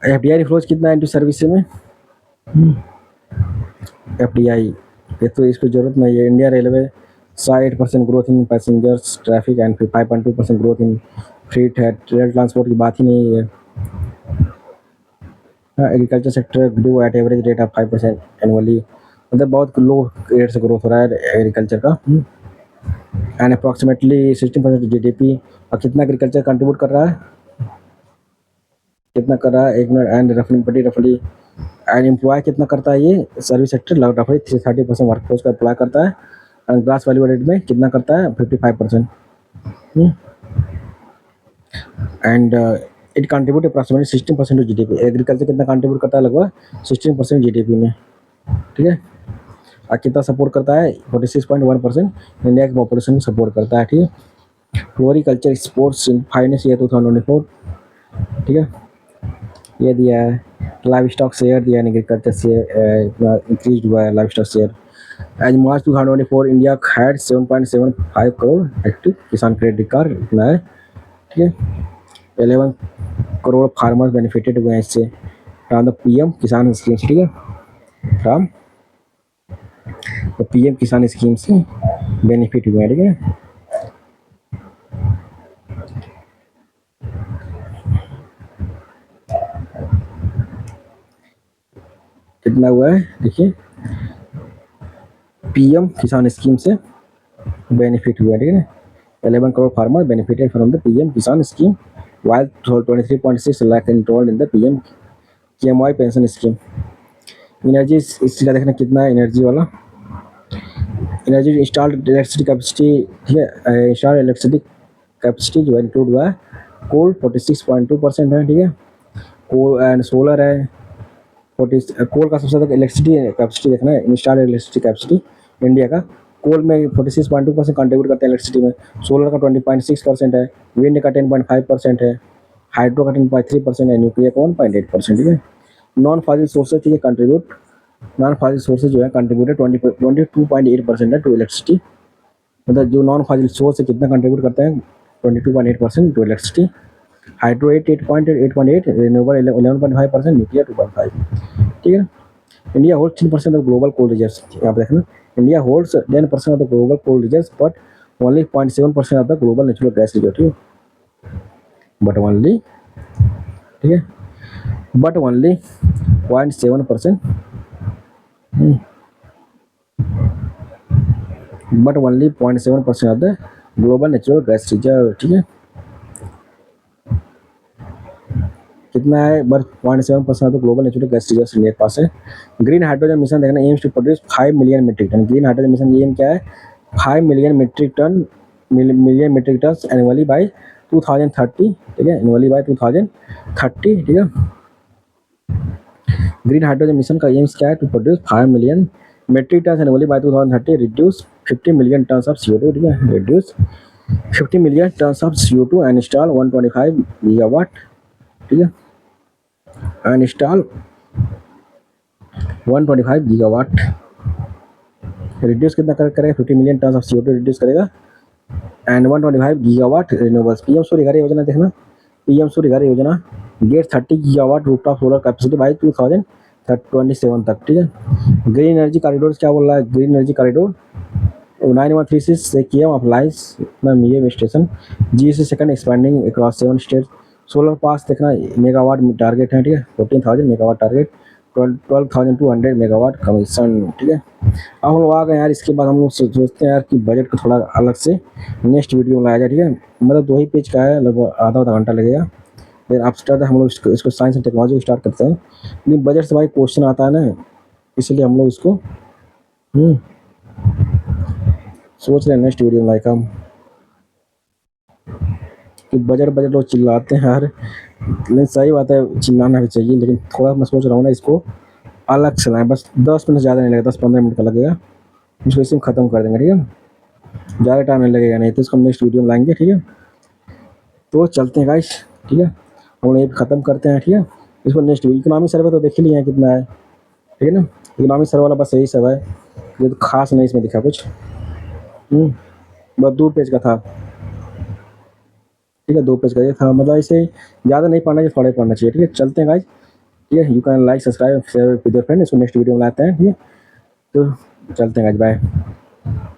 है। एफडीआई फ्लोज कितना है इनटू सर्विस में, एफडीआई ये तो इसको जरूरत नहीं है। India railway 8% growth in passengers traffic and 5.2% growth in freight है, रेल ट्रांसपोर्ट की बात ही नहीं है। Agriculture sector grow at average rate of 5% annually, मतलब बहुत लो रेट से ग्रोथ हो रहा है एग्रीकल्चर का। And approximately 16% GDP. और कितना एग्रीकल्चर कंट्रीब्यूट कर रहा है, कितना कर रहा है, एक मिनट, एंड रफली रफली एंड एम्प्लॉय कितना करता है, ये सर्विस सेक्टर रफली 30% वर्कफोर्स का एम्प्लॉय करता है। एंड ग्रास वैल्यू एडेड में कितना करता है, 55%। And it contribute approximately 16% to GDP. Agriculture कितना कंट्रीब्यूट करता है, लगभग 16% जीडीपी में, ठीक है। और कितना सपोर्ट करता है, 46.1% इंडिया की पॉपुलेशन को सपोर्ट करता है, ठीक है। Floriculture sports in finance year 2024, ठीक है, ये दिया है। लाइव स्टॉक शेयर दिया है, एग्रीकल्चर शेयर इंक्रीज हुआ है livestock share. As March 2024 India had 7.75 crore active Kisan credit card, इतना है, ठीक है। 11 करोड़ फार्मर्स बेनिफिटेड हुए हैं इससे from the PM Kisan scheme, ठीक है, from the PM Kisan scheme से बेनिफिट हुए हैं, ठीक है। कितना हुआ है देखिए, पीएम किसान स्कीम से बेनिफिट हुआ है, ठीक है। 11 crore farmer benefited from the PM Kisan scheme while 23.6 lakh enrolled in the PM KMY pension scheme. Energy इसका देखना कितना है एनर्जी वाला, एनर्जी इंस्टॉल्ड इलेक्ट्रिसिटी कैपेसिटी, ठीक है, इंस्टॉल्ड इलेक्ट्रिसिटी कैपेसिटी जो है इंक्लूड हुआ है, कोल 46.2% है, ठीक है, कोल एंड सोलर है 40। कोल का सबसे ज़्यादा इलेक्ट्रिसिटी कैपेसिटी देखना है, इंस्टॉल्ड इलेक्ट्रिसिटी कैपेसिटी इंडिया का, कोल में 46.2% कंट्रीब्यूट करते हैं इलेक्ट्रिसिटी में, सोलर का 20.6% है, विंड का 10.5% है, हाइड्रो का 10.3% है, न्यूक्लियर का 1.8%, ठीक है। नॉन फॉसिल सोर्सेज, ठीक है, कंट्रीब्यूट, नॉन फॉसिल सोर्सेज जो है कंट्रीब्यूटेड 22.8% है टू इलेक्ट्रिसिटी, मतलब जो नॉन फॉसिल सोर्स है कितना कंट्रीब्यूट करते हैं, 22.8% to electricity. Hydro 8.8, renewable 11.5%, nuclear 2.5, ठीक है। India holds 10% of global coal reserves, यहाँ पे देखना, India holds 10% of the global coal reserves but only 0.7% of the global natural gas reserve, ठीक है, बट ओनली, ठीक है, but only 0.7%, but only 0.7% of the global natural gas reserve, ठीक है। कितना है, बस 0.7% of global natural gas reserves India के पास है। ग्रीन हाइड्रोजन मिशन देखना, aims to produce 5 million metric ton. Green hydrogen mission aim क्या है, 5 million metric ton annually by 2030, ठीक है, एनुअली बाय 2030, ठीक है। ग्रीन हाइड्रोजन मिशन का एम्स क्या है, to produce 5 million metric ton annually by 2030, reduce 50 million tons of CO2, ठीक है, reduce 50 million tons of CO2 and install 125 gigawatt, ठीक है, एंड इंस्टॉल 125 गीगावाट। रिड्यूस कितना करेगा, 50 million ton of CO2 reduce करेगा and 125 gigawatt renewables. PM Suryaghar Yojana देखना, PM Suryaghar Yojana get 30 gigawatt rooftop solar capacity by 2027 तक, ठीक है। ग्रीन एनर्जी कॉरिडोर क्या बोल रहा है, ग्रीन एनर्जी कॉरिडोर 9136 से केएम अप्लाइज मीएम स्टेशन जी से second expanding across 7 state. Solar pass देखना, मेगावाट टारगेट है, ठीक है, 14,000 मेगावाट टारगेट, 12,200 मेगावाट कमीशन, ठीक है। अब हम लोग आ गए यार, इसके बाद हम लोग सोचते हैं यार कि बजट को थोड़ा अलग से नेक्स्ट वीडियो में लाया जाए, ठीक है। मतलब 2 ही पेज का है, लगभग आधा घंटा लगेगा। फिर आप स्टार्ट हम लोग इसको साइंस एंड टेक्नोलॉजी स्टार्ट करते हैं, लेकिन बजट से भाई क्वेश्चन आता है ना, इसलिए हम लोग इसको सोच रहे हैं नेक्स्ट वीडियो में लाइक हम कि बजट लोग चिल्लाते हैं यार, लेकिन सही बात है चिल्लाना भी चाहिए, लेकिन थोड़ा मैं सोच रहा हूँ ना इसको अलग से लाएँ, बस 10 मिनट ज़्यादा नहीं लगेगा, 10-15 मिनट का लगेगा, इसको इसी में ख़त्म कर देंगे, ठीक है, ज़्यादा टाइम नहीं लगेगा, नहीं तो इसको हम नेक्स्ट वीडियो में लाएंगे, ठीक है। तो चलते हैं गाइस, ठीक है, हम ये ख़त्म करते हैं, ठीक है। इसको नेक्स्ट इकोनॉमिक सर्वे तो देख ही लिया है कितना है, ठीक है ना। इकोनॉमिक सर्वे वाला बस यही सब है, ये तो खास नहीं इसमें दिखा कुछ। बस 2 पेज का था, ठीक है, 2 पेज का ये था, मतलब ऐसे ज़्यादा नहीं पढ़ना चाहिए, थोड़ा ही पढ़ना चाहिए, ठीक है। चलते हैं गाइस, ठीक है। You can like subscribe share with your friend, इसको नेक्स्ट वीडियो में लाते हैं, ठीक है। तो चलते हैं गाइस, बाय।